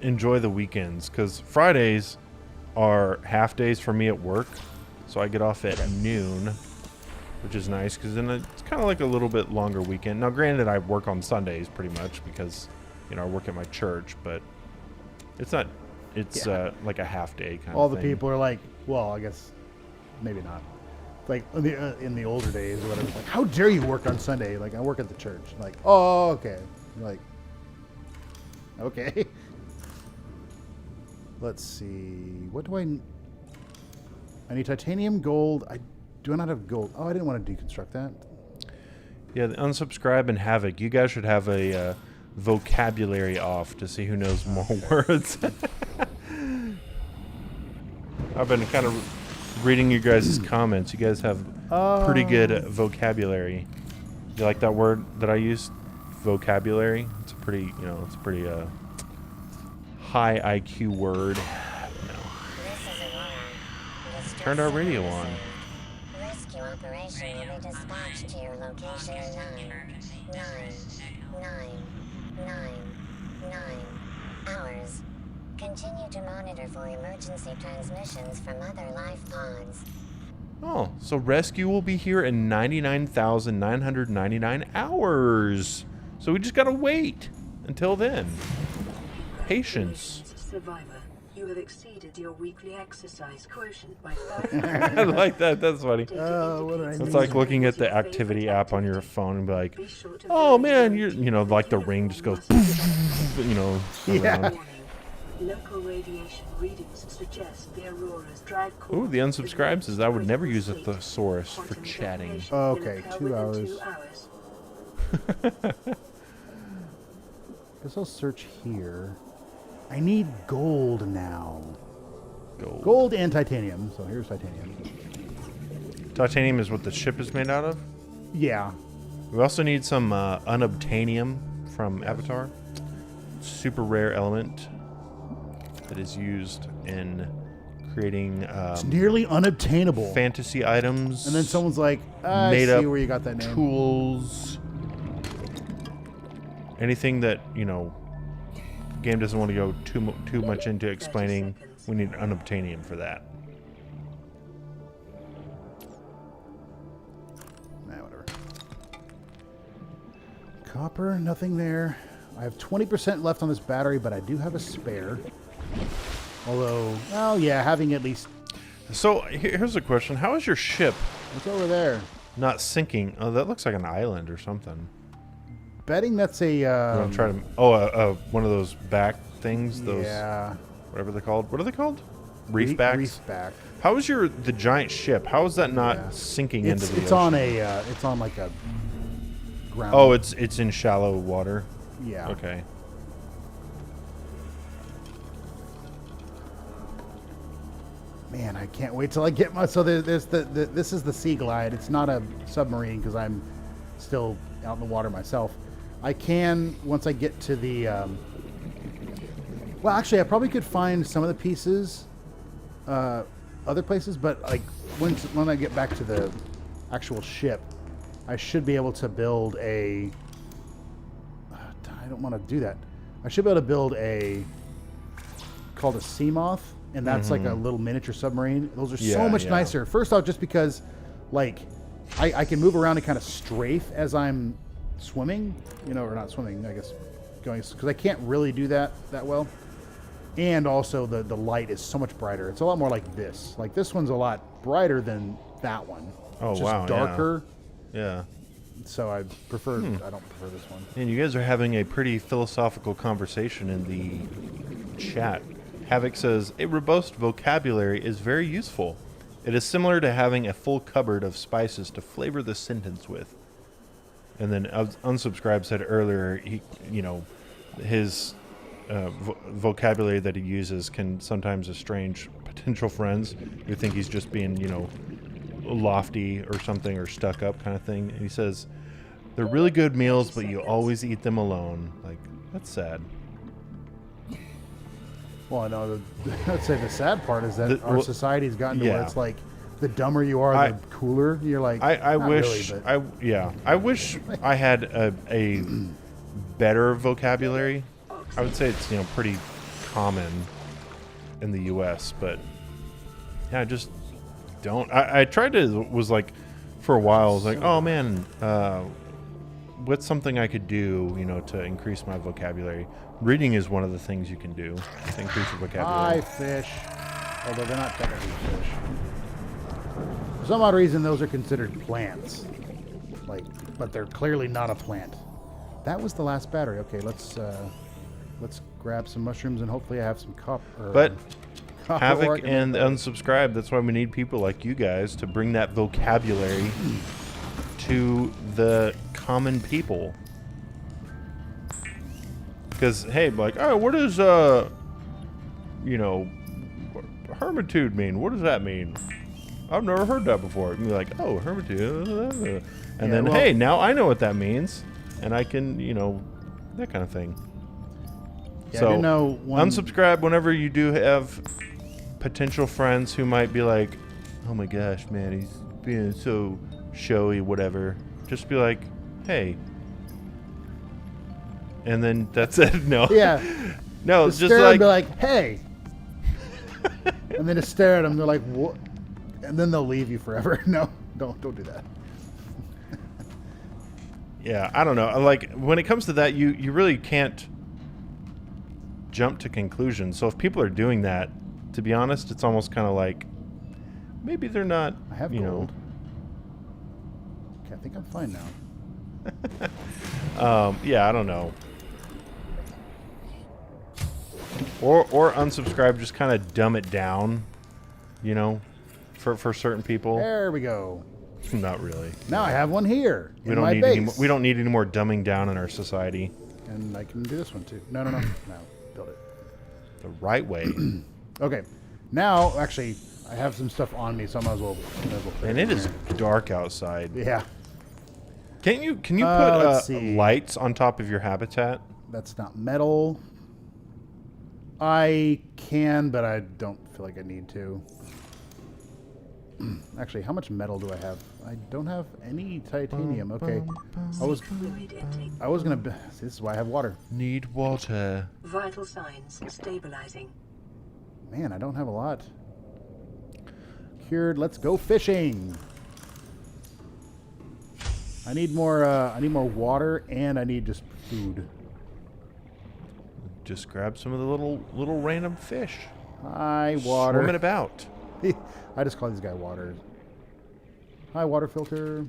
enjoy the weekends because Fridays are half days for me at work. So I get off at noon, which is nice because then it's kind of like a little bit longer weekend. Now, granted, I work on Sundays pretty much because, you know, I work at my church, but it's not, it's like a half day kind All of the thing. people are like, well, I guess maybe not. Like in the older days or whatever, it's like, how dare you work on Sunday? Like, I work at the church. Like, oh, okay. Like, okay. Let's see. What do I need titanium, gold. Do I not have gold? Oh, I didn't want to deconstruct that. Yeah, the unsubscribe and Havoc. You guys should have a vocabulary off to see who knows more words. I've been kind of reading you guys' comments. You guys have pretty good vocabulary. You like that word that I used? Vocabulary? It's a pretty, it's a pretty high IQ word. Turned our radio on. Rescue operation will be dispatched to your location in 9 hours. Continue to monitor for emergency transmissions from other life pods. Oh, so rescue will be here in 99,999 hours. So we just gotta wait until then. Patience. Survivor, you have exceeded your weekly exercise quotient by 5. I like that. That's funny. What did I It's like looking at the activity app on your phone and be like, oh man, like the ring just goes, around. Yeah. Local radiation readings suggest the Aurora's drive core. Ooh, the unsubscribe says I would never use a thesaurus for chatting. Okay, 2 hours. Guess I'll search here. I need gold now. Gold and titanium. So here's titanium. Titanium is what the ship is made out of. Yeah. We also need some unobtainium from Avatar. Super rare element that is used in creating It's nearly unobtainable. fantasy items. And then someone's like, I made see up where you got that name. tools. Anything that, the game doesn't want to go too much into explaining. We need unobtainium for that. Nah, whatever. Copper, nothing there. I have 20% left on this battery, but I do have a spare. Although, well, yeah, having at least... So here's a question. How is your ship What's over there? not sinking? Oh, that looks like an island or something. Betting that's a... I'm trying to... one of those back things. Those, yeah. whatever they're called. What are they called? Reef backs? Reef back. How is the giant ship? How is that not sinking into the It's ocean? it's on like a ground. Oh, it's in shallow water. Yeah. Okay. Man, I can't wait till I get my... So there's this is the Sea Glide. It's not a submarine because I'm still out in the water myself. I can, once I get to the... well, actually, I probably could find some of the pieces other places, but like when I get back to the actual ship, I should be able to build a... I don't want to do that. I should be able to build a... called a Seamoth. And that's like a little miniature submarine. Those are so much nicer. First off, just because, like, I can move around and kind of strafe as I'm swimming, or not swimming, I guess, going, because I can't really do that well. And also, the light is so much brighter. It's a lot more like this. Like, this one's a lot brighter than that one. Oh, it's just wow, darker. Yeah. So I prefer, I don't prefer this one. And you guys are having a pretty philosophical conversation in the chat. Havoc says, a robust vocabulary is very useful. It is similar to having a full cupboard of spices to flavor the sentence with. And then Unsubscribe said earlier, his vocabulary that he uses can sometimes estrange potential friends who think he's just being, lofty or something or stuck up kind of thing. And he says, they're really good meals, but you always eat them alone. Like, that's sad. Well, I know. I'd say the sad part is that our society's gotten to where yeah. it's like, the dumber you are, the cooler. You're like, I not wish, really, but... I wish I had a better vocabulary. I would say it's pretty common in the U.S., but yeah, I just don't. I tried to, was like, for a while, I was like, oh man, what's something I could do, to increase my vocabulary? Reading is one of the things you can do to increase your vocabulary. Hi, fish. Although they're not technically fish. For some odd reason, those are considered plants. But they're clearly not a plant. That was the last battery. Okay, let's grab some mushrooms and hopefully I have some copper. But Havoc and Unsubscribe, that's why we need people like you guys to bring that vocabulary to the common people. Because, hey, like, oh, what does, hermitude mean? What does that mean? I've never heard that before. And be like, oh, hermitude. And then, hey, now I know what that means. And I can, that kind of thing. Yeah, So, I didn't know unsubscribe whenever you do have potential friends who might be like, oh my gosh, man, he's being so showy, whatever. Just be like, hey. And then that's it. No. Yeah. No, it's just stare like, and be like, hey. And then just stare at them. They're like, what? And then they'll leave you forever. No, don't do that. yeah, I don't know. Like, when it comes to that, you really can't jump to conclusions. So if people are doing that, to be honest, it's almost kind of like maybe they're not. I have gold. Okay, I think I'm fine now. Yeah, I don't know. Or unsubscribe, just kind of dumb it down, for certain people. There we go. Not really. Now I have one here We in don't my need base. we don't need any more dumbing down in our society. And I can do this one too. No. Build it. The right way. Okay. Now, actually, I have some stuff on me, so I might as well put And in it is here. dark outside. Yeah. Can you let's put see. lights on top of your habitat? That's not metal. I can, but I don't feel like I need to. Actually, how much metal do I have? I don't have any titanium. Okay. Fluid intake. I was gonna. This is why I have water. Need water. Vital signs stabilizing. Man, I don't have a lot. Cured. Let's go fishing. I need more. I need more water, and I need just food. Just grab some of the little random fish. Hi, water. Swimming about. I just call these guys water. Hi, water filter.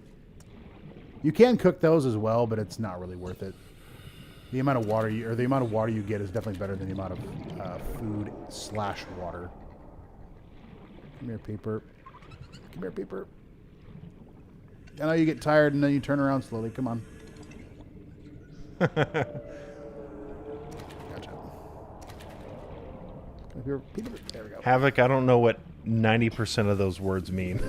You can cook those as well, but it's not really worth it. The amount of water you get is definitely better than the amount of food/water. Come here, paper. Come here, paper. I know you get tired and then you turn around slowly. Come on. Gotcha. Come here, paper. There we go. Havoc, I don't know what 90% of those words mean.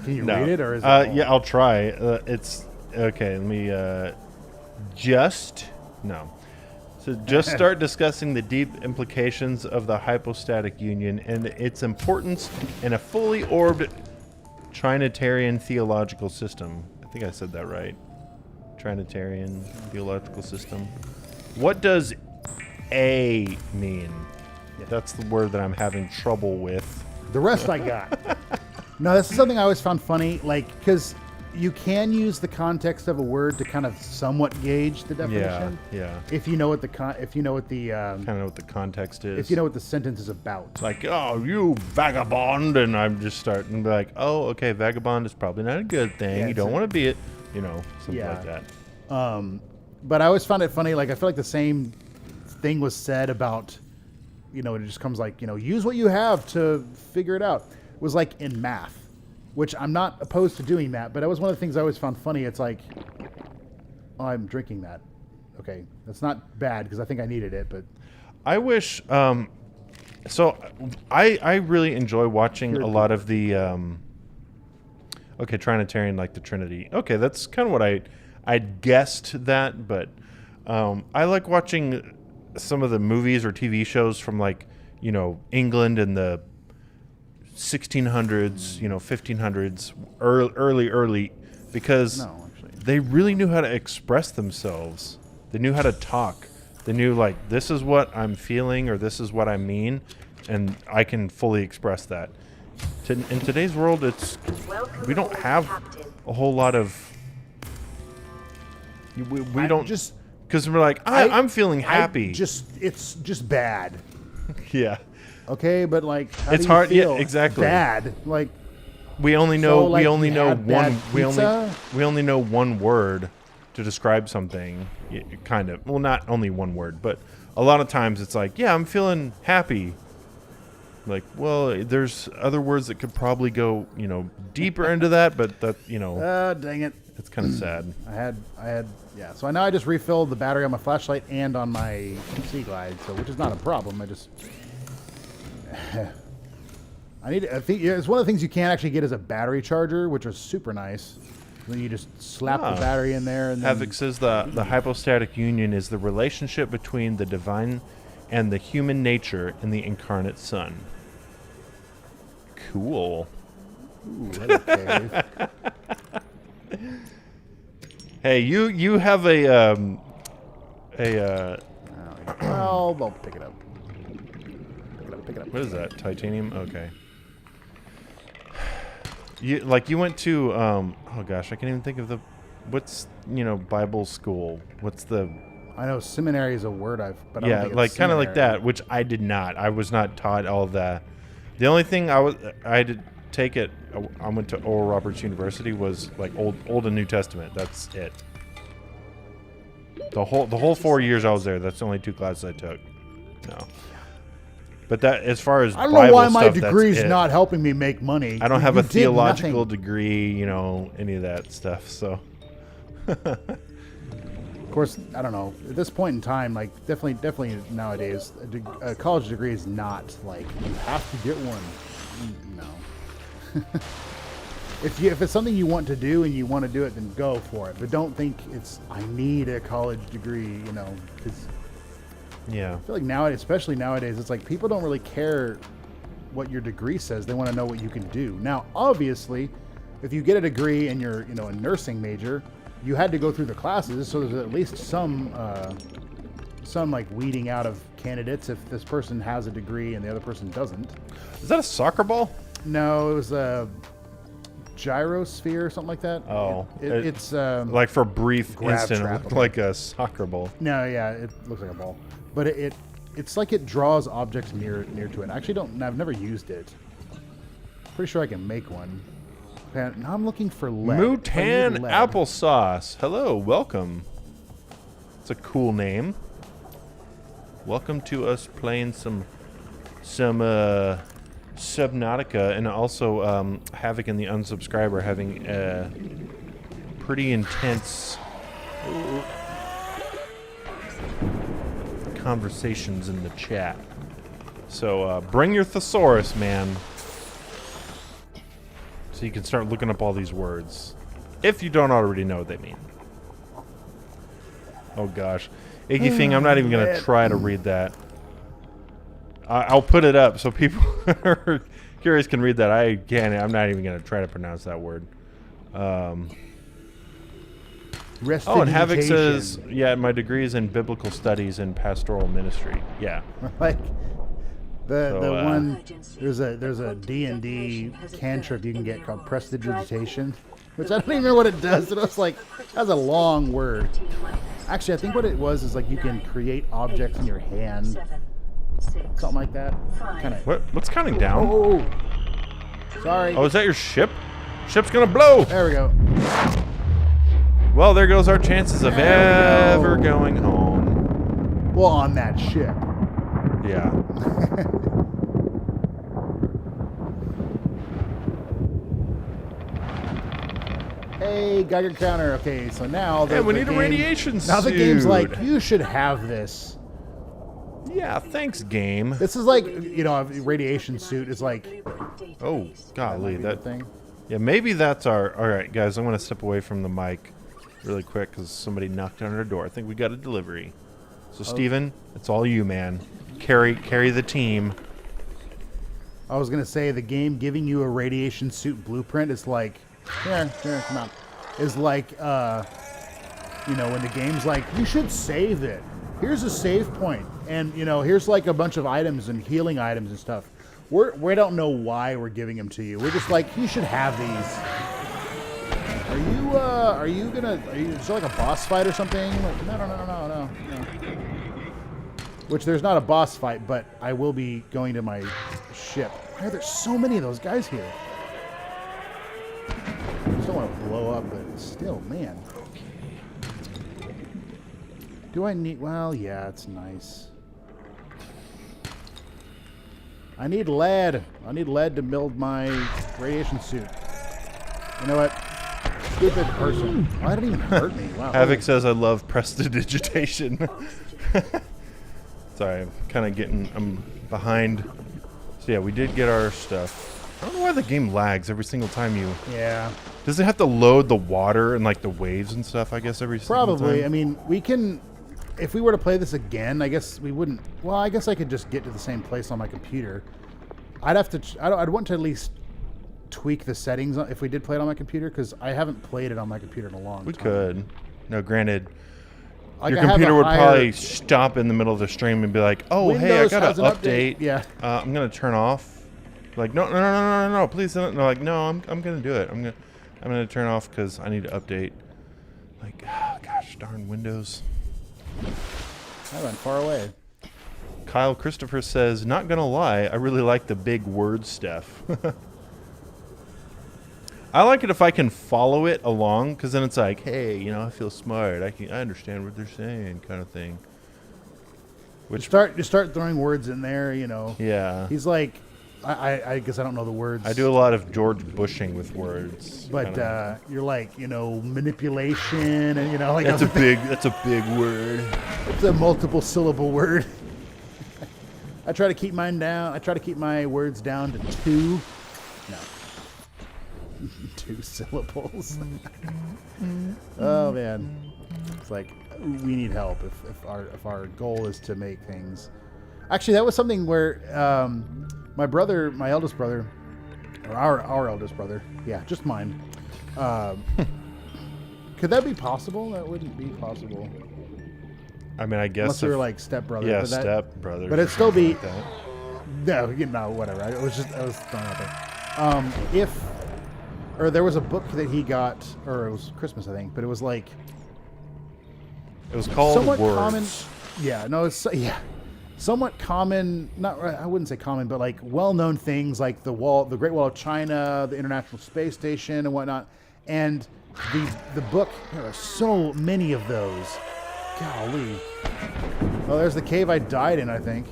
Can you No. read it, or is it? Yeah, I'll try. It's okay. Let me just start discussing the deep implications of the hypostatic union and its importance in a fully orbed Trinitarian theological system. I think I said that right. Trinitarian theological system. What does A mean? That's the word that I'm having trouble with. The rest I got. No, this is something I always found funny, because you can use the context of a word to kind of somewhat gauge the definition. Yeah. If you know what the Kind of know what the context is. if you know what the sentence is about. Like, oh, you vagabond, and I'm just starting to be like, oh, okay, vagabond is probably not a good thing. Yeah, you don't want to be it, something Yeah. like that. But I always found it funny. Like, I feel like the same thing was said about, it just comes like, use what you have to figure it out. It was like in math, which I'm not opposed to doing that, but that was one of the things I always found funny. It's like, oh, I'm drinking that. Okay, that's not bad because I think I needed it, but I wish. So I really enjoy watching a lot of the. Trinitarian, like the Trinity. Okay, that's kind of what I'd guessed that, but I like watching some of the movies or TV shows from England in the 1600s, 1500s, early, because they really knew how to express themselves. They knew how to talk. They knew this is what I'm feeling or this is what I mean, and I can fully express that. In today's world, we don't have a whole lot of. We don't just because we're like I'm feeling happy. It's just bad. Yeah. Okay, but like how It's do you hard. feel? Yeah, exactly. Bad. Like we only So, know like, we only you know had bad one pizza? we only know one word to describe something. Kind of. Well, not only one word, but a lot of times it's like, yeah, I'm feeling happy. Like, well, there's other words that could probably go, deeper into that, but that, dang it. it's kind of sad. I had, yeah. So now I just refilled the battery on my flashlight and on my Sea Glide, so which is not a problem. I think it's one of the things you can't actually get is a battery charger, which is super nice. Then you just slap the battery in there. And Havoc says the hypostatic union is the relationship between the divine and the human nature in the incarnate Son. Cool. Ooh, okay. Hey, you have a Well, I'll pick it up. Pick it up. what is that? Titanium? Okay. You went to oh gosh, I can't even think of what's Bible school. What's the I know seminary is a word but I don't think it's like kind of like seminary. that, which I did not. I was not taught all of that. The only thing I had to take it. I went to Oral Roberts University was like Old and New Testament. That's it. The whole 4 years I was there. That's the only 2 classes I took. No. But that, as far as I don't know Bible why my stuff, degree's that's it. not helping me make money. I don't have You a did theological nothing. degree, any of that stuff. So, Of course, I don't know. At this point in time, like definitely nowadays, a college degree is not like you have to get one. No. If it's something you want to do and you want to do it, then go for it. But don't think I need a college degree, because yeah. I feel like nowadays, especially nowadays, it's like people don't really care what your degree says. They want to know what you can do. Now, obviously, if you get a degree and you're, a nursing major, you had to go through the classes, so there's at least some like weeding out of candidates if this person has a degree and the other person doesn't. Is that a soccer ball? No, it was a gyrosphere or something like that. Oh, it's like for a brief grab instant, it trap. looked like a soccer ball. no, yeah, it looks like a ball, but it's like it draws objects near to it. I actually I've never used it. Pretty sure I can make one. Okay, now I'm looking for lead. Mutan I need lead. Applesauce. Hello, welcome. It's a cool name. Welcome to us playing some Subnautica, and also Havoc and the Unsubscriber having pretty intense conversations in the chat. So bring your thesaurus, man. So you can start looking up all these words, if you don't already know what they mean. Oh gosh, Iggy Fing, I'm not even gonna try to read that. I'll put it up so people who are curious can read that. I'm not even gonna try to pronounce that word. Oh, and Havoc says, yeah, my degree is in biblical studies and pastoral ministry. Yeah. like the one Emergency. there's a D&D cantrip you can get called prestidigitation, which I don't even know what it does. It was like that's a long word. Actually, I think what it was is like you can create objects in your hand, something like that. Kind of. What's counting down? Oh, sorry. Oh, is that your ship? Ship's gonna blow. There we go. Well, there goes our chances of There we go. ever going home. Well, on that ship. Yeah. Hey, Geiger counter. Okay, so now And we need a radiation Now the game's suit. like, you should have this. Yeah, thanks, game. This is like, a radiation suit is like Oh, golly, that thing. Yeah, maybe that's our. All right, guys, I'm going to step away from the mic really quick because somebody knocked on our door. I think we got a delivery. So, Steven, it's all you, man. Carry the team. I was gonna say the game giving you a radiation suit blueprint is like, here, come on. Is like, when the game's like, you should save it. here's a save point, and you know, here's like a bunch of items and healing items and stuff. We don't know why we're giving them to you. We're just like, you should have these. Is there like a boss fight or something? Like, no. Which there's not a boss fight, but I will be going to my ship. Why are there so many of those guys here? I just don't want to blow up, but still, man. Do I need... Well, yeah, it's nice. I need lead. I need lead to build my radiation suit. You know what? Stupid person. Oh, that didn't even hurt me. Wow. Havoc says, I love prestidigitation. Sorry, I'm kind of I'm behind. So yeah, we did get our stuff. I don't know why the game lags every single time you... Yeah. Does it have to load the water and like the waves and stuff, I guess, every single time? Probably. I mean, we can... If we were to play this again, I guess we wouldn't... Well, I guess I could just get to the same place on my computer. I'd have to... I'd want to at least tweak the settings if we did play it on my computer, because I haven't played it on my computer in a long time. We could. No, granted... Like, your computer would probably stop in the middle of the stream and be like, "Oh, Windows hey, I got has an an update. Yeah, I'm gonna turn off." Like, no, please don't. No, like, no, I'm gonna do it. I'm gonna turn off because I need to update. Like, oh, gosh, darn Windows. I went far away. Kyle Christopher says, "Not gonna lie, I really like the big word stuff." I like it if I can follow it along, because then it's like, hey, you know, I feel smart. I understand what they're saying, kind of thing. Which You start throwing words in there, you know. Yeah. He's like, I guess I don't know the words. I do a lot of George Bushing with words. But you're like, you know, manipulation, and you know, like that's a big word. It's a multiple syllable word. I try to keep mine down. I try to keep my words down to 2. No. 2 syllables. Oh man, it's like we need help if our goal is to make things. Actually, that was something where my eldest brother, or our eldest brother, yeah, just mine. Could that be possible? That wouldn't be possible. I mean, I guess unless you're like stepbrother. Yeah, stepbrother. But it'd still be. Like no, you know, whatever. I was throwing out there. Or there was a book that he got, or it was Christmas, I think, but it was like... It was called somewhat Words. Common, yeah, no, it's, yeah. Somewhat common, I wouldn't say common, but like well-known things like the Great Wall of China, the International Space Station and whatnot. And the book, there are so many of those. Golly. Oh, there's the cave I died in, I think.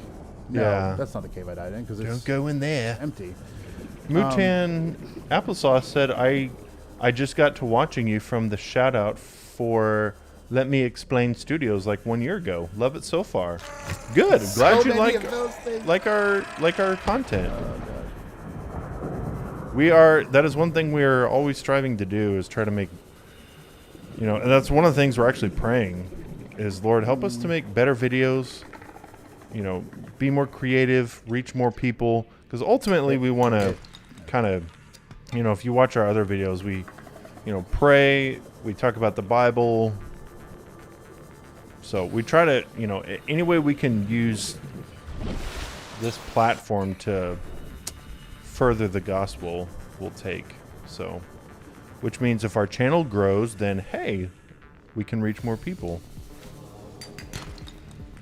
No, yeah. That's not the cave I died in, because it's... Don't go in there. Empty. Mutan Applesauce said, I just got to watching you from the shout out for Let Me Explain Studios like 1 year ago. Love it so far. Good. I'm glad you like our content. That is one thing we are always striving to do, is try to make, you know, and that's one of the things we're actually praying is, Lord, help us to make better videos, you know, be more creative, reach more people, because ultimately we want to kind of, you know, if you watch our other videos, we, you know, pray, we talk about the Bible. So we try to, you know, any way we can use this platform to further the gospel, we'll take. So, which means if our channel grows, then hey, we can reach more people.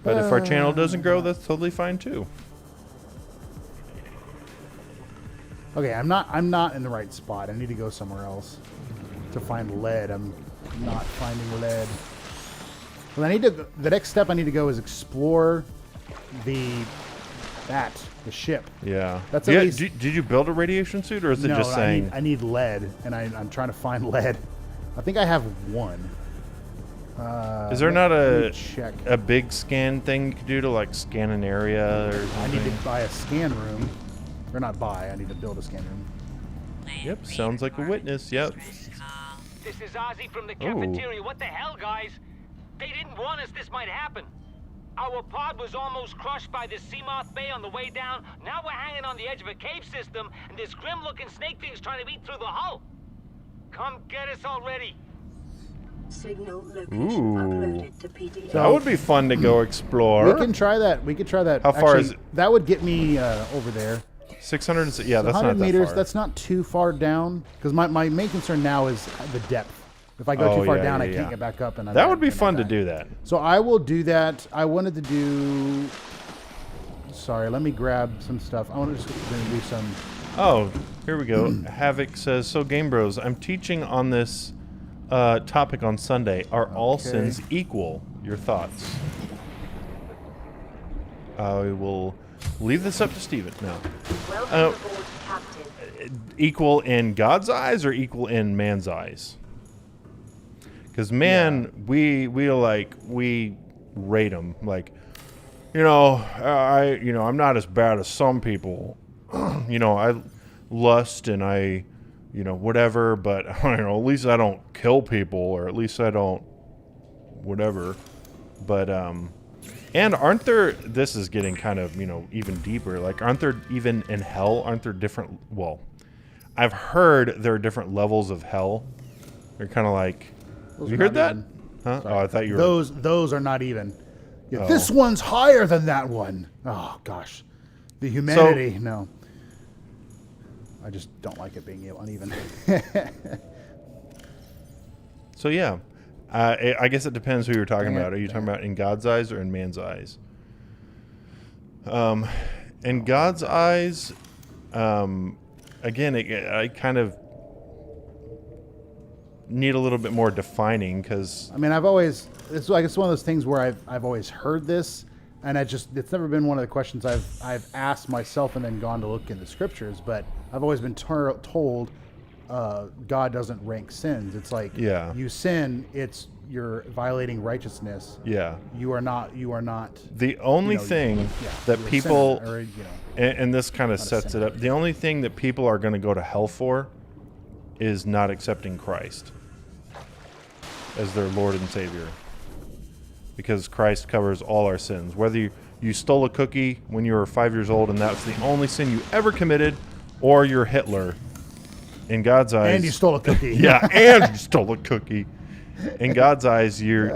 But if our channel doesn't grow, that's totally fine too. Okay, I'm not in the right spot. I need to go somewhere else to find lead. I'm not finding lead. Well, the next step I need to go is explore the ship. Yeah. That's yeah. at least, did you build a radiation suit, or is it no, just saying? I need lead, and I'm trying to find lead. I think I have one. Is there not check. a big scan thing you could do to like scan an area or something? I need to buy a scan room. Or not buy, I need to build a scan room. Yep, sounds like a witness, yep. This is Ozzy from the cafeteria. What the hell, guys? They didn't warn us this might happen. Our pod was almost crushed by this Seamoth Bay on the way down. Now we're hanging on the edge of a cave system, and this grim-looking snake thing's trying to eat through the hull. Come get us already. Signal location Ooh. uploaded to PDA. That would be fun to go explore. We can try that. We could try that. How far is it? That would get me over there. 600. Yeah, that's 100 not that meters. far. That's not too far down. Because my main concern now is the depth. If I go too far down, I can't get back up. And that would be fun to do that. So I will do that. I wanted to do. Sorry, let me grab some stuff. I want to just do some. Oh, here we go. Havoc says, so Game Bros, I'm teaching on this topic on Sunday. Are all sins equal? Your thoughts? I will leave this up to Steven. No. Welcome aboard, Captain. Equal in God's eyes or equal in man's eyes? Because man, we rate them like, I'm not as bad as some people. I lust and I, whatever, but at least I don't kill people, or at least I don't, whatever. But and aren't there? This is getting kind of even deeper. Like, aren't there even in hell? Aren't there different? Well, I've heard there are different levels of hell. They're kind of like. You heard that? Huh? Sorry. Oh, I thought you were. Those are not even. Yeah, This one's higher than that one. Oh gosh, the humanity. No, I just don't like it being uneven. So yeah, I guess it depends who you're talking about. Are you talking about in God's eyes or in man's eyes? In God's eyes, again, I kind of need a little bit more defining, because I mean, it's one of those things where I've always heard this, and it's never been one of the questions I've asked myself and then gone to look in the scriptures. But I've always been told God doesn't rank sins. It's like, you sin, you're violating righteousness. Yeah, you are not. The only thing that people, and this kind of sets it up. The only thing that people are going to go to hell for is not accepting Christ as their Lord and Savior, because Christ covers all our sins. Whether you stole a cookie when you were 5 years old and that's the only sin you ever committed, or you're Hitler, in God's eyes, and you stole a cookie. and you stole a cookie. In God's eyes, you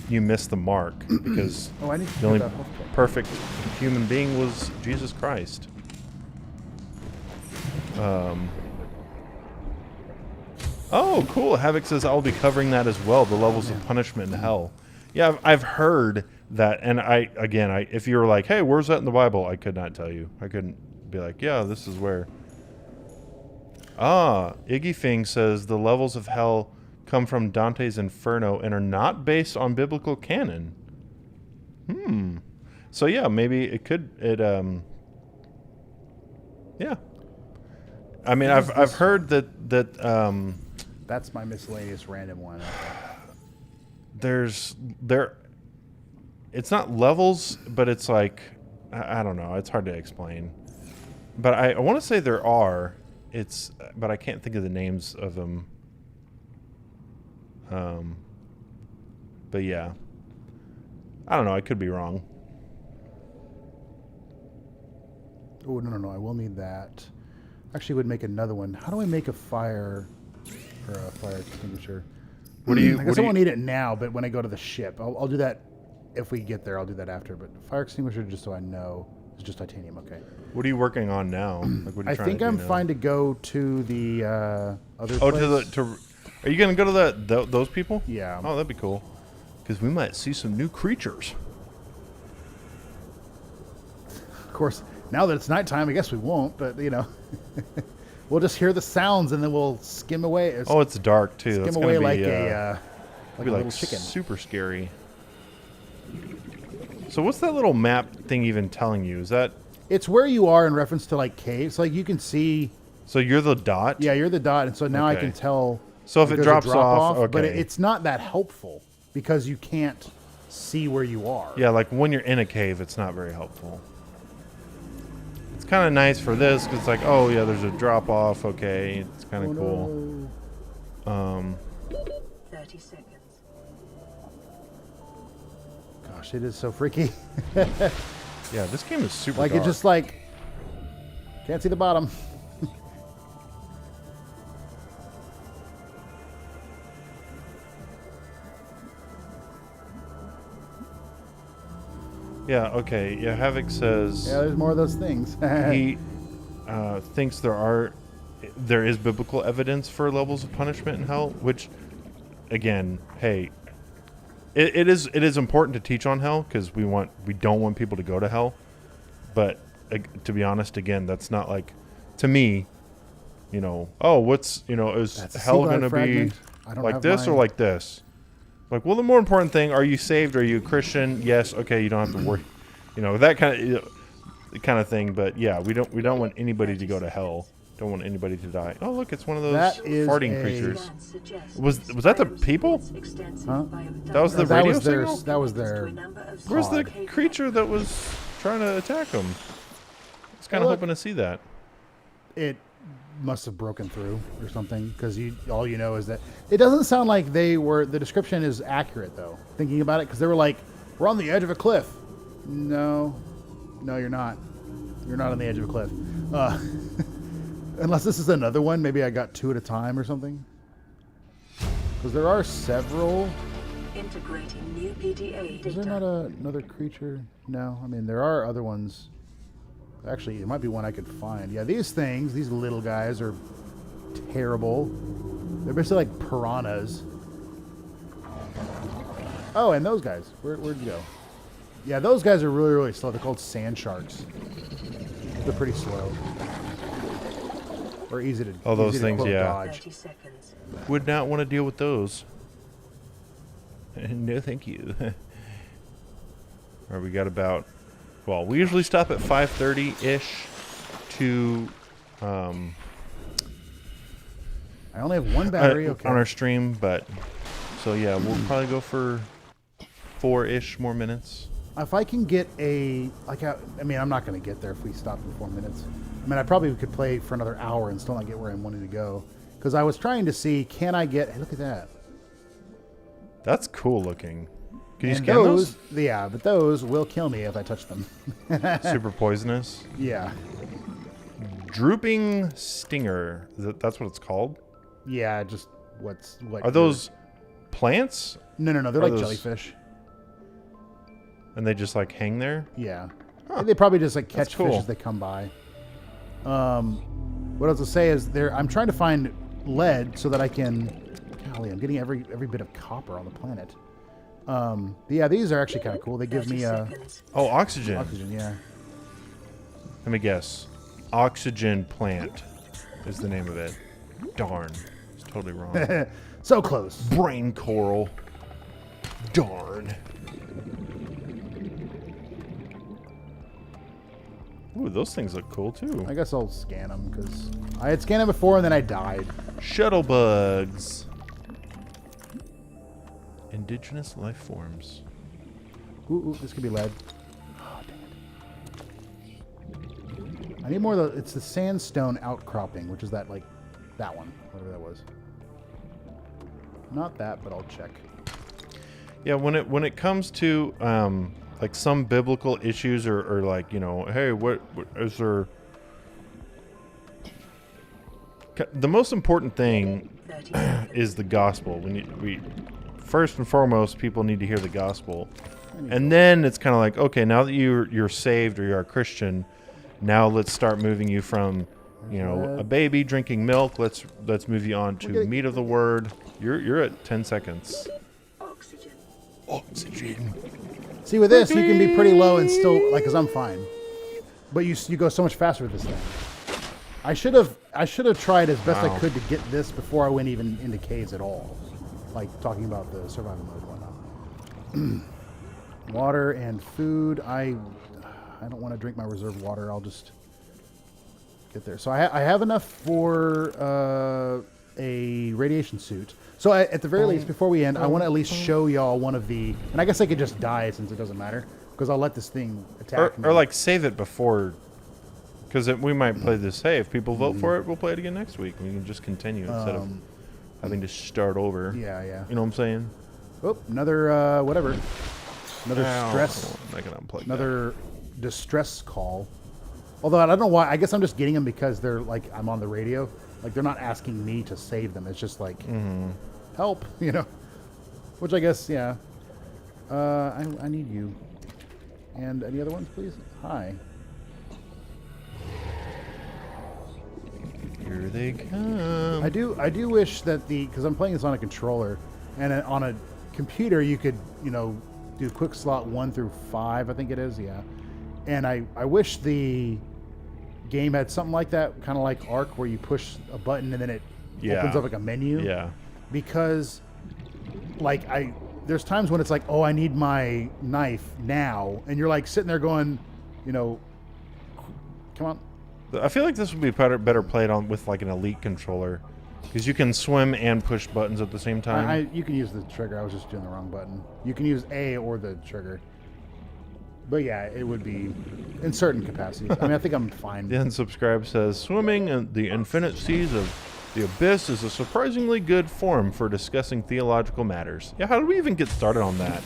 missed the mark, because the only perfect human being was Jesus Christ. Oh, cool. Havoc says, I'll be covering that as well, the levels of punishment in hell. Yeah, I've heard that, and if you were like, hey, where's that in the Bible? I could not tell you. I couldn't be like, yeah, this is where. Iggy Fing says, the levels of hell come from Dante's Inferno and are not based on biblical canon. So yeah, maybe it could, yeah. I mean, I've heard that that's my miscellaneous random one. It's not levels, but it's like, I don't know. It's hard to explain. But I want to say there are. But I can't think of the names of them. But yeah, I don't know. I could be wrong. Oh, no. I will need that. Actually, would make another one. How do I make a fire or a fire extinguisher? What do you? I guess I won't need it now, but when I go to the ship, I'll do that. If we get there, I'll do that after. But fire extinguisher, just so I know, is just titanium. Okay. What are you working on now? Like, what are you I think I'm fine to go to the other. Oh, place. Are you gonna go to those people? Yeah. Oh, that'd be cool. Because we might see some new creatures. Of course, now that it's nighttime, I guess we won't. But we'll just hear the sounds and then we'll skim away. It's dark too. Skim That's away gonna like be, a little chicken. Super scary. So what's that little map thing even telling you? Is that? It's where you are in reference to like caves. Like you can see. So you're the dot? Yeah, you're the dot, and so now I can tell. So if it drops off, okay. But it's not that helpful because you can't see where you are. Yeah, like when you're in a cave, it's not very helpful. It's kind of nice for this because it's like, oh yeah, there's a drop off. Okay, it's kind of cool. No. 30 seconds. Gosh, it is so freaky. Yeah, this game is super like dark. It's just like can't see the bottom. Yeah, okay. Yeah, Havoc says Yeah, there's more of those things. he thinks there is biblical evidence for levels of punishment in hell, which, again, hey, it is important to teach on hell because we don't want people to go to hell. But to be honest, again, that's not like, to me, is That's a hell sea going to be fragment. I don't like have this or mine. like this? Like, well, the more important thing, are you saved? Are you a Christian? Yes. Okay, you don't have to worry. That kind of thing. But yeah, we don't want anybody to go to hell. Don't want anybody to die. Oh, look, it's one of those That is farting a- creatures. Was that the people? Huh? That was the that radio was their signal? that was their Where's the pod. creature that was trying to attack him? I was kind of look. hoping to see that. It must have broken through or something because all you know is that it doesn't sound like the description is accurate though. Thinking about it, because they were like, we're on the edge of a cliff. No, you're not. You're not on the edge of a cliff. Unless this is another one. Maybe I got two at a time or something. Because there are several. Integrating new PDA Is there data. not another creature? No. I mean, there are other ones. Actually, it might be one I could find. Yeah, these little guys are terrible. They're basically like piranhas. Oh, and those guys. Where'd you go? Yeah, those guys are really, really slow. They're called sand sharks. They're pretty slow. Or easy to Oh, those easy to, things, quote, yeah. dodge. 30 seconds. Would not want to deal with those. No, thank you. All right, we got about. Well, we usually stop at 5:30-ish to I only have one battery. Okay. on our stream, but so yeah, we'll probably go for 4-ish more minutes. If I can get I'm not going to get there if we stop in 4 minutes. I mean, I probably could play for another hour and still not get where I'm wanting to go. Because I was trying to see, can I get... Hey, look at that. That's cool looking. Can you And scan those? Yeah, but those will kill me if I touch them. Super poisonous. Yeah. Drooping stinger. That's what it's called? Yeah, just what... Are those plants? No. They're are like those- jellyfish. And they just like hang there? Yeah. Huh. They probably just like That's catch cool. fish as they come by. What I was going to say is I'm trying to find lead so that I can... Golly, I'm getting every bit of copper on the planet. Yeah, these are actually kind of cool. They give 30 me seconds. Oh, oxygen. oxygen, yeah. Let me guess. Oxygen plant is the name of it. Darn. It's totally wrong. So close. Brain coral. Darn. Ooh, those things look cool too. I guess I'll scan them because I had scanned them before and then I died. Shuttle bugs. Indigenous life forms. Ooh, this could be lead. Oh, dang it. I need more of it's the sandstone outcropping, which is that one, whatever that was. Not that, but I'll check. Yeah, when it comes to like some biblical issues or like, hey, what is there? The most important thing 30 seconds. is the gospel. We first and foremost, people need to hear the gospel, and then it's kind of like, okay, now that you're saved or you're a Christian, now let's start moving you from, a baby drinking milk. Let's move you on to meat of the word. You're at 10 seconds. Oxygen. Oxygen. See, with this, you can be pretty low and still, because I'm fine. But you go so much faster with this thing. I should have tried as best I Wow. could to get this before I went even into caves at all. Like talking about the survival mode and whatnot. Water and food. I don't want to drink my reserve water. I'll just get there. So I have enough for a radiation suit. So at the very least, before we end, I want to at least show y'all one of the... And I guess I could just die since it doesn't matter. Because I'll let this thing attack me. Or like save it before, because we might play this. Hey, if people vote for it, we'll play it again next week. We can just continue instead of having to start over. Yeah. You know what I'm saying? Oh, another, whatever. Another stress... I can unplug that. Another distress call. Although I don't know why. I guess I'm just getting them because they're like I'm on the radio. Like they're not asking me to save them. It's just like help, Which I guess, yeah. I need you. And any other ones, please? Hi. Here they come. I do wish that because I'm playing this on a controller, and on a computer you could, do quick slot 1 through 5, I think it is, yeah. And I wish the game had something like that, kind of like Ark, where you push a button and then it opens up like a menu. Yeah. Because, there's times when it's like, oh, I need my knife now, and you're like sitting there going, come on. I feel like this would be better played on with like an Elite controller, because you can swim and push buttons at the same time. You can use the trigger. I was just doing the wrong button. You can use A or the trigger. But yeah, it would be in certain capacities. I mean, I think I'm fine. The unsubscribe says, swimming in the infinite seas of the abyss is a surprisingly good forum for discussing theological matters. Yeah, how did we even get started on that?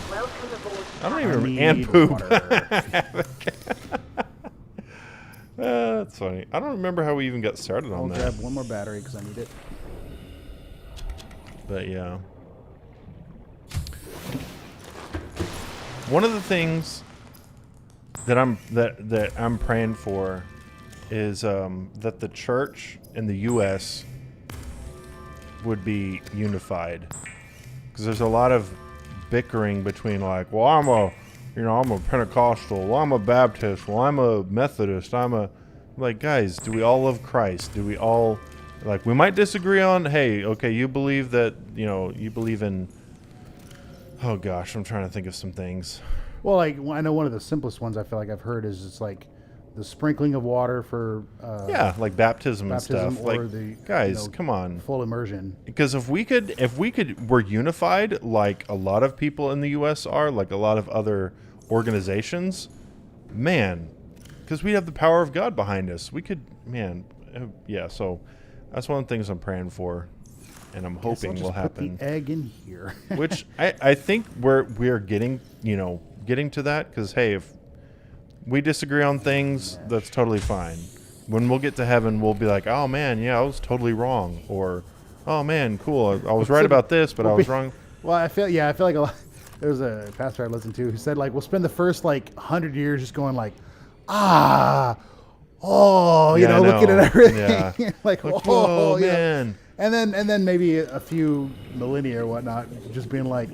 Welcome aboard. I don't even Need and poop. water. That's funny. I don't remember how we even got started I'll on that. grab one more battery because I need it. But yeah. One of the things that I'm praying for is that the church in the U.S. would be unified, because there's a lot of bickering between like, well, I'm a Pentecostal, well, I'm a Baptist, well, I'm a Methodist, like, guys, do we all love Christ? Do we all, like, we might disagree on, hey, okay, you believe that, you believe in, oh gosh, I'm trying to think of some things. Well, I know one of the simplest ones I feel like I've heard is it's like the sprinkling of water for Like baptism and stuff. or Like, the guys, come on. full immersion. Because if we were unified, like a lot of people in the U.S. are, like a lot of other organizations, man, because we have the power of God behind us. We could, yeah. So that's one of the things I'm praying for, and I'm hoping will happen. Put the egg in here. Which I think we're getting to that, because hey, if we disagree on things, that's totally fine. When we'll get to heaven, we'll be like, oh man, yeah, I was totally wrong, or oh man, cool, I was right about this, but I was wrong. Well, I feel like a lot. There's a pastor I listened to who said, like, we'll spend the first 100 years just going like, looking at everything, Yeah. oh man. And then maybe a few millennia or whatnot, just being like,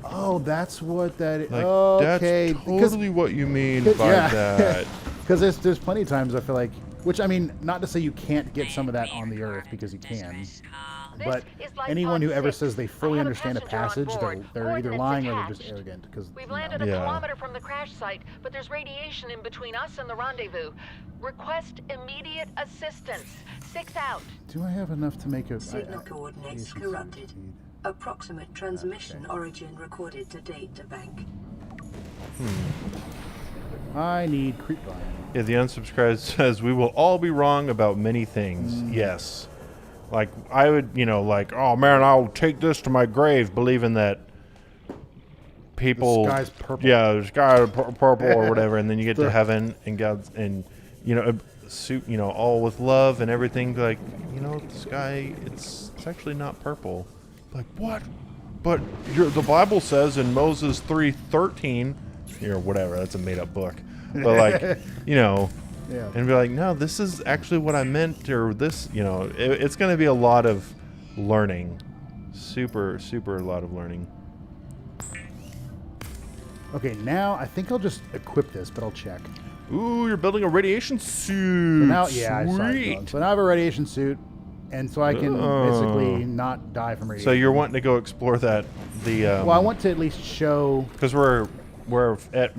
oh, that's what that is. Like, Okay, that's totally what you mean by that. Because there's plenty of times I feel like, which I mean, not to say you can't get some of that on the earth, because you can. But anyone who ever says they fully understand a passage, they're either lying or they're just arrogant. Because we've landed a kilometer from the crash site, but there's radiation in between us and the rendezvous. Request immediate assistance. 6 out. Do I have enough to make a Signal coordinates corrupted. Approximate transmission origin recorded to data bank. I need creep line. Yeah, the unsubscribed says we will all be wrong about many things. Yes. Like, I would, like, oh man, I'll take this to my grave, believing that people. The sky's purple. Yeah, the sky purple or whatever, and then you get to heaven and God's, and, all with love and everything, like, the sky, it's actually not purple. Like, what? But the Bible says in Moses 3:13, or whatever, that's a made up book. But like, Yeah. and be like, no, this is actually what I meant, or this, it's going to be a lot of learning. Super, super a lot of learning. Okay, now I think I'll just equip this, but I'll check. Ooh, you're building a radiation suit. So now, I saw it going. So now I have a radiation suit, and so I can basically not die from radiation. So you're wanting to go explore that, well, I want to at least show, because we're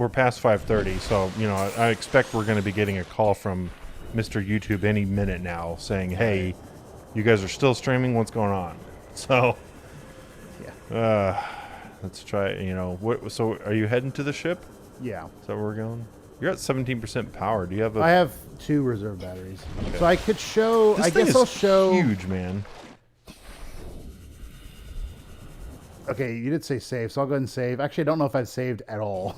past 5:30, so I expect we're going to be getting a call from Mr. YouTube any minute now saying, "Hey, you guys are still streaming. What's going on?" So, let's try. So are you heading to the ship? yeah. Is that where we're going? You're at 17% power. Do you have a? I have 2 reserve batteries, so I could show. This I thing guess is I'll show. Huge, man. Okay, you did say save, so I'll go ahead and save. Actually, I don't know if I've saved at all.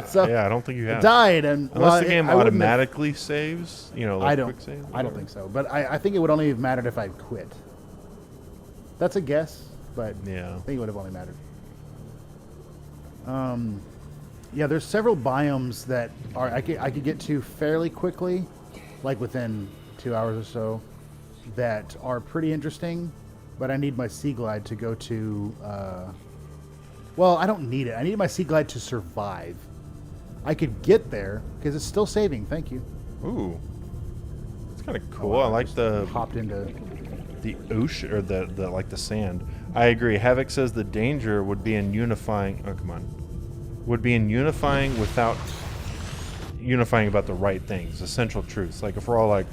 So Yeah, I don't think you have. I died, and Unless the game I wouldn't have- automatically saves, like I don't. quick save. I don't think so, but I think it would only have mattered if I quit. That's a guess, but Yeah. I think it would have only mattered. Yeah, there's several biomes that I could get to fairly quickly, like within 2 hours or so, that are pretty interesting. But I need my Sea Glide to go to. Well, I don't need it. I need my Sea Glide to survive. I could get there because it's still saving. Thank you. Ooh, it's kind of cool. Oh, wow, I like just the hopped into. the ocean or the like the sand. I agree. Havoc says the danger would be in unifying. Oh, come on. Would be in unifying without unifying about the right things, essential truths. Like if we're all like,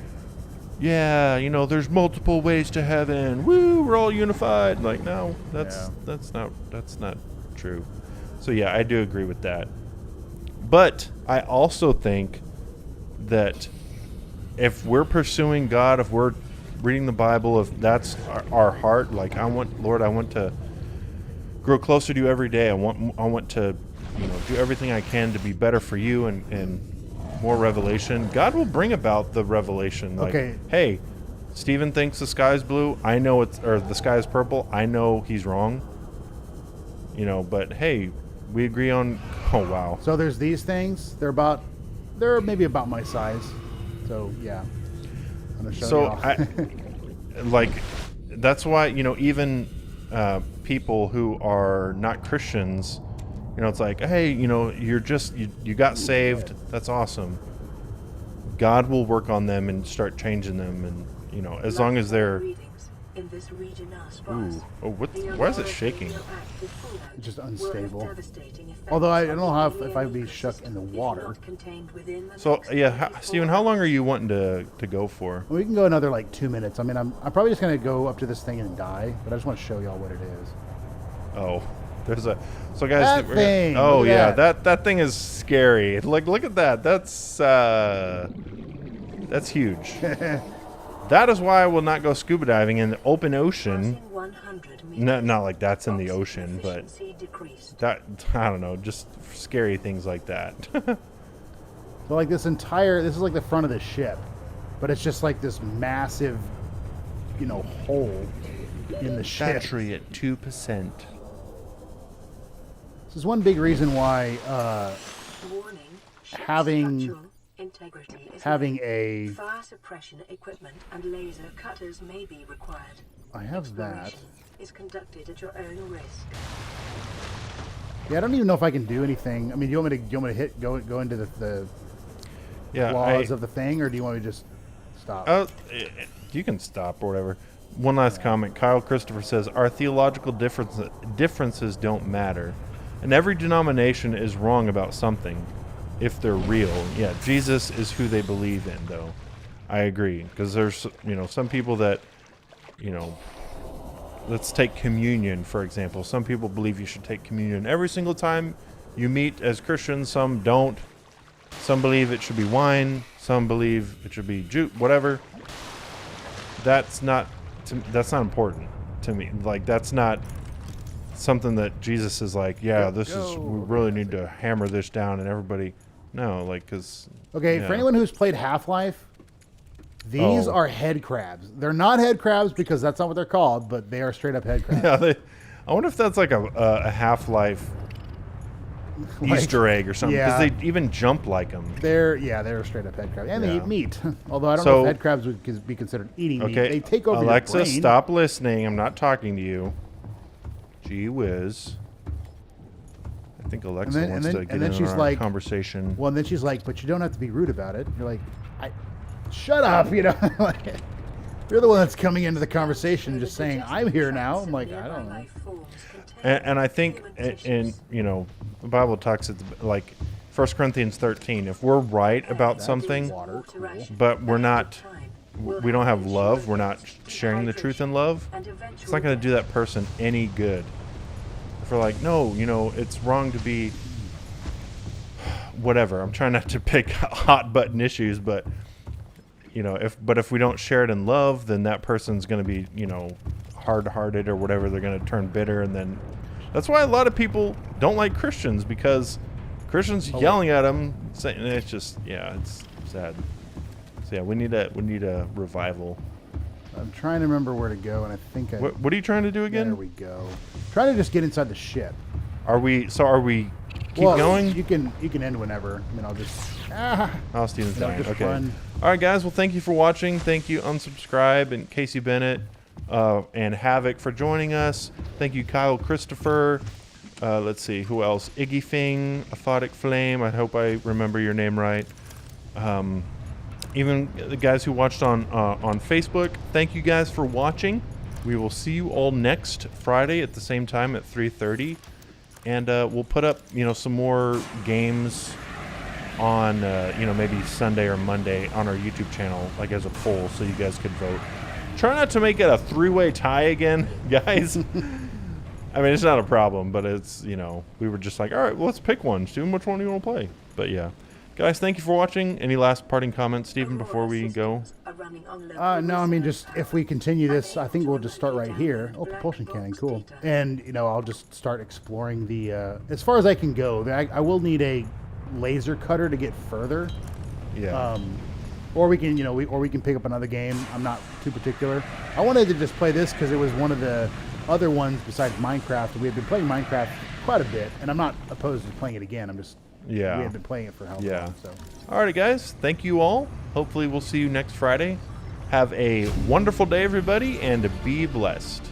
yeah, you know, there's multiple ways to heaven. Woo, we're all unified. Like, no, that's not true. So yeah, I do agree with that. But I also think that if we're pursuing God, if we're reading the Bible, if that's our heart, like Lord, I want to grow closer to you every day. I want to, you know, do everything I can to be better for you and more revelation. God will bring about the revelation. Like, Okay. Hey, Steven thinks the sky's blue. I know the sky is purple. I know he's wrong. You know, but hey, we agree on. Oh wow. So there's these things. They're maybe about my size. So yeah, I'm gonna show you all. Like, that's why, you know, even people who are not Christians, you know, it's like, hey, you know, you got saved. That's awesome. God will work on them and start changing them, and you know, as long as they're. In this region are Ooh, sparse. oh, why is it shaking? It's just unstable. Devastating effects Although I don't know how on if I'd be the stuck in the ecosystem if water. not contained within the So next yeah, 24 Steven, how long are you wanting to go for? We can go another like 2 minutes. I mean, I'm probably just gonna go up to this thing and die, but I just want to show y'all what it is. Oh, there's a. So guys, That thing, oh look at yeah, that. that thing is scary. Like, look at that. That's huge. That is why I will not go scuba diving in the open ocean. Passing 100 meters, Not like that's in the oxygen ocean, but efficiency decreased. that, I don't know, just scary things like that. So like this is like the front of the ship, but it's just like this massive, you know, hole in the ship. Battery at 2%. This is one big reason why Warning, ship's having- structural integrity is having low. a Fire suppression equipment and laser cutters may be required. I have that. Exploration is conducted at your own risk. Yeah, I don't even know if I can do anything. I mean, do you want me to go into the Yeah, flaws of the thing, or do you want me to just stop? you can stop or whatever. One last comment. Kyle Christopher says, our theological differences don't matter. And every denomination is wrong about something, if they're real. Yeah, Jesus is who they believe in, though. I agree. Because there's, you know, some people that, you know, let's take communion, for example. Some people believe you should take communion every single time you meet as Christians. Some don't. Some believe it should be wine. Some believe it should be juice, whatever. That's not important to me. Like, that's not something that Jesus is like, yeah, we really need to hammer this down, and everybody, no, like, because. Okay, yeah. for anyone who's played Half-Life, these Oh. are head crabs. They're not head crabs because that's not what they're called, but they are straight up head crabs. Yeah, I wonder if that's like a Half-Life Like, Easter egg or something, because yeah. they even jump like them. They're straight up head crabs, and they Yeah. eat meat. Although I don't So- know if head crabs would be considered eating meat. Okay, They take over Alexa, your brain. stop listening. I'm not talking to you. Gee whiz. I think Alexa And then- wants and to then- get and then in she's on like- our conversation. Well, and then she's like, "But you don't have to be rude about it." You're like, shut up, you know. Like, you're the one that's coming into the conversation, just saying, "I'm here now." I'm like, I don't know. And I think, in you know, the Bible talks, it's like 1 Corinthians 13. If we're right about something, Water, cool. but we don't have love, we're not sharing the truth in love, it's not going to do that person any good. If we're like, no, you know, it's wrong to be whatever. I'm trying not to pick hot button issues, but you know, if we don't share it in love, then that person's going to be, you know, hard-hearted or whatever. They're going to turn bitter, and then that's why a lot of people don't like Christians, because Christians yelling at them, saying, it's just, yeah, it's sad. So yeah, we need a revival. I'm trying to remember where to go, and I think What are you trying to do There again? we go. Trying to just get inside the ship. Are we keep going? You can end whenever. I mean, I'll just. Oh, Steven's No, dying. just Okay. run. All right, guys. Well, thank you for watching. Thank you, Unsubscribe and Casey Bennett and Havoc for joining us. Thank you, Kyle Christopher. Let's see. Who else? Iggy Fing, Aphotic Flame. I hope I remember your name right. Even the guys who watched on Facebook. Thank you guys for watching. We will see you all next Friday at the same time at 3:30. And we'll put up, some more games on, maybe Sunday or Monday on our YouTube channel, like as a poll, so you guys could vote. Try not to make it a three-way tie again, guys. I mean, it's not a problem, but it's, we were just like, all right, well, let's pick one. Steven, which one do you want to play? But yeah. Guys, thank you for watching. Any last parting comments, Steven, before we go? No, I mean, just if we continue this, I think we'll just start right here. Oh, propulsion cannon, cool. And, I'll just start exploring the, as far as I can go. I will need a laser cutter to get further. Yeah. Or we can, or we can pick up another game. I'm not too particular. I wanted to just play this because it was one of the other ones besides Minecraft. We have been playing Minecraft quite a bit, and I'm not opposed to playing it again. I'm just, we have been playing it for how long, so. Alrighty, guys. Thank you all. Hopefully we'll see you next Friday. Have a wonderful day, everybody, and be blessed.